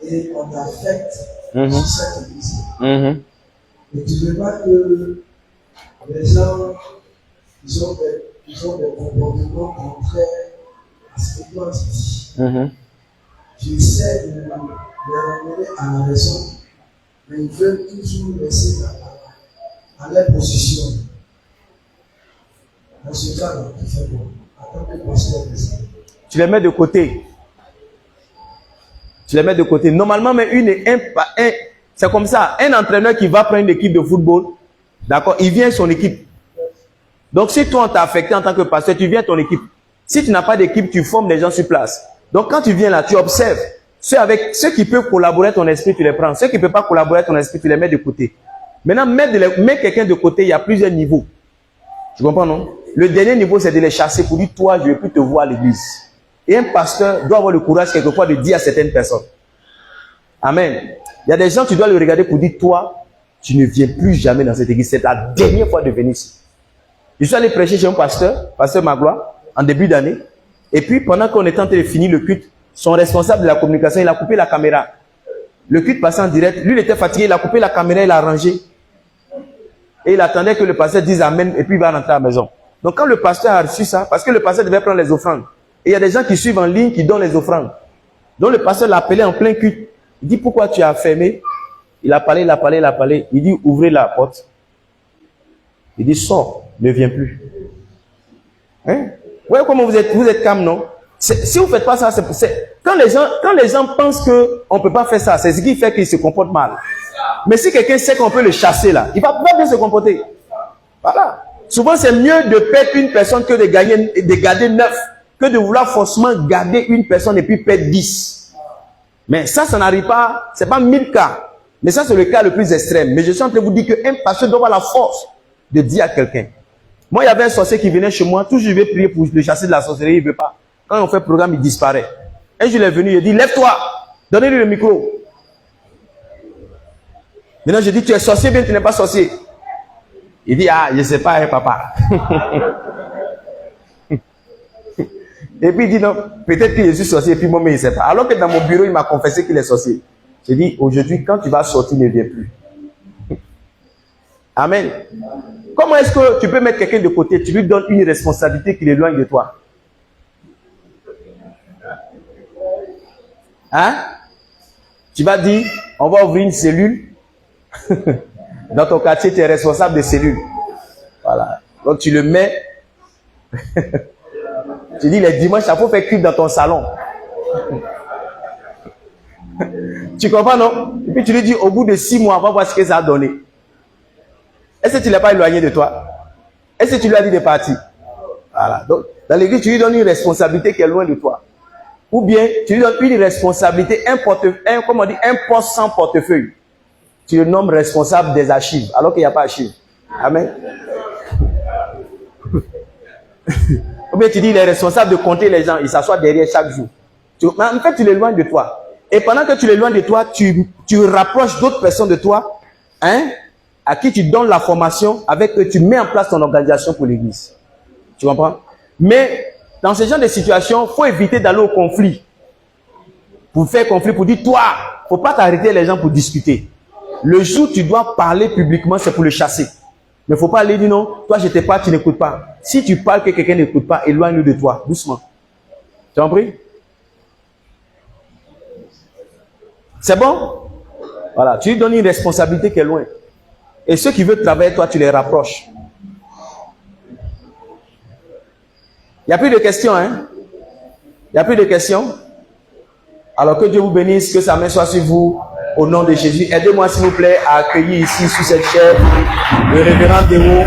S3: et on affecte
S2: Mhm.
S3: sur cette église.
S2: Mhm.
S3: Et tu ne veux pas que les gens, ils ont des comportements contraires à ce que toi tu dis.
S2: Mhm.
S3: Tu essaies de les ramener à la raison, mais ils veulent toujours laisser à leur position. Dans ce cas-là, tu fais bon. En tant que pasteur,
S2: Tu les mets de côté. Tu les mets de côté. Normalement, mais c'est comme ça. Un entraîneur qui va prendre une équipe de football, d'accord, il vient son équipe. Donc, si toi, on t'a affecté en tant que pasteur, tu viens ton équipe. Si tu n'as pas d'équipe, tu formes des gens sur place. Donc, quand tu viens là, tu observes. Ceux qui peuvent collaborer à ton esprit, tu les prends. Ceux qui ne peuvent pas collaborer à ton esprit, tu les mets de côté. Maintenant, mets quelqu'un de côté, il y a plusieurs niveaux. Tu comprends, non? Le dernier niveau, c'est de les chasser pour dire, toi, je ne veux plus te voir à l'église. Et un pasteur doit avoir le courage quelquefois de dire à certaines personnes. Amen. Il y a des gens, tu dois le regarder pour dire, toi, tu ne viens plus jamais dans cette église. C'est la dernière fois de venir ici. Je suis allé prêcher chez un pasteur Magloire, en début d'année. Et puis, pendant qu'on était en train de finir le culte, son responsable de la communication, il a coupé la caméra. Le culte passait en direct. Lui, il était fatigué, il a coupé la caméra, il a rangé. Et il attendait que le pasteur dise Amen, et puis il va rentrer à la maison. Donc, quand le pasteur a reçu ça, parce que le pasteur devait prendre les offrandes, et il y a des gens qui suivent en ligne, qui donnent les offrandes. Donc, le pasteur l'a appelé en plein culte. Il dit, pourquoi tu as fermé? Il a parlé. Il dit, ouvrez la porte. Il dit, sors, ne viens plus. Hein? Vous voyez comment vous êtes calme, non? Si vous ne faites pas ça, quand les gens pensent qu'on ne peut pas faire ça, c'est ce qui fait qu'ils se comportent mal. Mais si quelqu'un sait qu'on peut le chasser là, il va bien se comporter. Voilà. Souvent, c'est mieux de perdre une personne que de garder 9, que de vouloir forcément garder une personne et puis perdre 10. Mais ça n'arrive pas, c'est pas 1000 cas. Mais ça, c'est le cas le plus extrême. Mais je suis en train de vous dire qu'un pasteur doit avoir la force de dire à quelqu'un. Moi, il y avait un sorcier qui venait chez moi, toujours je vais prier pour le chasser de la sorcellerie, il ne veut pas. Quand on fait le programme, il disparaît. Un jour, il est venu, il dit, lève-toi, donnez-lui le micro. Maintenant, je dis, tu es sorcier, bien, tu n'es pas sorcier. Il dit, ah, je ne sais pas, hein, papa. Et puis il dit, non, peut-être que je suis sorcier, et puis moi, mais il ne sait pas. Alors que dans mon bureau, il m'a confessé qu'il est sorcier. J'ai dit, aujourd'hui, quand tu vas sortir, ne viens plus. Amen. Comment est-ce que tu peux mettre quelqu'un de côté? Tu lui donnes une responsabilité qui l'éloigne de toi. Hein? Tu vas dire, on va ouvrir une cellule. Dans ton quartier, tu es responsable de cellule. Voilà. Donc tu le mets. Tu dis, les dimanches, il faut faire cuire dans ton salon. Tu comprends, non? Et puis tu lui dis, au bout de 6 mois, on va voir ce que ça a donné. Est-ce que tu ne l'as pas éloigné de toi? Est-ce que tu lui as dit de partir? Voilà. Donc, dans l'église, tu lui donnes une responsabilité qui est loin de toi. Ou bien, tu lui donnes une responsabilité, un poste sans portefeuille. Tu le nommes responsable des archives, alors qu'il n'y a pas d'archives. Amen. Ou bien tu dis, il est responsable de compter les gens, il s'assoit derrière chaque jour. En fait, tu l'éloignes de toi. Et pendant que tu l'éloignes de toi, tu rapproches d'autres personnes de toi, hein, à qui tu donnes la formation, avec que tu mets en place ton organisation pour l'église. Tu comprends? Mais dans ce genre de situation, il faut éviter d'aller au conflit. Pour faire conflit, pour dire, toi, il ne faut pas t'arrêter les gens pour discuter. Le jour où tu dois parler publiquement, c'est pour le chasser. Mais il ne faut pas aller dire non, toi je te parle, tu n'écoutes pas. Si tu parles que quelqu'un n'écoute pas, éloigne-le de toi, doucement. Tu as compris? C'est bon? Voilà, tu lui donnes une responsabilité qui est loin. Et ceux qui veulent travailler, toi, tu les rapproches. Il n'y a plus de questions, hein? Il n'y a plus de questions? Alors que Dieu vous bénisse, que sa main soit sur vous, au nom de Jésus. Aidez-moi, s'il vous plaît, à accueillir ici, sous cette chaire, le révérend Déo.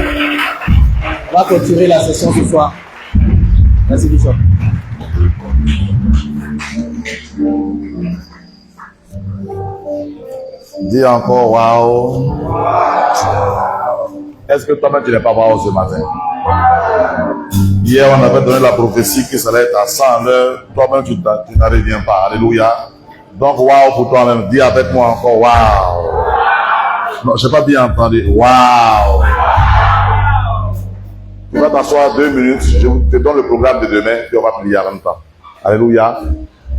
S2: On va clôturer la session ce soir. Merci, Bishop.
S1: Dis encore waouh. Est-ce que toi-même tu n'es pas waouh ce matin? Hier on avait donné la prophétie que ça allait être à 100 à l'heure. Toi-même tu n'en reviens pas. Alléluia. Donc, waouh pour toi-même. Dis avec moi encore, waouh. Non, je n'ai pas bien entendu. Waouh. Tu vas t'asseoir 2 minutes. Je te donne le programme de demain, puis on va prier en même temps. Alléluia.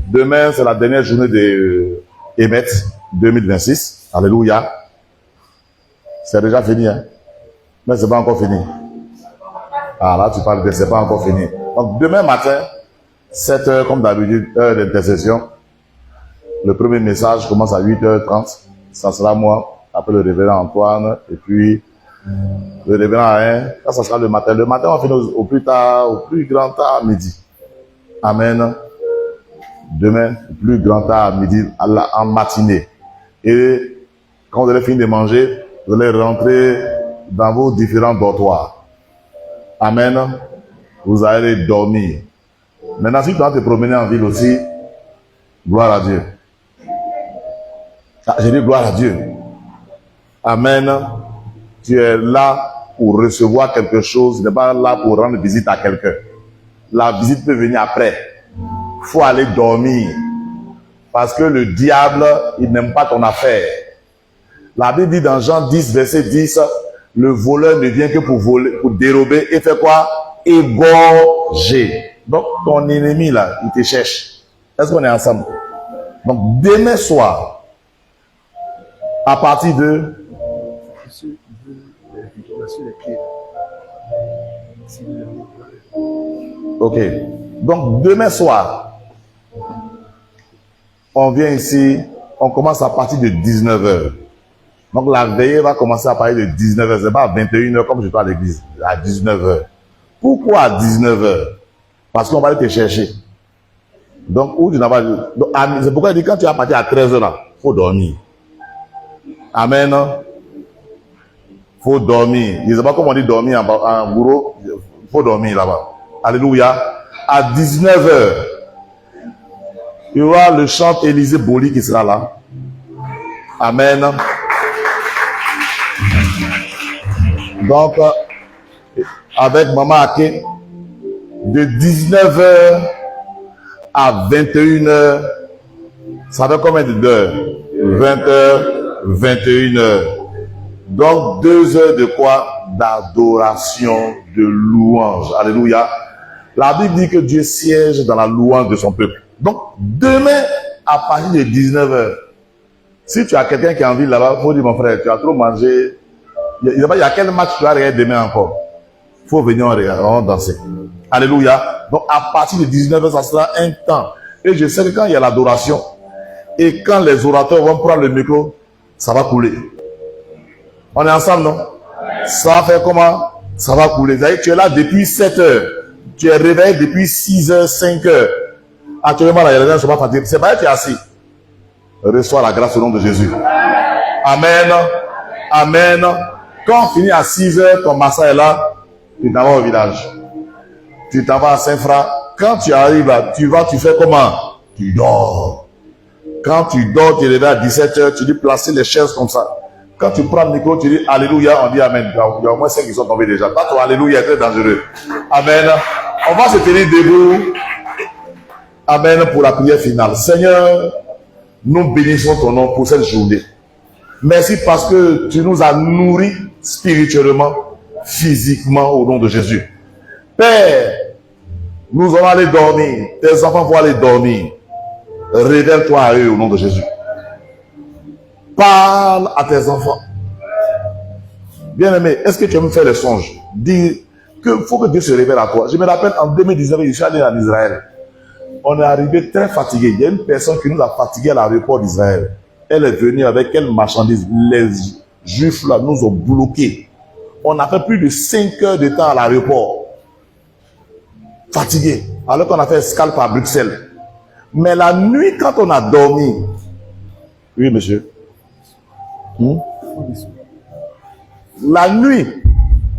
S1: Demain, c'est la dernière journée de EMET 2026. Alléluia. C'est déjà fini, hein? Mais c'est pas encore fini. Ah là, tu parles de c'est pas encore fini. Donc, demain matin, 7 heures, comme d'habitude, heure d'intercession. Le premier message commence à 8h30. Ça sera moi, après le révérend Antoine, et puis le révérend Alain. Ça sera le matin. Le matin, on va finir au plus tard, au plus grand tard à midi. Amen. Demain, au plus grand tard à midi, en matinée. Et quand vous allez finir de manger, vous allez rentrer dans vos différents dortoirs. Amen. Vous allez dormir. Maintenant, si tu vas te promener en ville aussi, gloire à Dieu. J'ai dit gloire à Dieu. Amen. Tu es là pour recevoir quelque chose. Tu n'es pas là pour rendre visite à quelqu'un. La visite peut venir après. Il faut aller dormir. Parce que le diable, il n'aime pas ton affaire. La Bible dit dans Jean 10, verset 10, le voleur ne vient que pour voler, pour dérober et faire quoi? Égorger. Donc, ton ennemi là, il te cherche. Est-ce qu'on est ensemble? Donc, demain soir, à partir de... Ok. Donc, demain soir, on vient ici, on commence à partir de 19h. Donc, la veillée va commencer à partir de 19h. C'est pas à 21h comme je dois à l'église, à 19h. Pourquoi à 19h? Parce qu'on va aller te chercher. Donc, où tu n'as pas... C'est pourquoi il dit quand tu vas partir à 13h là, il faut dormir. Amen. Faut dormir. Je ne sais pas comment on dit dormir en bourreau. Faut dormir là-bas. Alléluia. À 19h, il y aura le chant Élisée Boli qui sera là. Amen. Donc, avec Maman Ake, de 19h à 21h, ça fait combien d'heures? 20h, 21h. Donc, 2 heures de quoi? D'adoration, de louange. Alléluia. La Bible dit que Dieu siège dans la louange de son peuple. Donc, demain, à partir de 19h, si tu as quelqu'un qui est en ville là-bas, il faut dire, mon frère, tu as trop mangé. Il y a quel match tu vas regarder demain encore? Il faut venir, on danser. Alléluia. Donc, à partir de 19h, ça sera un temps. Et je sais que quand il y a l'adoration, et quand les orateurs vont prendre le micro, ça va couler. On est ensemble, non? Ça va faire comment? Ça va couler. Tu es là depuis 7 heures. Tu es réveillé depuis 6 heures, 5 heures. Actuellement, là, il y a des gens qui ne sont pas fatigués. C'est pas que tu es assis. Reçois la grâce au nom de Jésus. Amen. Amen. Quand on finit à 6 heures, ton massa est là, tu t'en vas au village. Tu t'en vas à Saint-Fra. Quand tu arrives là, tu fais comment? Tu dors. Quand tu dors, tu es réveillé à 17 heures, tu dis placer les chaises comme ça. Quand tu prends le micro, tu dis Alléluia, on dit Amen. Il y a au moins 5 qui sont tombés déjà. Pas toi, Alléluia, c'est très dangereux. Amen. On va se tenir debout. Amen pour la prière finale. Seigneur, nous bénissons ton nom pour cette journée. Merci parce que tu nous as nourris spirituellement, physiquement au nom de Jésus. Père, nous allons aller dormir. Tes enfants vont aller dormir. Révèle-toi à eux au nom de Jésus. Parle à tes enfants. Bien-aimé, est-ce que tu aimes me faire les songes? Dis qu'il faut que Dieu se révèle à toi. Je me rappelle en 2019, je suis allé en Israël. On est arrivé très fatigué. Il y a une personne qui nous a fatigués à l'aéroport d'Israël. Elle est venue avec quelle marchandise? Les Juifs là nous ont bloqués. On a fait plus de 5 heures de temps à l'aéroport. Fatigué. Alors qu'on a fait escale par Bruxelles. Mais la nuit, quand on a dormi... Oui, monsieur. La nuit,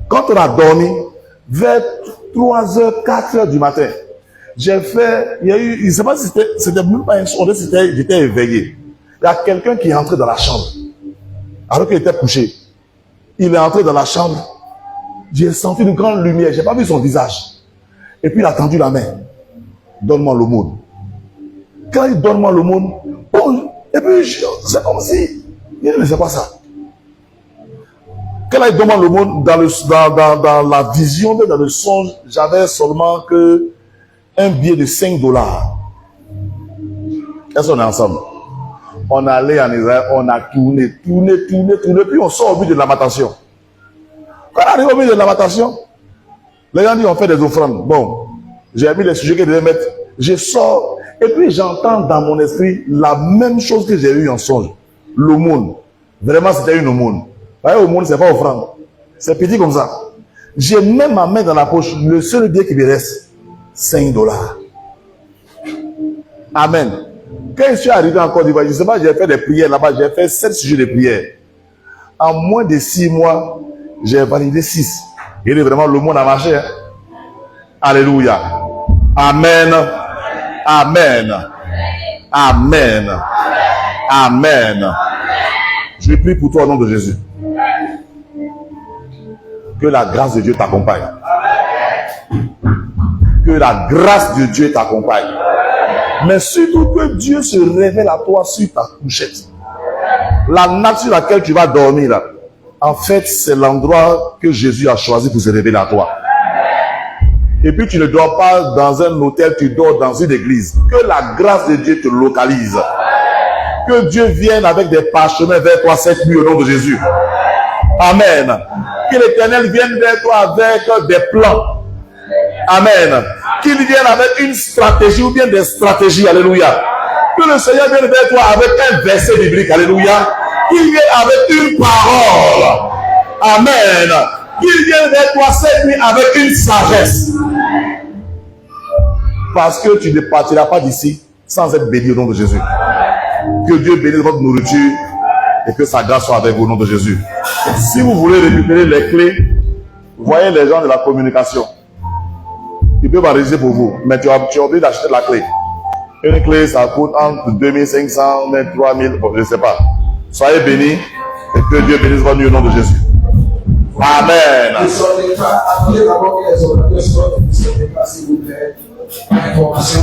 S1: quand on a dormi, vers 3h, 4h du matin, j'ai fait, il y a eu, je ne sais pas si c'était même pas un son, j'étais éveillé. Il y a quelqu'un qui est entré dans la chambre, alors qu'il était couché. Il est entré dans la chambre, j'ai senti une grande lumière, je n'ai pas vu son visage. Et puis il a tendu la main. Donne-moi l'aumône. Quand il donne-moi l'aumône, bon, et puis c'est comme si il ne fait pas ça. Quand il donne-moi l'aumône, dans la vision, dans le songe, j'avais seulement que un billet de $5. Est-ce qu'on est ensemble? On allait en Israël, on a tourné, puis on sort au but de l'amatation. Quand on arrive au but de l'amatation, les gens disent on fait des offrandes. Bon, j'ai mis les sujets qu'ils devaient mettre. Je sors, et puis j'entends dans mon esprit la même chose que j'ai eu en songe. L'aumône. Vraiment, c'était une aumône. Vous voyez, aumône, c'est pas offrande. C'est petit comme ça. J'ai même ma main dans la poche. Le seul billet qui me reste, $5. Amen. Quand je suis arrivé en Côte d'Ivoire, je ne sais pas, j'ai fait des prières là-bas, j'ai fait 7 sujets de prières. En moins de 6 mois, j'ai validé 6. Et vraiment, le monde a marché. Hein? Alléluia. Amen. Amen. Amen. Amen. Je prie pour toi au nom de Jésus. Que la grâce de Dieu t'accompagne. Que la grâce de Dieu t'accompagne. Mais surtout que Dieu se révèle à toi sur ta couchette. La nappe sur laquelle tu vas dormir là, en fait, c'est l'endroit que Jésus a choisi pour se révéler à toi. Et puis tu ne dors pas dans un hôtel, tu dors dans une église. Que la grâce de Dieu te localise. Que Dieu vienne avec des parchemins vers toi cette nuit au nom de Jésus. Amen. Que l'Éternel vienne vers toi avec des plans. Amen. Qu'il vienne avec une stratégie ou bien des stratégies. Alléluia. Que le Seigneur vienne vers toi avec un verset biblique. Alléluia. Qu'il vienne avec une parole. Amen. Qu'il vienne vers toi cette nuit avec une sagesse. Parce que tu ne partiras pas d'ici sans être béni au nom de Jésus. Que Dieu bénisse votre nourriture et que sa grâce soit avec vous au nom de Jésus. Si vous voulez récupérer les clés, voyez les gens de la communication. Ils peuvent enregistrer pour vous, mais tu es obligé d'acheter la clé. Une clé, ça coûte entre 2500 et 3000, bon, je ne sais pas. Soyez bénis et que Dieu bénisse votre nuit au nom de Jésus. Amen.
S3: Attendez d'abord que les orateurs sortent, s'il vous plaît. Information.